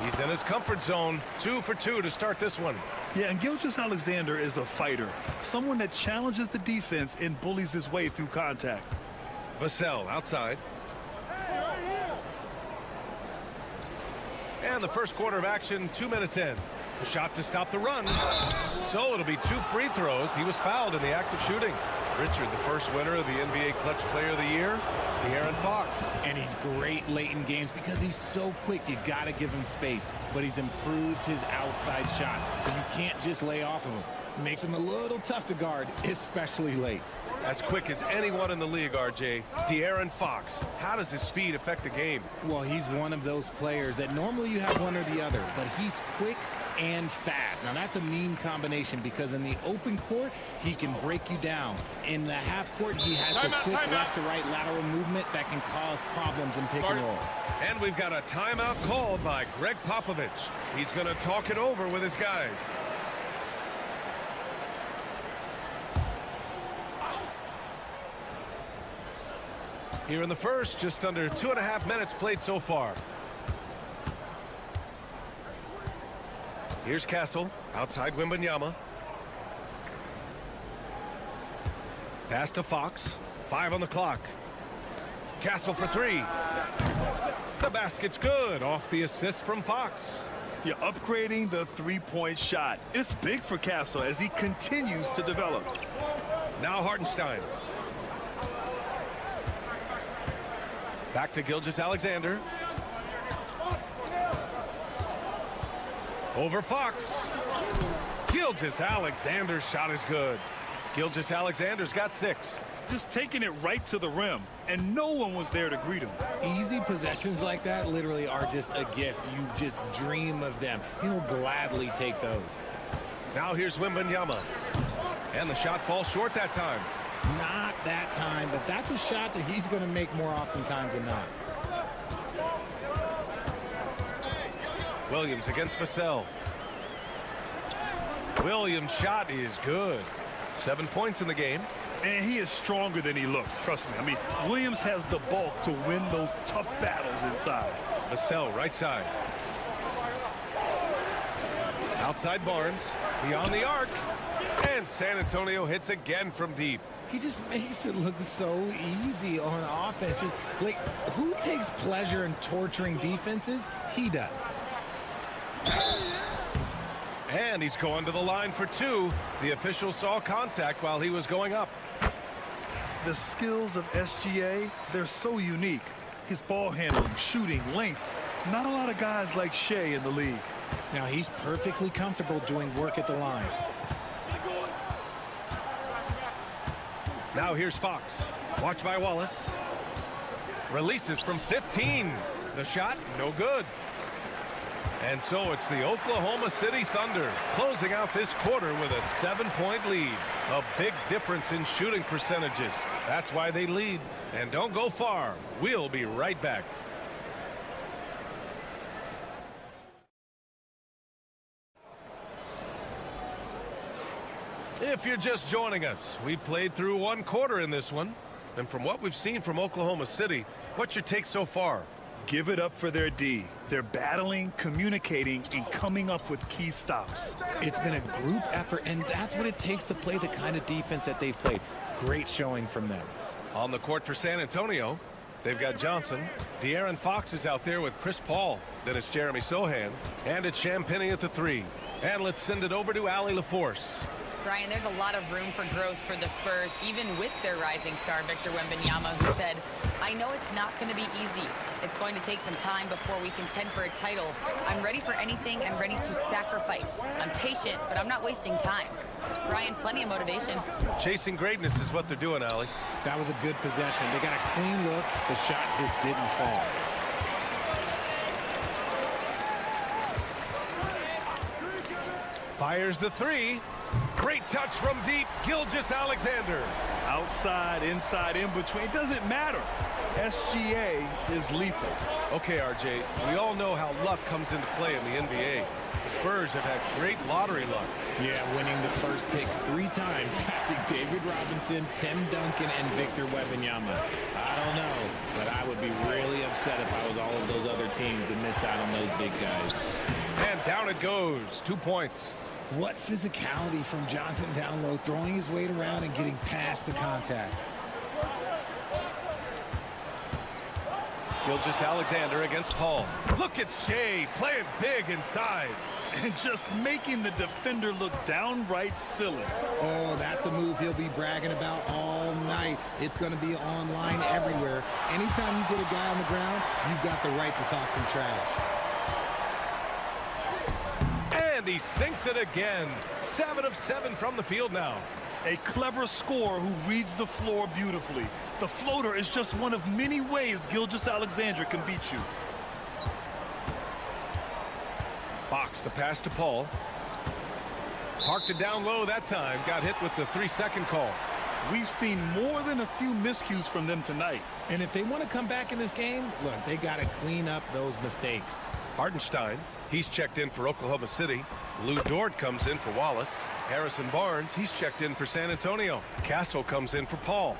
He's in his comfort zone. 2 for 2 to start this one. Yeah, and Gilgeous-Alexander is a fighter, someone that challenges the defense and bullies his way through contact. Vassell outside. And the first quarter of action, 2 minutes in. A shot to stop the run. So it'll be 2 free throws. He was fouled in the act of shooting. Richard, the first winner of the NBA Clutch Player of the Year, De'Aaron Fox. And he's great late in games because he's so quick. You got to give him space. But he's improved his outside shot, so you can't just lay off of him. Makes him a little tough to guard, especially late. As quick as anyone in the league, RJ. De'Aaron Fox. How does his speed affect the game? Well, he's one of those players that normally you have one or the other, but he's quick and fast. Now, that's a mean combination because in the open court, he can break you down. In the half court, he has the quick left-to-right lateral movement that can cause problems in pick and roll. And we've got a timeout called by Greg Popovich. He's going to talk it over with his guys. Here in the first, just under 2.5 minutes played so far. Here's Castle, outside Wembanyama. Pass to Fox, 5 on the clock. Castle for 3. The basket's good, off the assist from Fox. You're upgrading the three-point shot. It's big for Castle as he continues to develop. Now Hartenstein. Back to Gilgeous-Alexander. Over Fox. Gilgeous-Alexander's shot is good. Gilgeous-Alexander's got 6. Just taking it right to the rim, and no one was there to greet him. Easy possessions like that literally are just a gift. You just dream of them. He'll gladly take those. Now here's Wembanyama. And the shot falls short that time. Not that time, but that's a shot that he's going to make more oftentimes than not. Williams against Vassell. Williams' shot is good. 7 points in the game. And he is stronger than he looks, trust me. I mean, Williams has the bulk to win those tough battles inside. Vassell, right side. Outside Barnes, beyond the arc. And San Antonio hits again from deep. He just makes it look so easy on offense. Like, who takes pleasure in torturing defenses? He does. And he's going to the line for 2. The official saw contact while he was going up. The skills of SGA, they're so unique. His ball handling, shooting, length. Not a lot of guys like Shea in the league. Now he's perfectly comfortable doing work at the line. Now here's Fox. Watch by Wallace. Releases from 15. The shot, no good. And so it's the Oklahoma City Thunder closing out this quarter with a 7-point lead. A big difference in shooting percentages. That's why they lead. And don't go far. We'll be right back. If you're just joining us, we played through 1 quarter in this one. And from what we've seen from Oklahoma City, what's your take so far? Give it up for their D. They're battling, communicating, and coming up with key stops. It's been a group effort, and that's what it takes to play the kind of defense that they've played. Great showing from them. On the court for San Antonio, they've got Johnson. De'Aaron Fox is out there with Chris Paul. Then it's Jeremy Sohan. And it's Champagnie at the 3. And let's send it over to Allie LaForce. Brian, there's a lot of room for growth for the Spurs, even with their rising star, Victor Wembanyama, who said, I know it's not going to be easy. It's going to take some time before we contend for a title. I'm ready for anything and ready to sacrifice. I'm patient, but I'm not wasting time. Brian, plenty of motivation. Chasing greatness is what they're doing, Allie. That was a good possession. They got a clean look. The shot just didn't fall. Fires the three. Great touch from deep. Gilgeous-Alexander. Outside, inside, in between. It doesn't matter. SGA is lethal. Okay, RJ, we all know how luck comes into play in the NBA. The Spurs have had great lottery luck. Yeah, winning the first pick 3 times, drafting David Robinson, Tim Duncan, and Victor Wembanyama. I don't know, but I would be really upset if I was all of those other teams to miss out on those big guys. And down it goes. 2 points. What physicality from Johnson down low, throwing his weight around and getting past the contact. Gilgeous-Alexander against Paul. Look at Shea playing big inside. And just making the defender look downright silly. Oh, that's a move he'll be bragging about all night. It's going to be online everywhere. Anytime you get a guy on the ground, you've got the right to talk some trash. And he sinks it again. 7 of 7 from the field now. A clever scorer who reads the floor beautifully. The floater is just one of many ways Gilgeous-Alexander can beat you. Fox the pass to Paul. Parked it down low that time. Got hit with the 3-second call. We've seen more than a few miscues from them tonight. And if they want to come back in this game, look, they got to clean up those mistakes. Hartenstein, he's checked in for Oklahoma City. Lou Dort comes in for Wallace. Harrison Barnes, he's checked in for San Antonio. Castle comes in for Paul.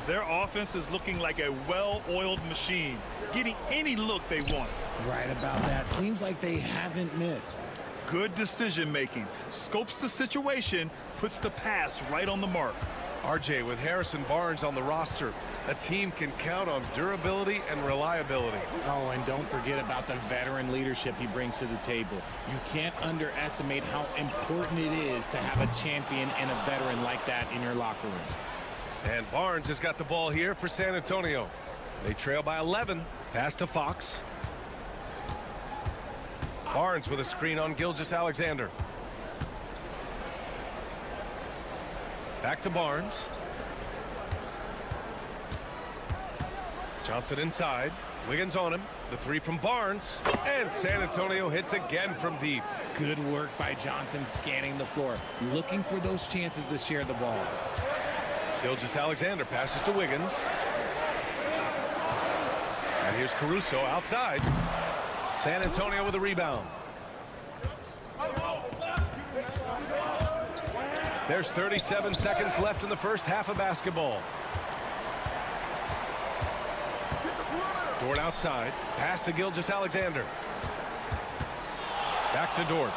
Their offense is looking like a well-oiled machine, getting any look they want. Right about that. Seems like they haven't missed. Good decision-making. Scopes the situation, puts the pass right on the mark. RJ, with Harrison Barnes on the roster, a team can count on durability and reliability. Oh, and don't forget about the veteran leadership he brings to the table. You can't underestimate how important it is to have a champion and a veteran like that in your locker room. And Barnes has got the ball here for San Antonio. They trail by 11. Pass to Fox. Barnes with a screen on Gilgeous-Alexander. Back to Barnes. Johnson inside. Wiggins on him. The 3 from Barnes. And San Antonio hits again from deep. Good work by Johnson scanning the floor, looking for those chances to share the ball. Gilgeous-Alexander passes to Wiggins. And here's Caruso outside. San Antonio with a rebound. There's 37 seconds left in the first half of basketball. Dort outside. Pass to Gilgeous-Alexander. Back to Dort.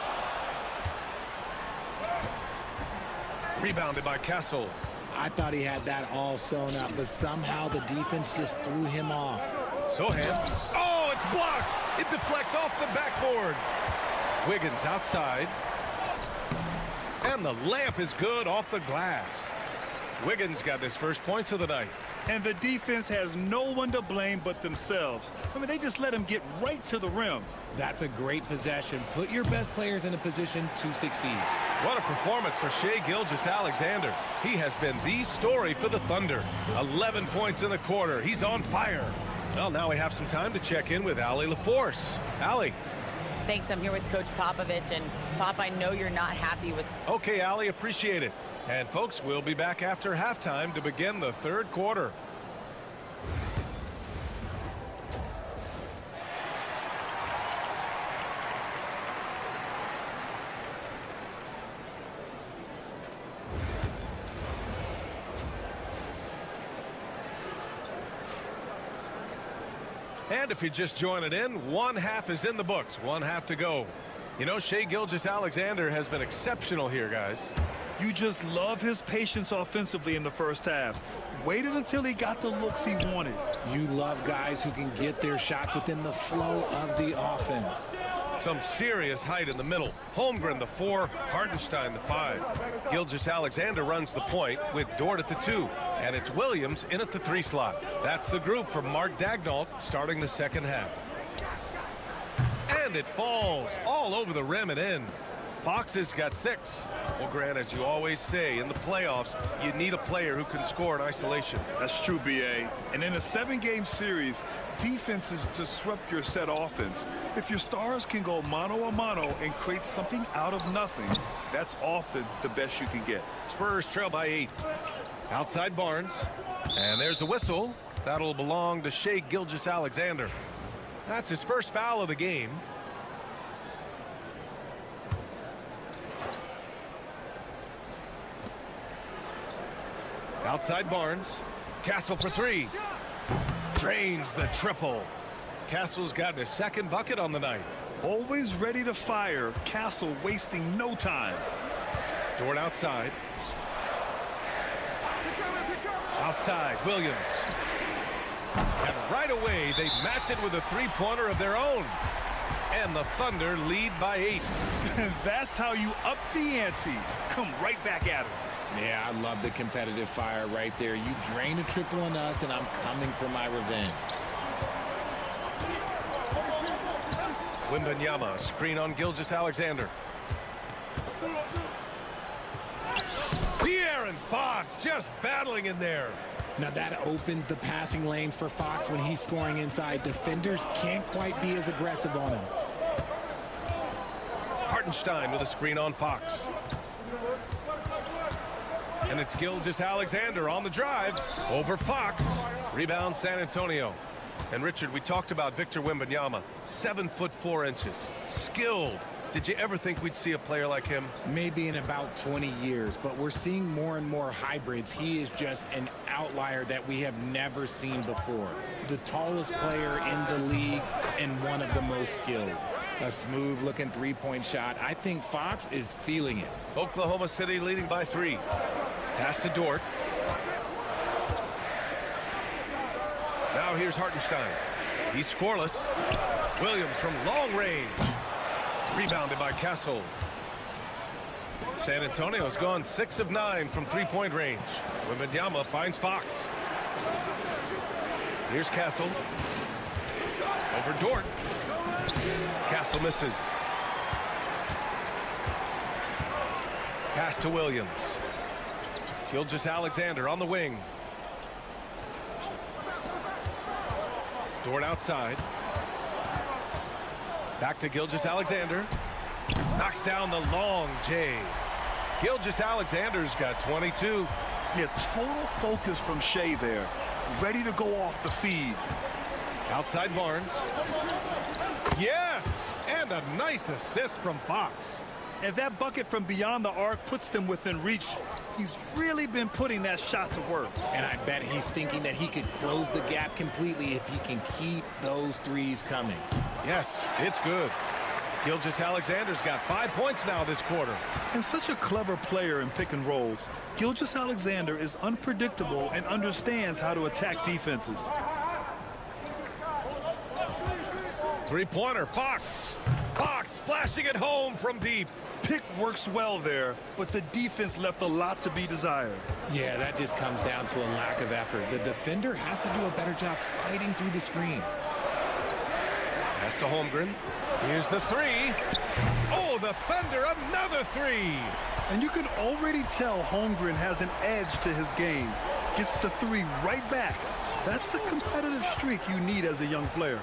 Rebounded by Castle. I thought he had that all sewn up, but somehow the defense just threw him off. Sohan. Oh, it's blocked. It deflects off the backboard. Wiggins outside. And the layup is good off the glass. Wiggins got his first points of the night. And the defense has no one to blame but themselves. I mean, they just let him get right to the rim. That's a great possession. Put your best players in a position to succeed. What a performance for Shai Gilgeous-Alexander. He has been the story for the Thunder. 11 points in the quarter. He's on fire. Well, now we have some time to check in with Allie LaForce. Allie. Thanks. I'm here with Coach Popovich. And, Pop, I know you're not happy with... Okay, Allie, appreciate it. And, folks, we'll be back after halftime to begin the third quarter. And if you're just joining in, one half is in the books. One half to go. You know, Shai Gilgeous-Alexander has been exceptional here, guys. You just love his patience offensively in the first half. Waited until he got the looks he wanted. You love guys who can get their shots within the flow of the offense. Some serious height in the middle. Holmgren, the 4. Hartenstein, the 5. Gilgeous-Alexander runs the point with Dort at the 2. And it's Williams in at the 3 slot. That's the group for Mark Daigneault starting the second half. And it falls all over the rim and in. Fox has got 6. Well, Grant, as you always say, in the playoffs, you need a player who can score in isolation. That's true, B.A. And in a 7-game series, defenses disrupt your set offense. If your stars can go mano-a-mano and create something out of nothing, that's often the best you can get. Spurs trail by 8. Outside Barnes. And there's a whistle. That'll belong to Shai Gilgeous-Alexander. That's his first foul of the game. Outside Barnes. Castle for 3. Drains the triple. Castle's got his second bucket on the night. Always ready to fire. Castle wasting no time. Dort outside. Outside, Williams. And right away, they match it with a 3-pointer of their own. And the Thunder lead by 8. That's how you up the ante. Come right back at it. Yeah, I love the competitive fire right there. You drain a triple on us, and I'm coming for my revenge. Wembanyama, screen on Gilgeous-Alexander. De'Aaron Fox just battling in there. Now that opens the passing lanes for Fox when he's scoring inside. Defenders can't quite be as aggressive on him. Hartenstein with a screen on Fox. And it's Gilgeous-Alexander on the drive over Fox. Rebound San Antonio. And Richard, we talked about Victor Wembanyama, 7'4". Skilled. Did you ever think we'd see a player like him? Maybe in about 20 years, but we're seeing more and more hybrids. He is just an outlier that we have never seen before. The tallest player in the league and one of the most skilled. A smooth looking 3-point shot. I think Fox is feeling it. Oklahoma City leading by 3. Pass to Dort. Now here's Hartenstein. He's scoreless. Williams from long range. Rebounded by Castle. San Antonio's gone 6 of 9 from 3-point range. Wembanyama finds Fox. Here's Castle. Over Dort. Castle misses. Pass to Williams. Gilgeous-Alexander on the wing. Dort outside. Back to Gilgeous-Alexander. Knocks down the long J. Gilgeous-Alexander's got 22. Yeah, total focus from Shai there. Ready to go off the feed. Outside Barnes. Yes! And a nice assist from Fox. And that bucket from beyond the arc puts them within reach. He's really been putting that shot to work. And I bet he's thinking that he could close the gap completely if he can keep those threes coming. Yes, it's good. Gilgeous-Alexander's got 5 points now this quarter. And such a clever player in pick and rolls. Gilgeous-Alexander is unpredictable and understands how to attack defenses. 3-pointer, Fox. Fox splashing it home from deep. Pick works well there, but the defense left a lot to be desired. Yeah, that just comes down to a lack of effort. The defender has to do a better job fighting through the screen. Pass to Holmgren. Here's the 3. Oh, the Thunder, another 3. And you can already tell Holmgren has an edge to his game. Gets the 3 right back. That's the competitive streak you need as a young player.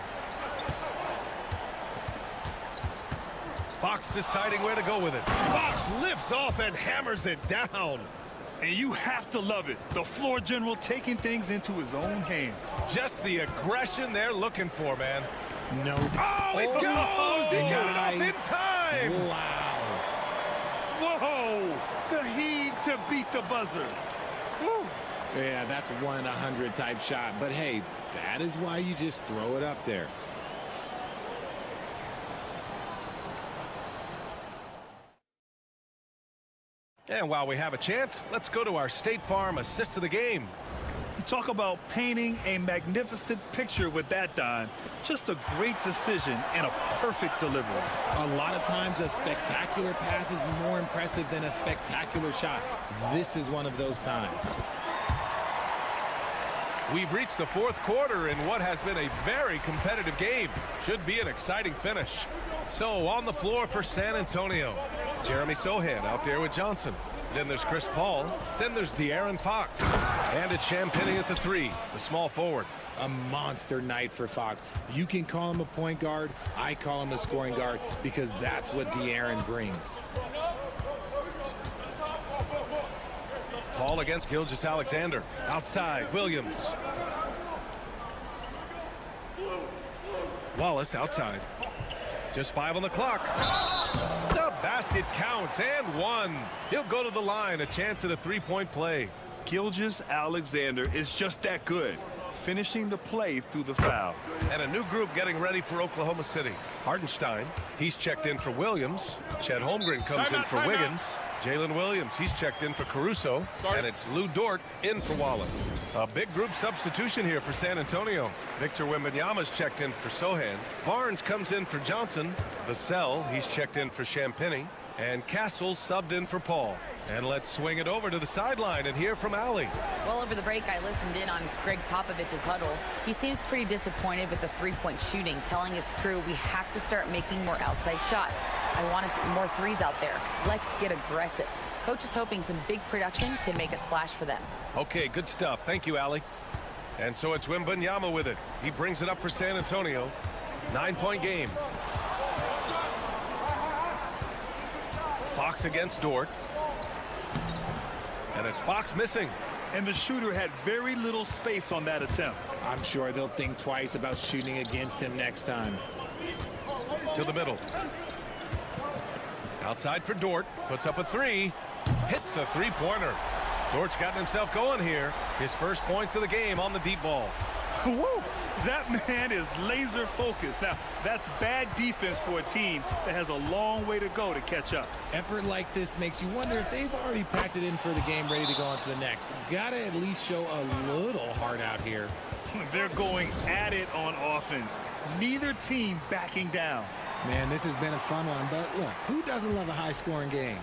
Fox deciding where to go with it. Fox lifts off and hammers it down. And you have to love it. The floor general taking things into his own hands. Just the aggression they're looking for, man. No. Oh, it goes! He got it off in time! Wow. Whoa! The heave to beat the buzzer. Woo. Yeah, that's 1 in 100 type shot. But hey, that is why you just throw it up there. And while we have a chance, let's go to our State Farm assist of the game. You talk about painting a magnificent picture with that dime. Just a great decision and a perfect delivery. A lot of times a spectacular pass is more impressive than a spectacular shot. This is one of those times. We've reached the fourth quarter in what has been a very competitive game. Should be an exciting finish. So on the floor for San Antonio, Jeremy Sohan out there with Johnson. Then there's Chris Paul. Then there's De'Aaron Fox. And it's Champagnie at the 3, the small forward. A monster night for Fox. You can call him a point guard. I call him a scoring guard because that's what De'Aaron brings. Paul against Gilgeous-Alexander. Outside, Williams. Wallace outside. Just 5 on the clock. The basket counts and 1. He'll go to the line, a chance at a 3-point play. Gilgeous-Alexander is just that good, finishing the play through the foul. And a new group getting ready for Oklahoma City. Hardenstein, he's checked in for Williams. Chet Holmgren comes in for Wiggins. Jalen Williams, he's checked in for Caruso. And it's Lou Dort in for Wallace. A big group substitution here for San Antonio. Victor Wembanyama's checked in for Sohan. Barnes comes in for Johnson. Vassell, he's checked in for Champagnie. And Castle subbed in for Paul. And let's swing it over to the sideline and hear from Allie. Well, over the break, I listened in on Greg Popovich's huddle. He seems pretty disappointed with the three-point shooting, telling his crew we have to start making more outside shots. I want to see more threes out there. Let's get aggressive. Coach is hoping some big production can make a splash for them. Okay, good stuff. Thank you, Allie. And so it's Wembanyama with it. He brings it up for San Antonio. 9-point game. Fox against Dort. And it's Fox missing. And the shooter had very little space on that attempt. I'm sure they'll think twice about shooting against him next time. To the middle. Outside for Dort. Puts up a 3. Hits the 3-pointer. Dort's gotten himself going here. His first points of the game on the deep ball. Woo! That man is laser focused. Now, that's bad defense for a team that has a long way to go to catch up. Effort like this makes you wonder if they've already packed it in for the game, ready to go on to the next. Gotta at least show a little heart out here. They're going at it on offense. Neither team backing down. Man, this has been a fun one, but look, who doesn't love a high-scoring game?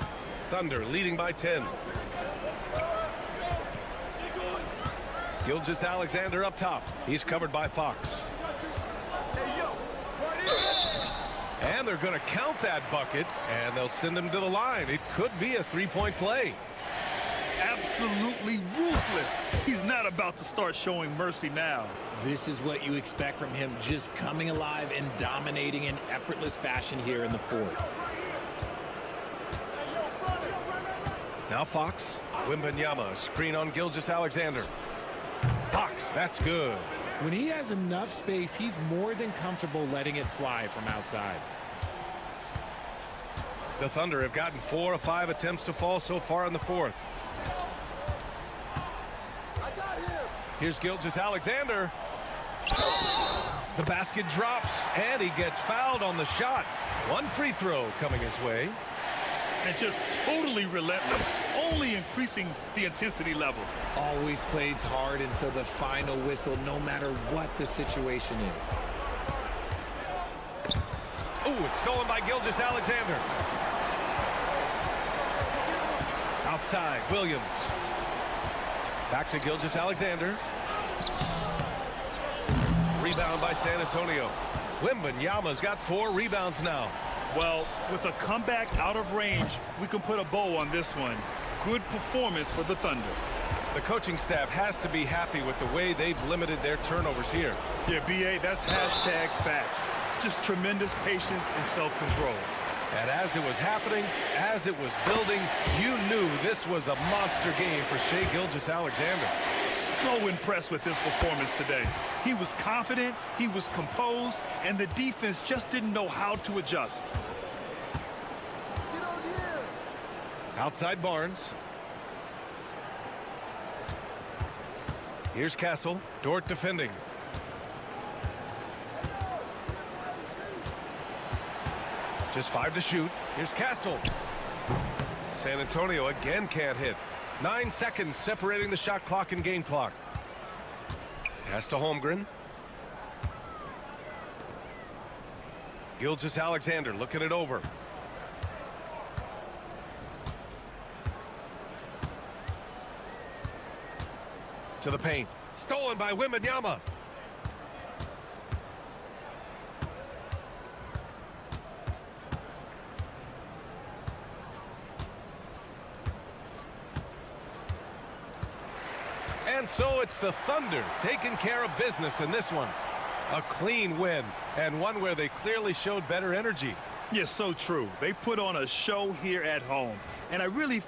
Thunder leading by 10. Gilgeous-Alexander up top. He's covered by Fox. And they're going to count that bucket, and they'll send him to the line. It could be a 3-point play. Absolutely ruthless. He's not about to start showing mercy now. This is what you expect from him, just coming alive and dominating in effortless fashion here in the fourth. Now Fox. Wembanyama, screen on Gilgeous-Alexander. Fox, that's good. When he has enough space, he's more than comfortable letting it fly from outside. The Thunder have gotten 4 of 5 attempts to fall so far in the fourth. Here's Gilgeous-Alexander. The basket drops, and he gets fouled on the shot. One free throw coming his way. And just totally relentless, only increasing the intensity level. Always plays hard until the final whistle, no matter what the situation is. Ooh, it's stolen by Gilgeous-Alexander. Outside, Williams. Back to Gilgeous-Alexander. Rebound by San Antonio. Wembanyama's got 4 rebounds now. Well, with a comeback out of range, we can put a bow on this one. Good performance for the Thunder. The coaching staff has to be happy with the way they've limited their turnovers here. Yeah, B.A., that's hashtag facts. Just tremendous patience and self-control. And as it was happening, as it was building, you knew this was a monster game for Shai Gilgeous-Alexander. So impressed with his performance today. He was confident, he was composed, and the defense just didn't know how to adjust. Outside Barnes. Here's Castle. Dort defending. Just 5 to shoot. Here's Castle. San Antonio again can't hit. 9 seconds separating the shot clock and game clock. Pass to Holmgren. Gilgeous-Alexander looking it over. To the paint. Stolen by Wembanyama. And so it's the Thunder taking care of business in this one. A clean win, and one where they clearly showed better energy. Yes, so true. They put on a show here at home, and I really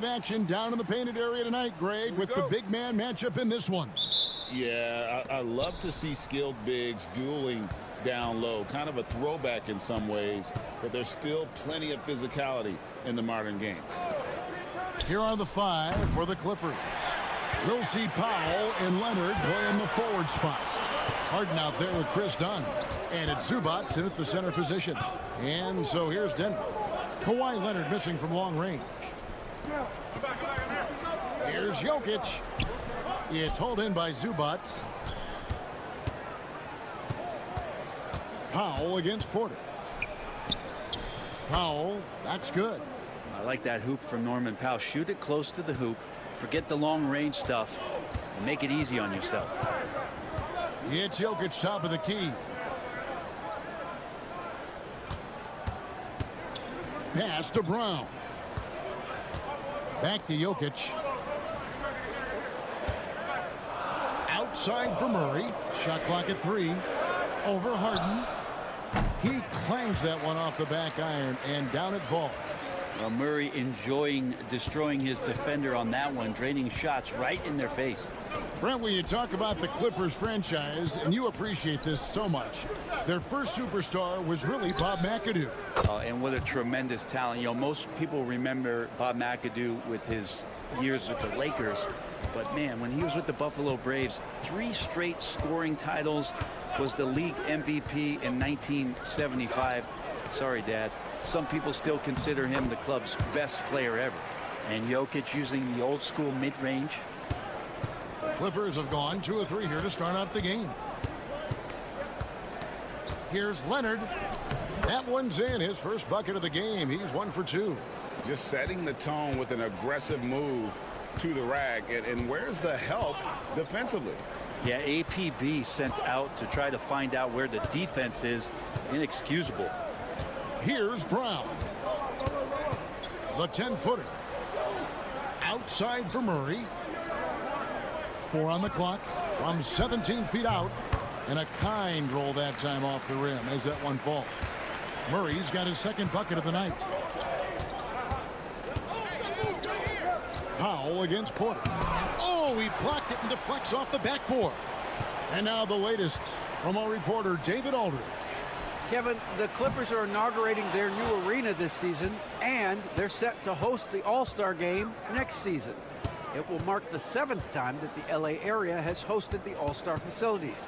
Action down in the painted area tonight, Greg, with the big man matchup in this one. Yeah, I love to see skilled bigs dueling down low. Kind of a throwback in some ways, but there's still plenty of physicality in the modern game. Here are the five for the Clippers. We'll see Powell and Leonard playing the forward spots. Harden out there with Chris Dunn. And it's Zubac in at the center position. And so here's Denver. Kawhi Leonard missing from long range. Here's Jokic. It's hauled in by Zubac. Powell against Porter. Powell, that's good. I like that hoop from Norman Powell. Shoot it close to the hoop. Forget the long range stuff. And make it easy on yourself. It's Jokic top of the key. Pass to Brown. Back to Jokic. Outside for Murray. Shot clock at 3. Over Harden. He clangs that one off the back iron, and down it falls. Well, Murray enjoying destroying his defender on that one, draining shots right in their face. Brent, when you talk about the Clippers franchise, and you appreciate this so much, their first superstar was really Bob McAdoo. And what a tremendous talent. You know, most people remember Bob McAdoo with his years with the Lakers. But, man, when he was with the Buffalo Braves, 3 straight scoring titles, was the league MVP in 1975. Sorry, Dad. Some people still consider him the club's best player ever. And Jokic using the old school mid-range. The Clippers have gone 2 of 3 here to start out the game. Here's Leonard. That one's in, his first bucket of the game. He's 1 for 2. Just setting the tone with an aggressive move to the rack. And where's the help defensively? Yeah, APB sent out to try to find out where the defense is. Inexcusable. Here's Brown. The 10-footer. Outside for Murray. 4 on the clock from 17 feet out. And a kind roll that time off the rim as that one falls. Murray's got his second bucket of the night. Powell against Porter. Oh, he blocked it and deflects off the backboard. And now the latest from our reporter, David Aldridge. Kevin, the Clippers are inaugurating their new arena this season, and they're set to host the All-Star game next season. It will mark the 7th time that the LA area has hosted the All-Star facilities.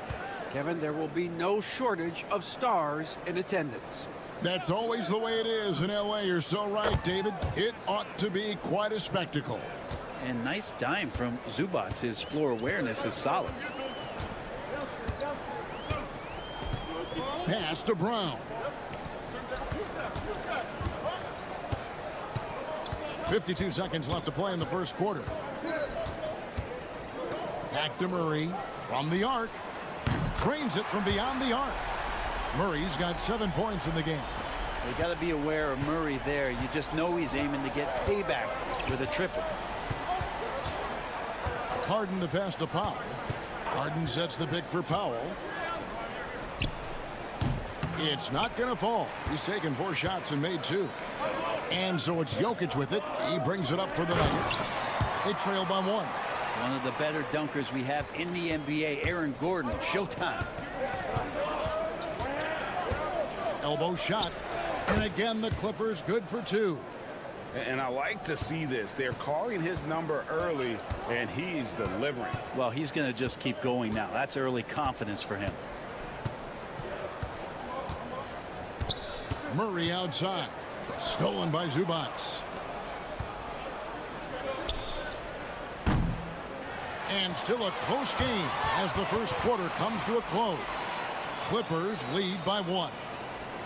Kevin, there will be no shortage of stars in attendance. That's always the way it is in LA. You're so right, David. It ought to be quite a spectacle. And nice dime from Zubac. His floor awareness is solid. Pass to Brown. 52 seconds left to play in the first quarter. Back to Murray from the arc. Trains it from beyond the arc. Murray's got 7 points in the game. You got to be aware of Murray there. You just know he's aiming to get payback with a triple. Harden the pass to Powell. Harden sets the pick for Powell. It's not going to fall. He's taken 4 shots and made 2. And so it's Jokic with it. He brings it up for the Nuggets. They trail by 1. One of the better dunkers we have in the NBA, Aaron Gordon. Showtime. Elbow shot. And again, the Clippers good for 2. And I like to see this. They're calling his number early, and he's delivering. Well, he's going to just keep going now. That's early confidence for him. Murray outside. Stolen by Zubac. And still a close game as the first quarter comes to a close. Clippers lead by 1.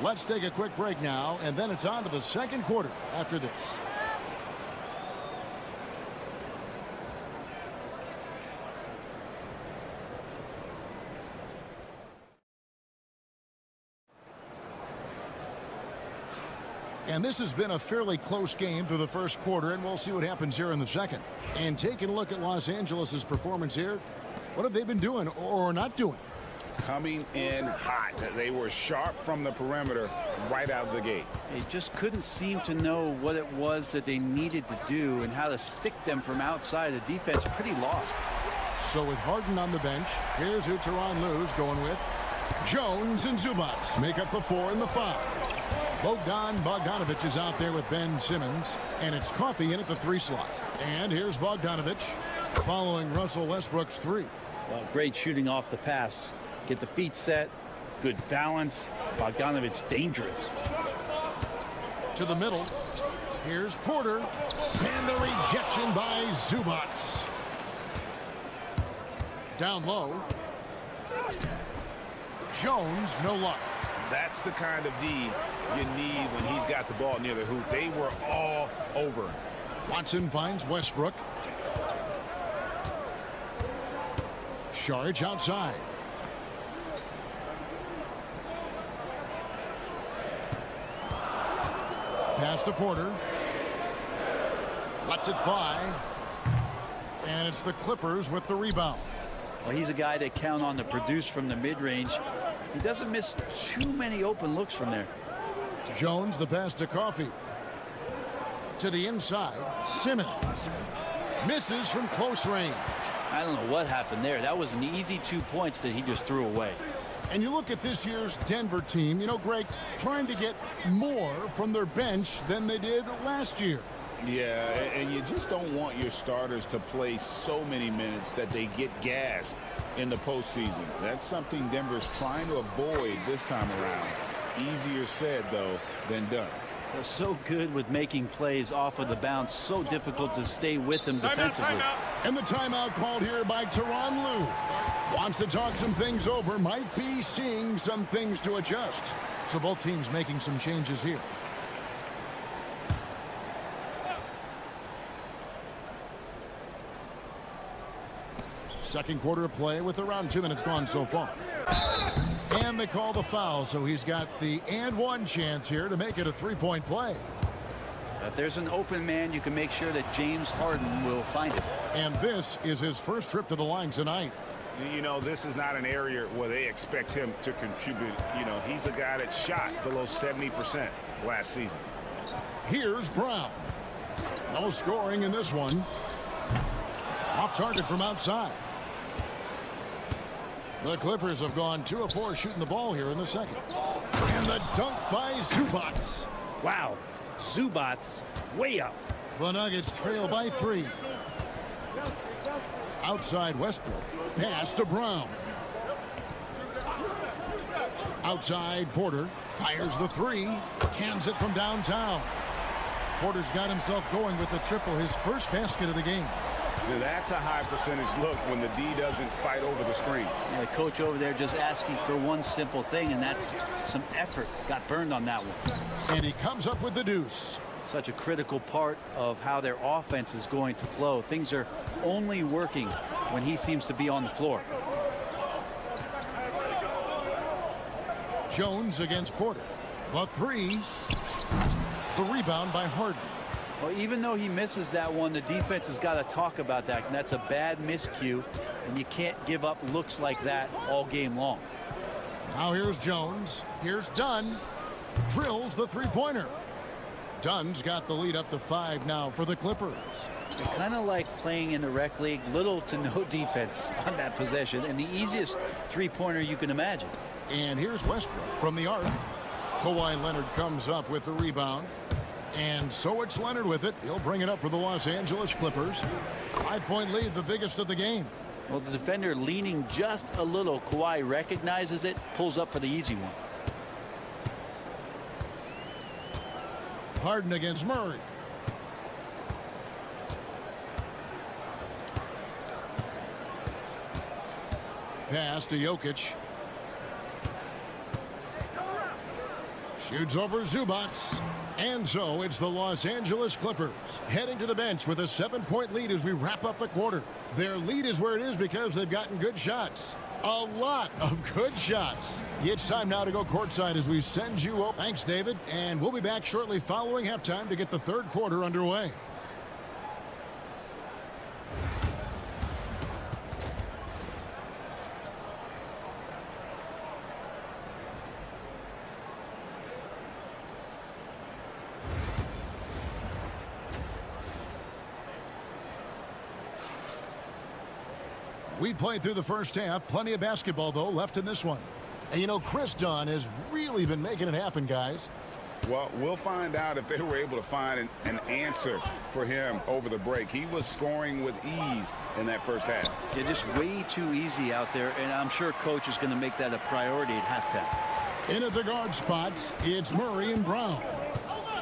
Let's take a quick break now, and then it's on to the second quarter after this. And this has been a fairly close game through the first quarter, and we'll see what happens here in the second. And taking a look at Los Angeles' performance here, what have they been doing or not doing? Coming in hot. They were sharp from the perimeter right out of the gate. They just couldn't seem to know what it was that they needed to do and how to stick them from outside. The defense pretty lost. So with Harden on the bench, here's who Tyronn Lue's going with. Jones and Zubac make up the 4 and the 5. Bogdanovich is out there with Ben Simmons, and it's Coffey in at the 3 slot. And here's Bogdanovich following Russell Westbrook's 3. Well, great shooting off the pass. Get the feet set, good balance. Bogdanovich dangerous. To the middle. Here's Porter. And the rejection by Zubac. Down low. Jones, no luck. That's the kind of D you need when he's got the ball near the hoop. They were all over. Watson finds Westbrook. Saric outside. Pass to Porter. Lets it fly. And it's the Clippers with the rebound. Well, he's a guy they count on to produce from the mid-range. He doesn't miss too many open looks from there. Jones, the pass to Coffey. To the inside, Simmons. Misses from close range. I don't know what happened there. That was an easy 2 points that he just threw away. And you look at this year's Denver team, you know, Greg, trying to get more from their bench than they did last year. Yeah, and you just don't want your starters to play so many minutes that they get gassed in the postseason. That's something Denver's trying to avoid this time around. Easier said, though, than done. They're so good with making plays off of the bounce. So difficult to stay with them defensively. And the timeout called here by Tyronn Lue. Wants to talk some things over. Might be seeing some things to adjust. So both teams making some changes here. Second quarter of play with around 2 minutes gone so far. And they call the foul, so he's got the and one chance here to make it a 3-point play. If there's an open man, you can make sure that James Harden will find it. And this is his first trip to the line tonight. You know, this is not an area where they expect him to contribute. You know, he's a guy that shot below 70% last season. Here's Brown. No scoring in this one. Off target from outside. The Clippers have gone 2 of 4 shooting the ball here in the second. And the dunk by Zubac. Wow. Zubac way up. The Nuggets trail by 3. Outside Westbrook. Pass to Brown. Outside Porter. Fires the 3. Cans it from downtown. Porter's got himself going with the triple, his first basket of the game. Now, that's a high percentage look when the D doesn't fight over the screen. Yeah, the coach over there just asking for one simple thing, and that's some effort. Got burned on that one. And he comes up with the deuce. Such a critical part of how their offense is going to flow. Things are only working when he seems to be on the floor. Jones against Porter. The 3. The rebound by Harden. Well, even though he misses that one, the defense has got to talk about that, and that's a bad miscue, and you can't give up looks like that all game long. Now here's Jones. Here's Dunn. Drills the three-pointer. Dunn's got the lead up to 5 now for the Clippers. They're kind of like playing in the rec league, little to no defense on that possession, and the easiest three-pointer you can imagine. And here's Westbrook from the arc. Kawhi Leonard comes up with the rebound. And so it's Leonard with it. He'll bring it up for the Los Angeles Clippers. 5-point lead, the biggest of the game. Well, the defender leaning just a little. Kawhi recognizes it, pulls up for the easy one. Harden against Murray. Pass to Jokic. Shoots over Zubac. And so it's the Los Angeles Clippers heading to the bench with a 7-point lead as we wrap up the quarter. Their lead is where it is because they've gotten good shots. A lot of good shots. It's time now to go courtside as we send you up. Thanks, David. And we'll be back shortly following halftime to get the third quarter underway. We played through the first half. Plenty of basketball, though, left in this one. And, you know, Chris Dunn has really been making it happen, guys. Well, we'll find out if they were able to find an answer for him over the break. He was scoring with ease in that first half. Yeah, just way too easy out there, and I'm sure coach is going to make that a priority at halftime. In at the guard spots, it's Murray and Brown.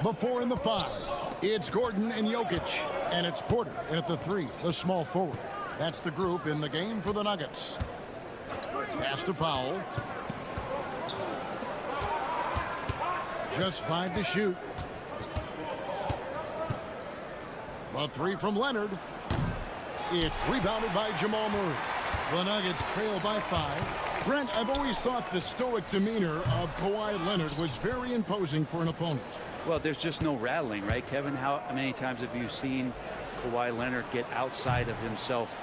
Before in the 5, it's Gordon and Jokic. And it's Porter in at the 3, the small forward. That's the group in the game for the Nuggets. Pass to Powell. Just 5 to shoot. The 3 from Leonard. It's rebounded by Jamal Murray. The Nuggets trail by 5. Brent, I've always thought the stoic demeanor of Kawhi Leonard was very imposing for an opponent. Well, there's just no rattling, right, Kevin? How many times have you seen Kawhi Leonard get outside of himself,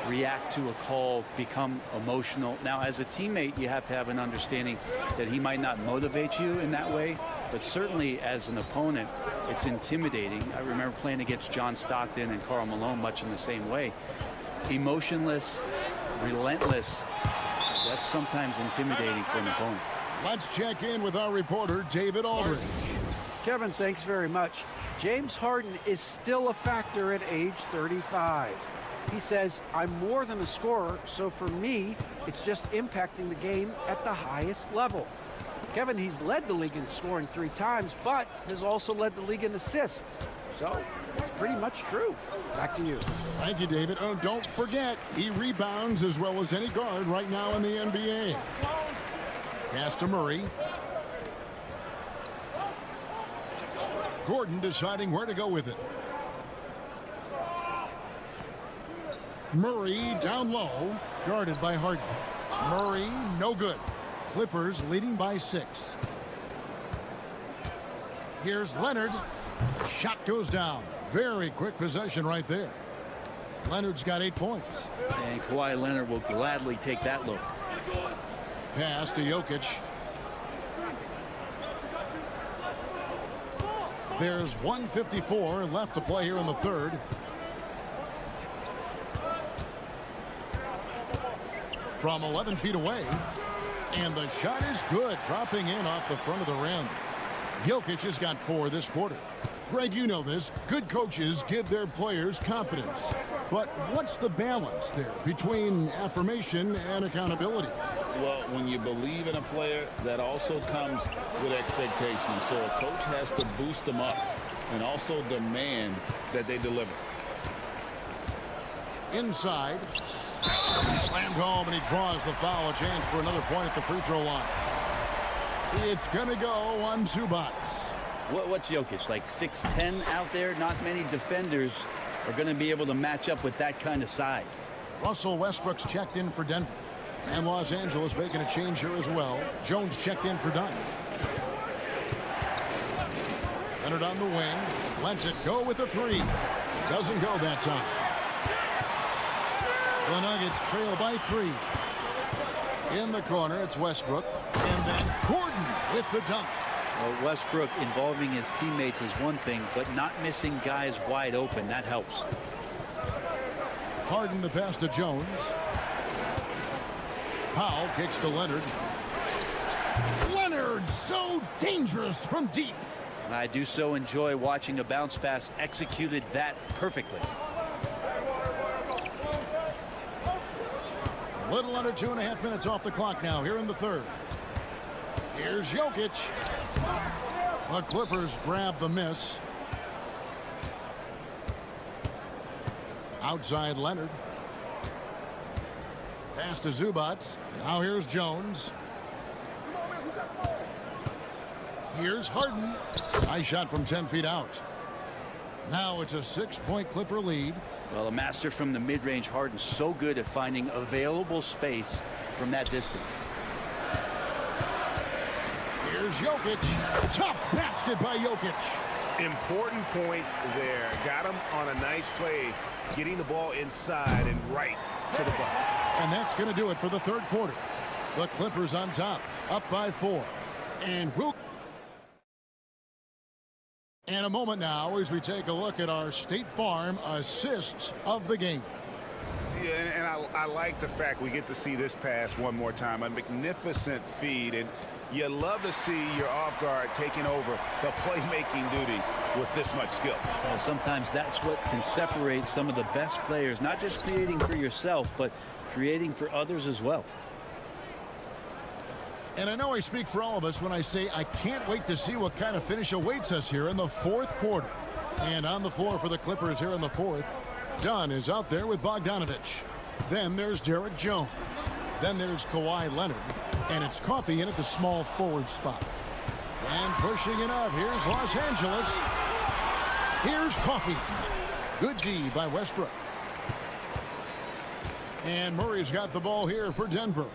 react to a call, become emotional? Now, as a teammate, you have to have an understanding that he might not motivate you in that way, but certainly as an opponent, it's intimidating. I remember playing against John Stockton and Karl Malone much in the same way. Emotionless, relentless, that's sometimes intimidating for an opponent. Let's check in with our reporter, David Aldridge. Kevin, thanks very much. James Harden is still a factor at age 35. He says, I'm more than a scorer, so for me, it's just impacting the game at the highest level. Kevin, he's led the league in scoring 3 times, but has also led the league in assists. So it's pretty much true. Back to you. Thank you, David. Oh, don't forget, he rebounds as well as any guard right now in the NBA. Pass to Murray. Gordon deciding where to go with it. Murray down low, guarded by Harden. Murray, no good. Clippers leading by 6. Here's Leonard. Shot goes down. Very quick possession right there. Leonard's got 8 points. And Kawhi Leonard will gladly take that look. Pass to Jokic. There's 1:54 left to play here in the third. From 11 feet away. And the shot is good, dropping in off the front of the rim. Jokic has got 4 this quarter. Greg, you know this. Good coaches give their players confidence. But what's the balance there between affirmation and accountability? Well, when you believe in a player, that also comes with expectations. So a coach has to boost them up and also demand that they deliver. Inside. Slammed home, and he draws the foul. A chance for another point at the free throw line. It's going to go on Zubac. What's Jokic, like 6'10" out there? Not many defenders are going to be able to match up with that kind of size. Russell Westbrook's checked in for Denver. And Los Angeles making a change here as well. Jones checked in for Dunn. Leonard on the wing. Lets it go with a 3. Doesn't go that time. The Nuggets trail by 3. In the corner, it's Westbrook. And then Gordon with the dunk. Well, Westbrook involving his teammates is one thing, but not missing guys wide open, that helps. Harden the pass to Jones. Powell kicks to Leonard. Leonard, so dangerous from deep. I do so enjoy watching a bounce pass executed that perfectly. A little under 2.5 minutes off the clock now here in the third. Here's Jokic. The Clippers grab the miss. Outside Leonard. Pass to Zubac. Now here's Jones. Here's Harden. Nice shot from 10 feet out. Now it's a 6-point Clipper lead. Well, a master from the mid-range. Harden so good at finding available space from that distance. Here's Jokic. Tough basket by Jokic. Important points there. Got him on a nice play, getting the ball inside and right to the bucket. And that's going to do it for the third quarter. The Clippers on top, up by 4. And we'll... In a moment now as we take a look at our State Farm assists of the game. Yeah, and I like the fact we get to see this pass one more time. A magnificent feed, and you love to see your off guard taking over the playmaking duties with this much skill. Well, sometimes that's what can separate some of the best players, not just creating for yourself, but creating for others as well. And I know I speak for all of us when I say I can't wait to see what kind of finish awaits us here in the fourth quarter. And on the floor for the Clippers here in the fourth, Dunn is out there with Bogdanovich. Then there's Derek Jones. Then there's Kawhi Leonard. And it's Coffey in at the small forward spot. And pushing it up, here's Los Angeles. Here's Coffey. Good D by Westbrook. And Murray's got the ball here for Denver.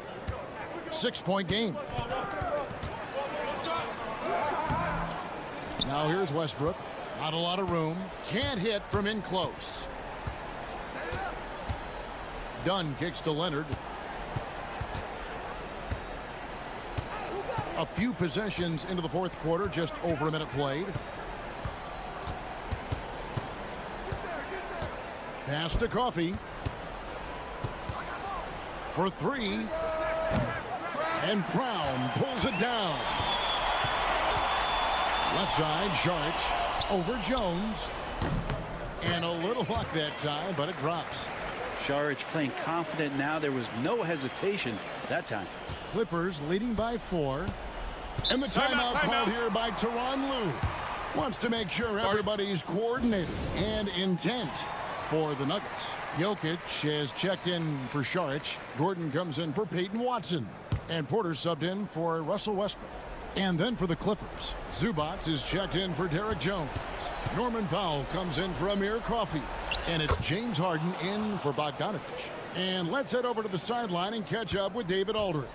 6-point game. Now here's Westbrook. Not a lot of room. Can't hit from in close. Dunn kicks to Leonard. A few possessions into the fourth quarter, just over a minute played. Pass to Coffey. For 3. And Brown pulls it down. Left side, Saric over Jones. And a little luck that time, but it drops. Saric playing confident now. There was no hesitation that time. Clippers leading by 4. And the timeout called here by Tyronn Lue. Wants to make sure everybody's coordinated and intent for the Nuggets. Jokic has checked in for Saric. Gordon comes in for Peyton Watson. And Porter subbed in for Russell Westbrook. And then for the Clippers, Zubac is checked in for Derek Jones. Norman Powell comes in for Amir Coffey. And it's James Harden in for Bogdanovich. And let's head over to the sideline and catch up with David Aldridge.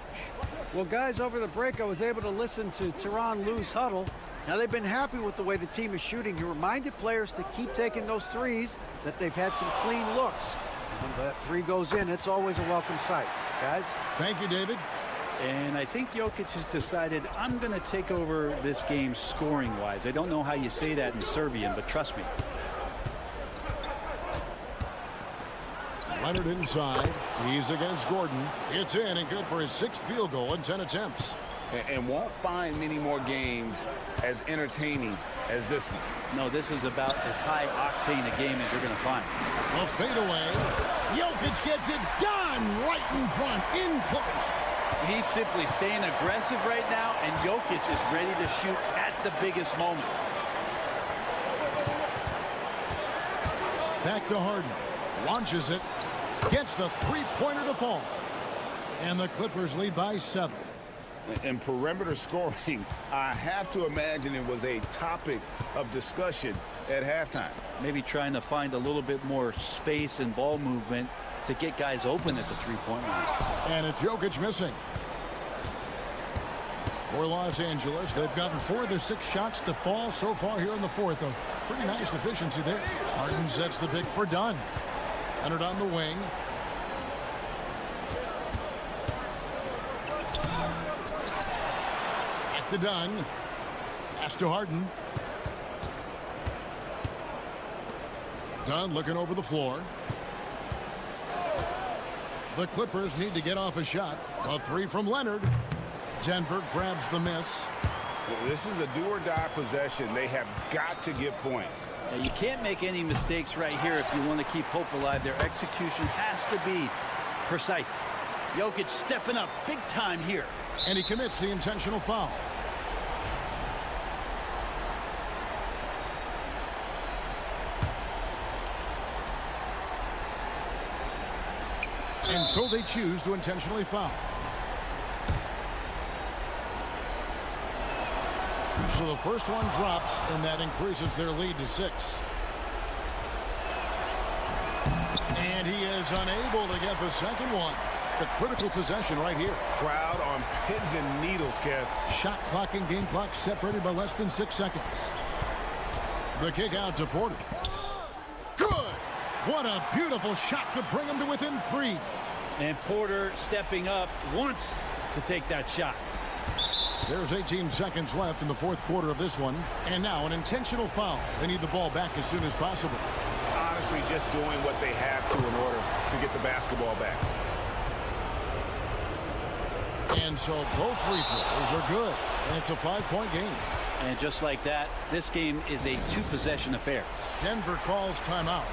Well, guys, over the break, I was able to listen to Tyronn Lue's huddle. Now, they've been happy with the way the team is shooting. He reminded players to keep taking those threes, that they've had some clean looks. When that three goes in, it's always a welcome sight. Guys? Thank you, David. And I think Jokic has decided, I'm going to take over this game scoring-wise. I don't know how you say that in Serbian, but trust me. Leonard inside. He's against Gordon. It's in and good for his 6th field goal in 10 attempts. And won't find many more games as entertaining as this one. No, this is about as high-octane a game as you're going to find. A fadeaway. Jokic gets it done right in front, in close. He's simply staying aggressive right now, and Jokic is ready to shoot at the biggest moments. Back to Harden. Launches it. Gets the three-pointer to fall. And the Clippers lead by 7. In perimeter scoring, I have to imagine it was a topic of discussion at halftime. Maybe trying to find a little bit more space and ball movement to get guys open at the three-point line. And it's Jokic missing. For Los Angeles, they've gotten 4 of their 6 shots to fall so far here in the 4th. A pretty nice efficiency there. Harden sets the pick for Dunn. Leonard on the wing. Back to Dunn. Pass to Harden. Dunn looking over the floor. The Clippers need to get off a shot. A 3 from Leonard. Denver grabs the miss. This is a do-or-die possession. They have got to get points. Now, you can't make any mistakes right here if you want to keep hope alive. Their execution has to be precise. Jokic stepping up big time here. And he commits the intentional foul. And so they choose to intentionally foul. So the first one drops, and that increases their lead to 6. And he is unable to get the second one. The critical possession right here. Crowd on pins and needles, Kev. Shot clock and game clock separated by less than 6 seconds. The kick out to Porter. Good! What a beautiful shot to bring him to within 3. And Porter stepping up wants to take that shot. There's 18 seconds left in the 4th quarter of this one. And now an intentional foul. They need the ball back as soon as possible. Honestly, just doing what they have to in order to get the basketball back. And so both free throws are good. And it's a 5-point game. And just like that, this game is a 2-possession affair. Denver calls timeout.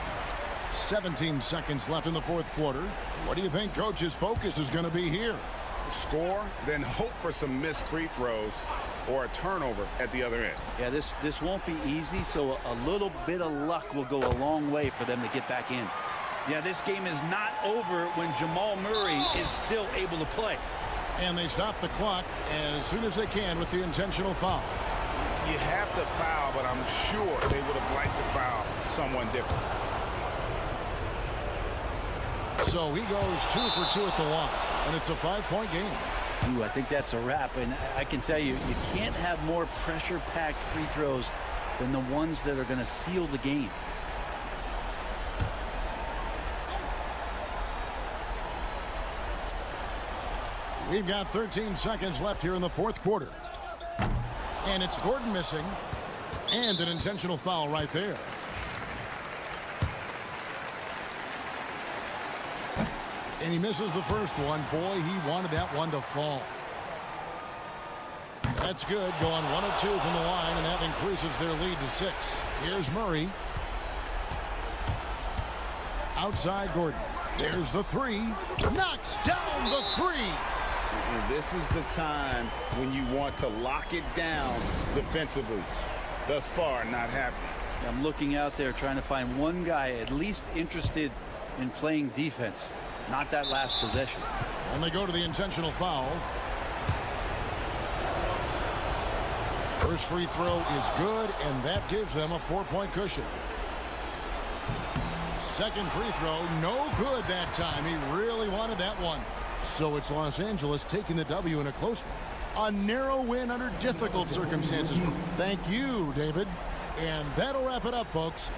17 seconds left in the 4th quarter. What do you think Coach's focus is going to be here? Score, then hope for some missed free throws or a turnover at the other end. Yeah, this won't be easy, so a little bit of luck will go a long way for them to get back in. Yeah, this game is not over when Jamal Murray is still able to play. And they stop the clock as soon as they can with the intentional foul. You have to foul, but I'm sure they would have liked to foul someone different. So he goes 2 for 2 at the line, and it's a 5-point game. Ooh, I think that's a wrap, and I can tell you, you can't have more pressure-packed free throws than the ones that are going to seal the game. We've got 13 seconds left here in the 4th quarter. And it's Gordon missing, and an intentional foul right there. And he misses the first one. Boy, he wanted that one to fall. That's good. Going 1 of 2 from the line, and that increases their lead to 6. Here's Murray. Outside Gordon. There's the 3. Knocks down the 3. And this is the time when you want to lock it down defensively. Thus far, not happening. I'm looking out there trying to find one guy at least interested in playing defense. Not that last possession. And they go to the intentional foul. First free throw is good, and that gives them a 4-point cushion. Second free throw, no good that time. He really wanted that one. So it's Los Angeles taking the W in a close one. A narrow win under difficult circumstances. Thank you, David. And that'll wrap it up, folks.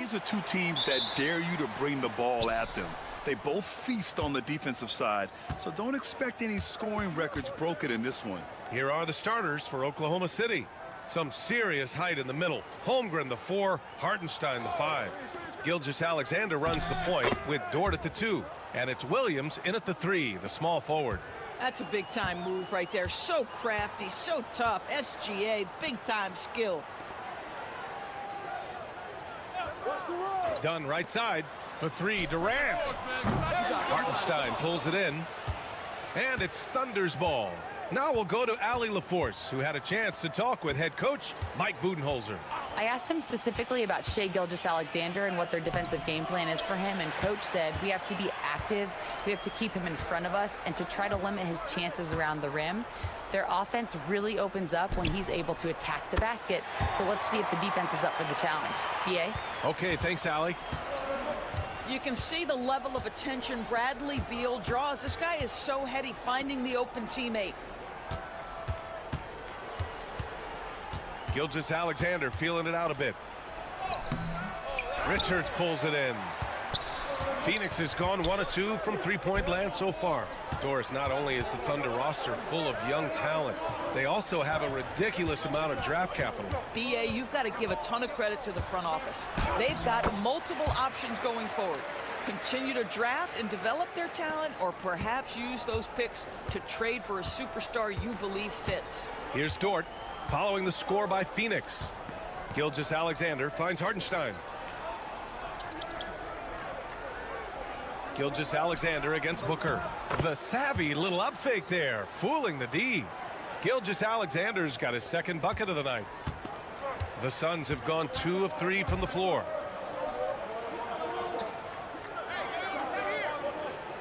these are two teams that dare you to bring the ball at them. They both feast on the defensive side, so don't expect any scoring records broken in this one. Here are the starters for Oklahoma City. Some serious height in the middle. Holmgren, the 4, Hartenstein, the 5. Gilgeous-Alexander runs the point with Dort at the 2. And it's Williams in at the 3, the small forward. That's a big-time move right there. So crafty, so tough. SGA, big-time skill. Dunn right side for 3, Durant. Hartenstein pulls it in. And it's Thunder's ball. Now we'll go to Allie LaForce, who had a chance to talk with head coach Mike Budenholzer. I asked him specifically about Shai Gilgeous-Alexander and what their defensive game plan is for him, and coach said we have to be active, we have to keep him in front of us, and to try to limit his chances around the rim. Their offense really opens up when he's able to attack the basket, so let's see if the defense is up for the challenge. BA? Okay, thanks, Allie. You can see the level of attention Bradley Beal draws. This guy is so heady finding the open teammate. Gilgeous-Alexander feeling it out a bit. Richards pulls it in. Phoenix has gone 1 of 2 from three-point land so far. Doris, not only is the Thunder roster full of young talent, they also have a ridiculous amount of draft capital. BA, you've got to give a ton of credit to the front office. They've got multiple options going forward. Continue to draft and develop their talent, or perhaps use those picks to trade for a superstar you believe fits. Here's Dort, following the score by Phoenix. Gilgeous-Alexander finds Hartenstein. Gilgeous-Alexander against Booker. The savvy little up fake there, fooling the D. Gilgeous-Alexander's got his second bucket of the night. The Suns have gone 2 of 3 from the floor.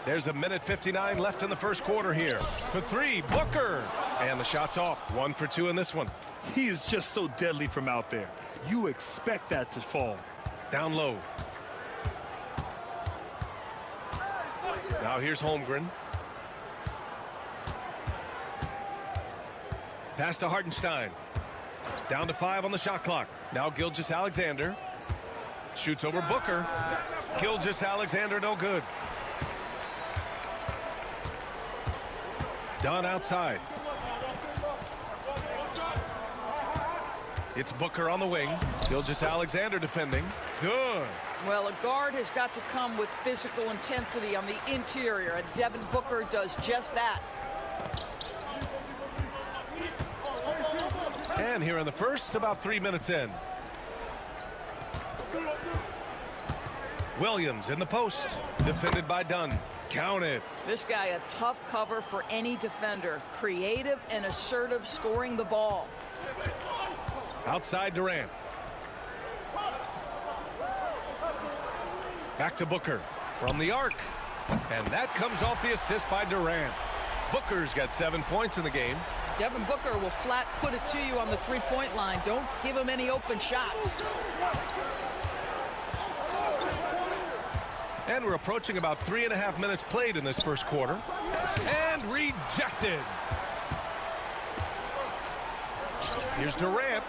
There's a minute 59 left in the first quarter here. For 3, Booker. And the shot's off. 1 for 2 in this one. He is just so deadly from out there. You expect that to fall. Down low. Now here's Holmgren. Pass to Hartenstein. Down to 5 on the shot clock. Now Gilgeous-Alexander. Shoots over Booker. Gilgeous-Alexander no good. Dunn outside. It's Booker on the wing. Gilgeous-Alexander defending. Good. Well, a guard has got to come with physical intensity on the interior, and Devin Booker does just that. And here in the first, about 3 minutes in. Williams in the post, defended by Dunn. Count it. This guy a tough cover for any defender. Creative and assertive scoring the ball. Outside Durant. Back to Booker from the arc. And that comes off the assist by Durant. Booker's got 7 points in the game. Devin Booker will flat put it to you on the three-point line. Don't give him any open shots. And we're approaching about 3.5 minutes played in this first quarter. And rejected. Here's Durant.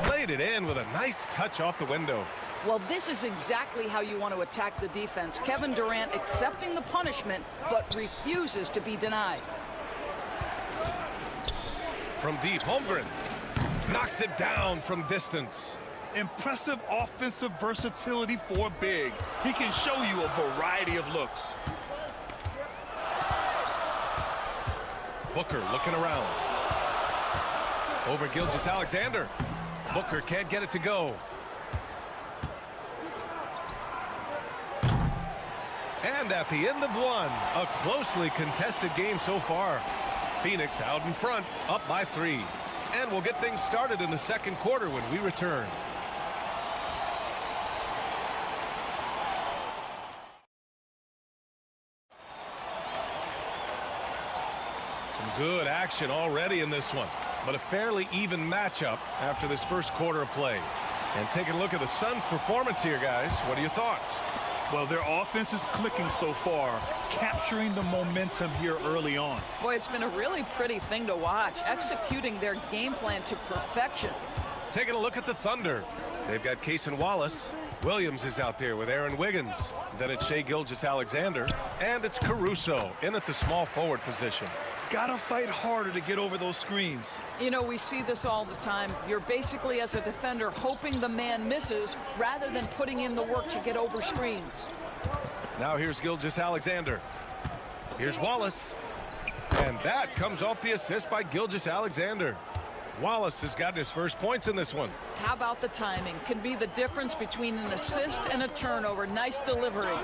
Laid it in with a nice touch off the window. Well, this is exactly how you want to attack the defense. Kevin Durant accepting the punishment, but refuses to be denied. From deep, Holmgren knocks it down from distance. Impressive offensive versatility for big. He can show you a variety of looks. Booker looking around. Over Gilgeous-Alexander. Booker can't get it to go. And at the end of one, a closely contested game so far. Phoenix out in front, up by 3. And we'll get things started in the second quarter when we return. Some good action already in this one, but a fairly even matchup after this first quarter of play. And taking a look at the Suns' performance here, guys. What are your thoughts? Well, their offense is clicking so far, capturing the momentum here early on. Boy, it's been a really pretty thing to watch, executing their game plan to perfection. Taking a look at the Thunder. They've got Cason Wallace. Williams is out there with Aaron Wiggins. Then it's Shai Gilgeous-Alexander. And it's Caruso in at the small forward position. Gotta fight harder to get over those screens. You know, we see this all the time. You're basically, as a defender, hoping the man misses rather than putting in the work to get over screens. Now here's Gilgeous-Alexander. Here's Wallace. And that comes off the assist by Gilgeous-Alexander. Wallace has gotten his first points in this one. How about the timing? Can be the difference between an assist and a turnover. Nice delivery.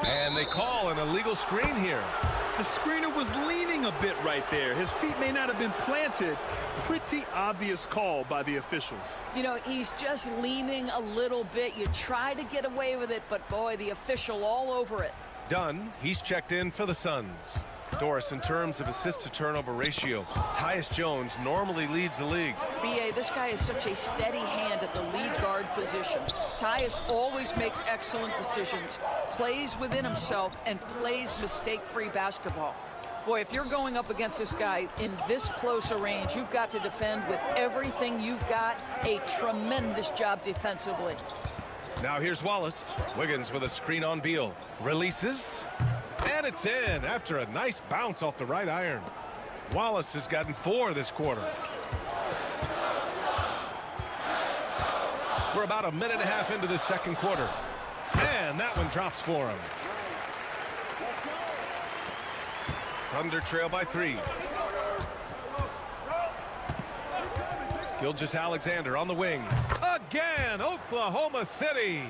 And they call an illegal screen here. The screener was leaning a bit right there. His feet may not have been planted. Pretty obvious call by the officials. You know, he's just leaning a little bit. You try to get away with it, but boy, the official all over it. Dunn, he's checked in for the Suns. Doris, in terms of assist-to-turnover ratio, Tyus Jones normally leads the league. B.A., this guy is such a steady hand at the lead guard position. Tyus always makes excellent decisions, plays within himself, and plays mistake-free basketball. Boy, if you're going up against this guy in this close a range, you've got to defend with everything you've got. A tremendous job defensively. Now here's Wallace. Wiggins with a screen on Beal. Releases. And it's in after a nice bounce off the right iron. Wallace has gotten 4 this quarter. We're about a minute and a half into the second quarter. And that one drops for him. Thunder trail by 3. Gilgeous-Alexander on the wing. Again, Oklahoma City.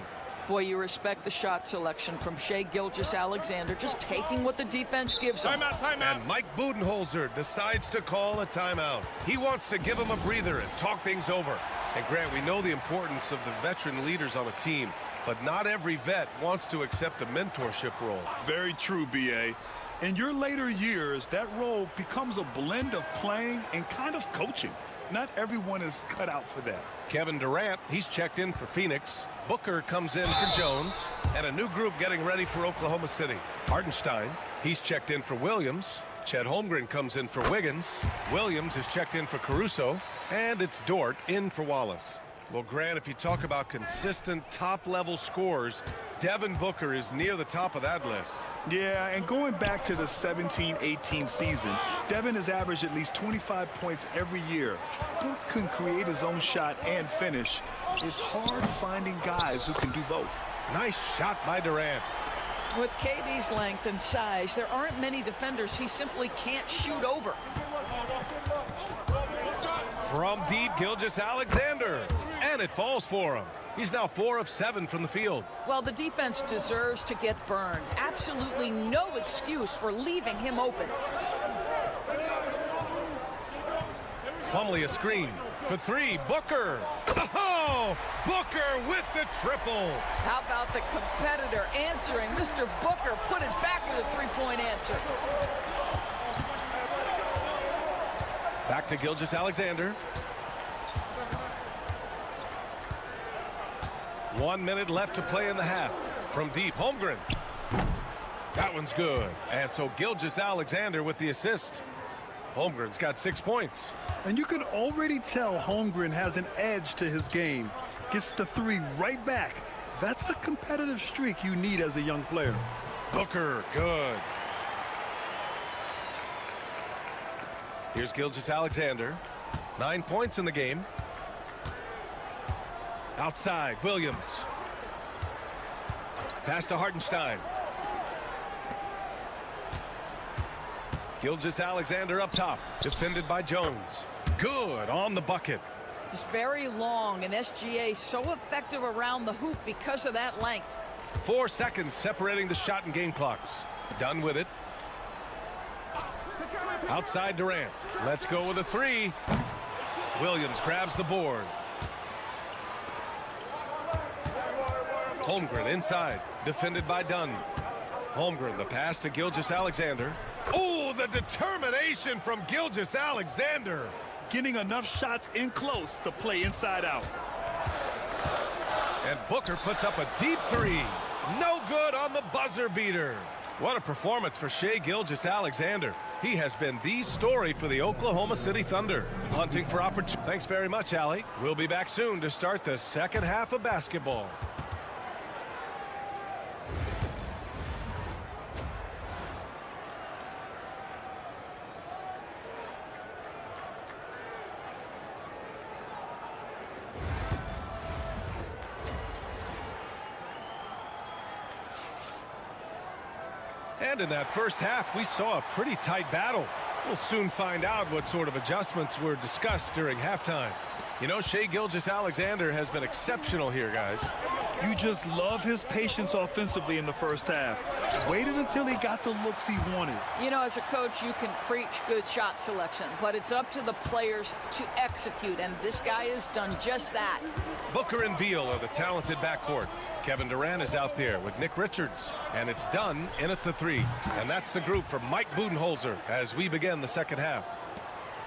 Boy, you respect the shot selection from Shai Gilgeous-Alexander, just taking what the defense gives him. Timeout. And Mike Budenholzer decides to call a timeout. He wants to give him a breather and talk things over. And Grant, we know the importance of the veteran leaders on a team, but not every vet wants to accept a mentorship role. Very true, B.A. In your later years, that role becomes a blend of playing and kind of coaching. Not everyone is cut out for that. Kevin Durant, he's checked in for Phoenix. Booker comes in for Jones. And a new group getting ready for Oklahoma City. Hartenstein, he's checked in for Williams. Chet Holmgren comes in for Wiggins. Williams is checked in for Caruso. And it's Dort in for Wallace. Well, Grant, if you talk about consistent top-level scores, Devin Booker is near the top of that list. Yeah, and going back to the 17-18 season, Devin has averaged at least 25 points every year. Book can create his own shot and finish. It's hard finding guys who can do both. Nice shot by Durant. With KD's length and size, there aren't many defenders he simply can't shoot over. From deep, Gilgeous-Alexander. And it falls for him. He's now 4 of 7 from the field. Well, the defense deserves to get burned. Absolutely no excuse for leaving him open. Plumlee a screen for 3. Booker. Oh, Booker with the triple. How about the competitor answering? Mr. Booker put it back with a three-point answer. Back to Gilgeous-Alexander. 1 minute left to play in the half. From deep, Holmgren. That one's good. And so Gilgeous-Alexander with the assist. Holmgren's got 6 points. And you can already tell Holmgren has an edge to his game. Gets the 3 right back. That's the competitive streak you need as a young player. Booker, good. Here's Gilgeous-Alexander. 9 points in the game. Outside, Williams. Pass to Hartenstein. Gilgeous-Alexander up top. Defended by Jones. Good on the bucket. He's very long, and SGA so effective around the hoop because of that length. 4 seconds separating the shot and game clocks. Done with it. Outside Durant. Let's go with a 3. Williams grabs the board. Holmgren inside. Defended by Dunn. Holmgren, the pass to Gilgeous-Alexander. Oh, the determination from Gilgeous-Alexander. Getting enough shots in close to play inside out. And Booker puts up a deep 3. No good on the buzzer beater. What a performance for Shai Gilgeous-Alexander. He has been the story for the Oklahoma City Thunder. Hunting for opportunity. Thanks very much, Allie. We'll be back soon to start the second half of basketball. And in that first half, we saw a pretty tight battle. We'll soon find out what sort of adjustments were discussed during halftime. You know, Shai Gilgeous-Alexander has been exceptional here, guys. You just love his patience offensively in the first half. Waited until he got the looks he wanted. You know, as a coach, you can preach good shot selection, but it's up to the players to execute, and this guy has done just that. Booker and Beal are the talented backcourt. Kevin Durant is out there with Nick Richards, and it's done in at the three. And that's the group for Mike Budenholzer as we begin the second half.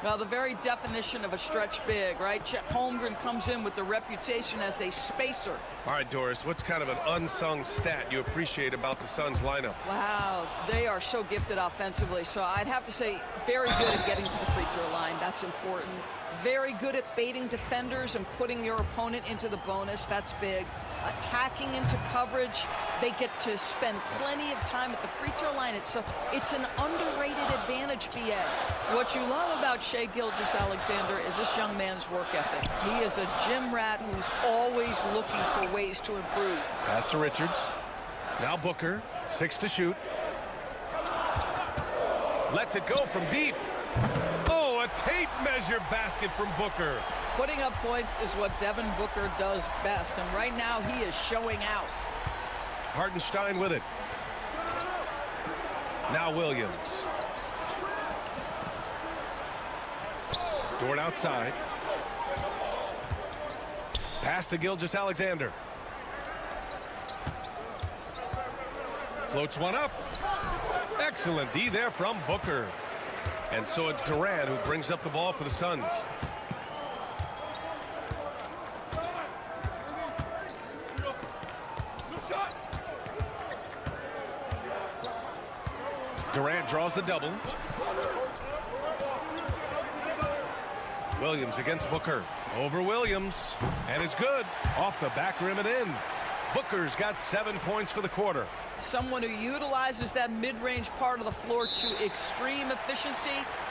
Well, the very definition of a stretch big, right? Chet Holmgren comes in with the reputation as a spacer. All right, Doris, what's kind of an unsung stat you appreciate about the Suns lineup? Wow, they are so gifted offensively. So I'd have to say very good at getting to the free throw line. That's important. Very good at baiting defenders and putting your opponent into the bonus. That's big. Attacking into coverage. They get to spend plenty of time at the free throw line. It's an underrated advantage, BA. What you love about Shai Gilgeous-Alexander is this young man's work ethic. He is a gym rat who's always looking for ways to improve. Pass to Richards. Now Booker, 6 to shoot. Lets it go from deep. Oh, a tape measure basket from Booker. Putting up points is what Devin Booker does best, and right now he is showing out. Hartenstein with it. Now Williams. Dort outside. Pass to Gilgeous-Alexander. Floats one up. Excellent D there from Booker. And so it's Durant who brings up the ball for the Suns. Durant draws the double. Williams against Booker. Over Williams. And is good. Off the back rim and in. Booker's got 7 points for the quarter. Someone who utilizes that mid-range part of the floor to extreme efficiency,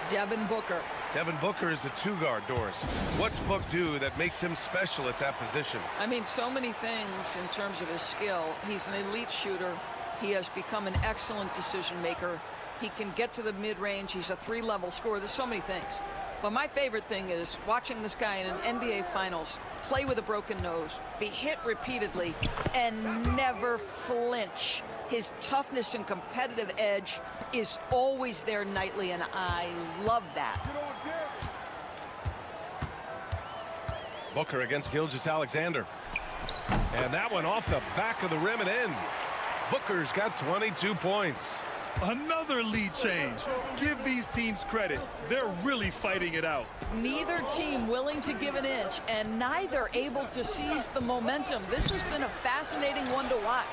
Devin Booker. Devin Booker is a two-guard, Doris. What's Book do that makes him special at that position? I mean, so many things in terms of his skill. He's an elite shooter. He has become an excellent decision maker. He can get to the mid-range. He's a three-level scorer. There's so many things. But my favorite thing is watching this guy in an NBA Finals play with a broken nose, be hit repeatedly, and never flinch. His toughness and competitive edge is always there nightly, and I love that. Booker against Gilgeous-Alexander. And that one off the back of the rim and in. Booker's got 22 points. Another lead change. Give these teams credit. They're really fighting it out. Neither team willing to give an inch, and neither able to seize the momentum. This has been a fascinating one to watch.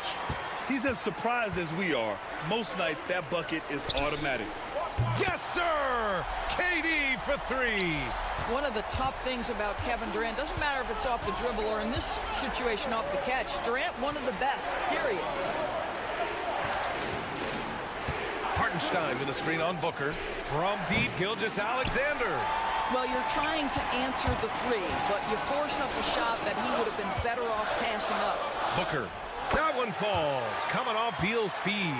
He's as surprised as we are. Most nights, that bucket is automatic. Yes, sir! KD for three. One of the tough things about Kevin Durant, doesn't matter if it's off the dribble or in this situation off the catch, Durant one of the best, period. Hartenstein with a screen on Booker. From deep, Gilgeous-Alexander. Well, you're trying to answer the three, but you force up a shot that he would have been better off passing up. Booker. That one falls. Coming off Beal's feed.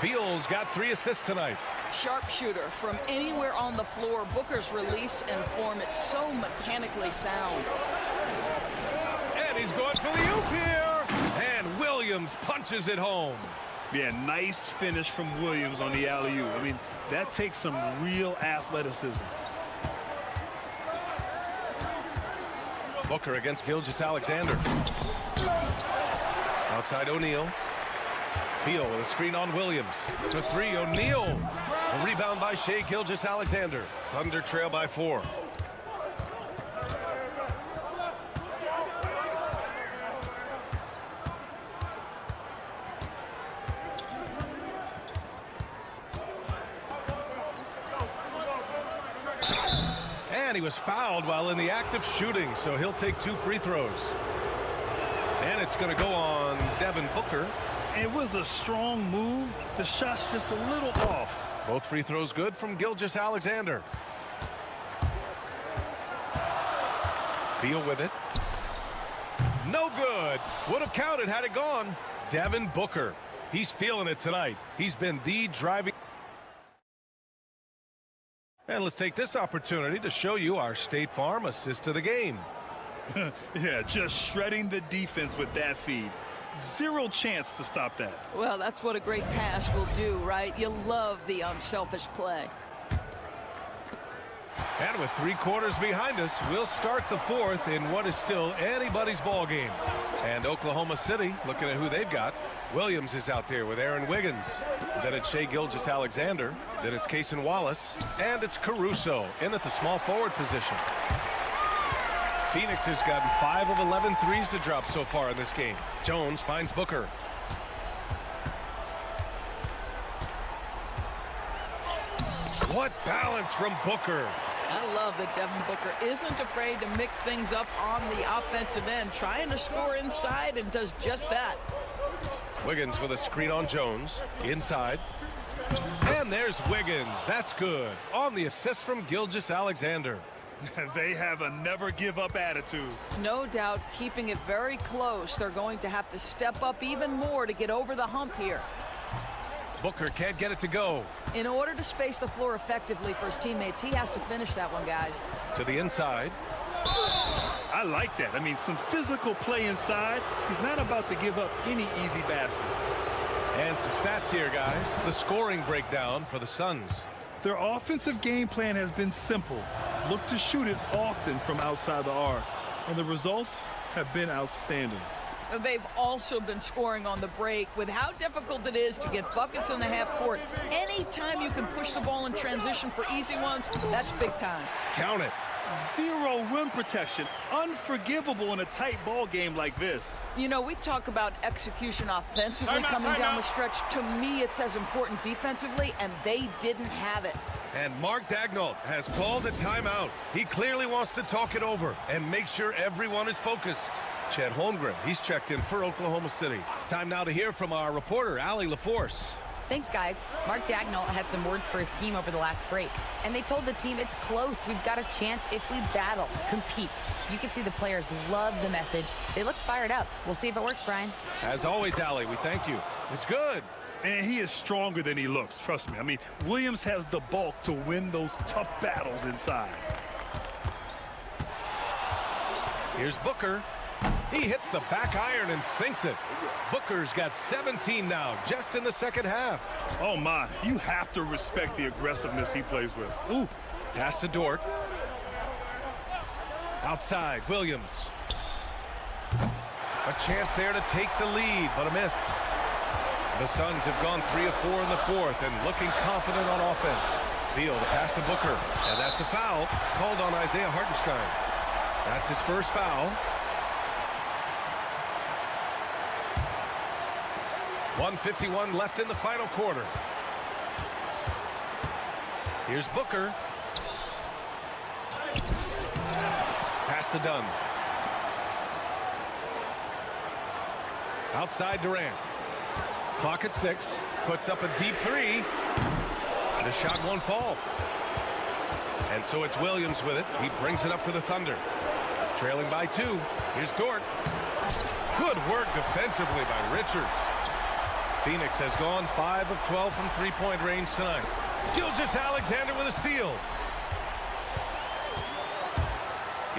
Beal's got 3 assists tonight. Sharpshooter from anywhere on the floor. Booker's release and form, it's so mechanically sound. And he's going for the oop here. And Williams punches it home. Yeah, nice finish from Williams on the alley-oop. I mean, that takes some real athleticism. Booker against Gilgeous-Alexander. Outside O'Neal. Beal with a screen on Williams. To 3, O'Neal. A rebound by Shai Gilgeous-Alexander. Thunder trail by 4. And he was fouled while in the act of shooting, so he'll take 2 free throws. And it's going to go on Devin Booker. It was a strong move. The shot's just a little off. Both free throws good from Gilgeous-Alexander. Beal with it. No good. Would have counted had it gone. Devin Booker. He's feeling it tonight. He's been the driving. And let's take this opportunity to show you our State Farm assist of the game. Yeah, just shredding the defense with that feed. Zero chance to stop that. Well, that's what a great pass will do, right? You love the unselfish play. And with 3 quarters behind us, we'll start the 4th in what is still anybody's ball game. And Oklahoma City, looking at who they've got, Williams is out there with Aaron Wiggins. Then it's Shai Gilgeous-Alexander. Then it's Cason Wallace. And it's Caruso in at the small forward position. Phoenix has gotten 5 of 11 threes to drop so far in this game. Jones finds Booker. What balance from Booker. I love that Devin Booker isn't afraid to mix things up on the offensive end, trying to score inside, and does just that. Wiggins with a screen on Jones. Inside. And there's Wiggins. That's good. On the assist from Gilgeous-Alexander. They have a never-give-up attitude. No doubt, keeping it very close. They're going to have to step up even more to get over the hump here. Booker can't get it to go. In order to space the floor effectively for his teammates, he has to finish that one, guys. To the inside. I like that. I mean, some physical play inside. He's not about to give up any easy baskets. And some stats here, guys. The scoring breakdown for the Suns. Their offensive game plan has been simple. Look to shoot it often from outside the arc. And the results have been outstanding. They've also been scoring on the break. With how difficult it is to get buckets in the half court, anytime you can push the ball in transition for easy ones, that's big time. Count it. Zero rim protection. Unforgivable in a tight ball game like this. You know, we talk about execution offensively coming down the stretch. To me, it's as important defensively, and they didn't have it. And Mark Daigneault has called a timeout. He clearly wants to talk it over and make sure everyone is focused. Chet Holmgren, he's checked in for Oklahoma City. Time now to hear from our reporter, Allie LaForce. Thanks, guys. Mark Daigneault had some words for his team over the last break, and they told the team it's close. We've got a chance if we battle, compete. You can see the players love the message. They looked fired up. We'll see if it works, Brian. As always, Allie, we thank you. It's good. And he is stronger than he looks, trust me. I mean, Williams has the bulk to win those tough battles inside. Here's Booker. He hits the back iron and sinks it. Booker's got 17 now, just in the second half. Oh, my. You have to respect the aggressiveness he plays with. Ooh. Pass to Dort. Outside, Williams. A chance there to take the lead, but a miss. The Suns have gone 3 of 4 in the 4th and looking confident on offense. Beal, the pass to Booker, and that's a foul called on Isaiah Hartenstein. That's his first foul. 1:51 left in the final quarter. Here's Booker. Pass to Dunn. Outside Durant. Clock at 6. Puts up a deep 3. The shot won't fall. And so it's Williams with it. He brings it up for the Thunder. Trailing by 2. Here's Dort. Good work defensively by Richards. Phoenix has gone 5 of 12 from three-point range tonight. Gilgeous-Alexander with a steal.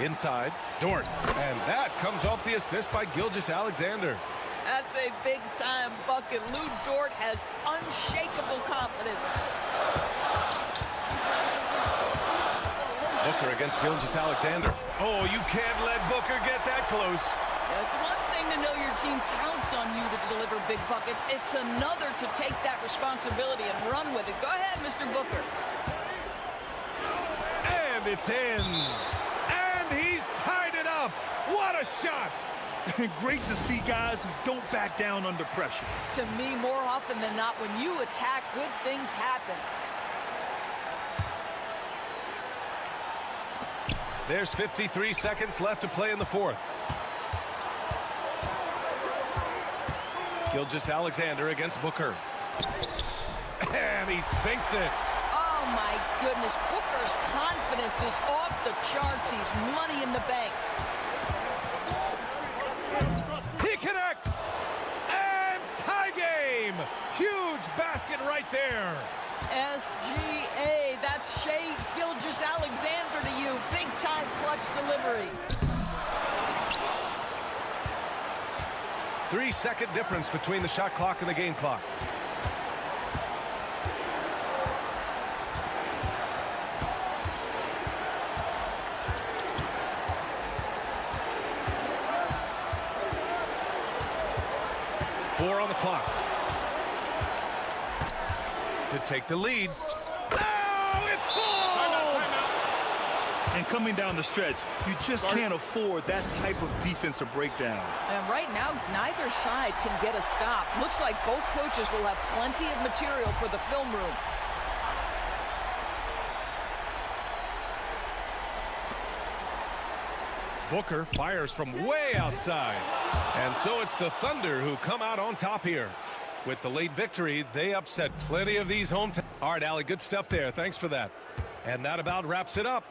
Inside, Dort. And that comes off the assist by Gilgeous-Alexander. That's a big-time bucket. Lou Dort has unshakable confidence. Booker against Gilgeous-Alexander. Oh, you can't let Booker get that close. It's one thing to know your team counts on you to deliver big buckets. It's another to take that responsibility and run with it. Go ahead, Mr. Booker. And it's in. And he's tied it up. What a shot. Great to see guys who don't back down under pressure. To me, more often than not, when you attack, good things happen. There's 53 seconds left to play in the fourth. Gilgeous-Alexander against Booker. And he sinks it. Oh, my goodness. Booker's confidence is off the charts. He's money in the bank. He connects. And tie game. Huge basket right there. SGA, that's Shea Gilgeous-Alexander to you. Big-time clutch delivery. 3-second difference between the shot clock and the game clock. Four on the clock. To take the lead. Oh, it falls! Timeout. And coming down the stretch, you just can't afford that type of defensive breakdown. And right now, neither side can get a stop. Looks like both coaches will have plenty of material for the film room. Booker fires from way outside. And so it's the Thunder who come out on top here. With the late victory, they upset plenty of these home teams. All right, Allie, good stuff there. Thanks for that. And that about wraps it up.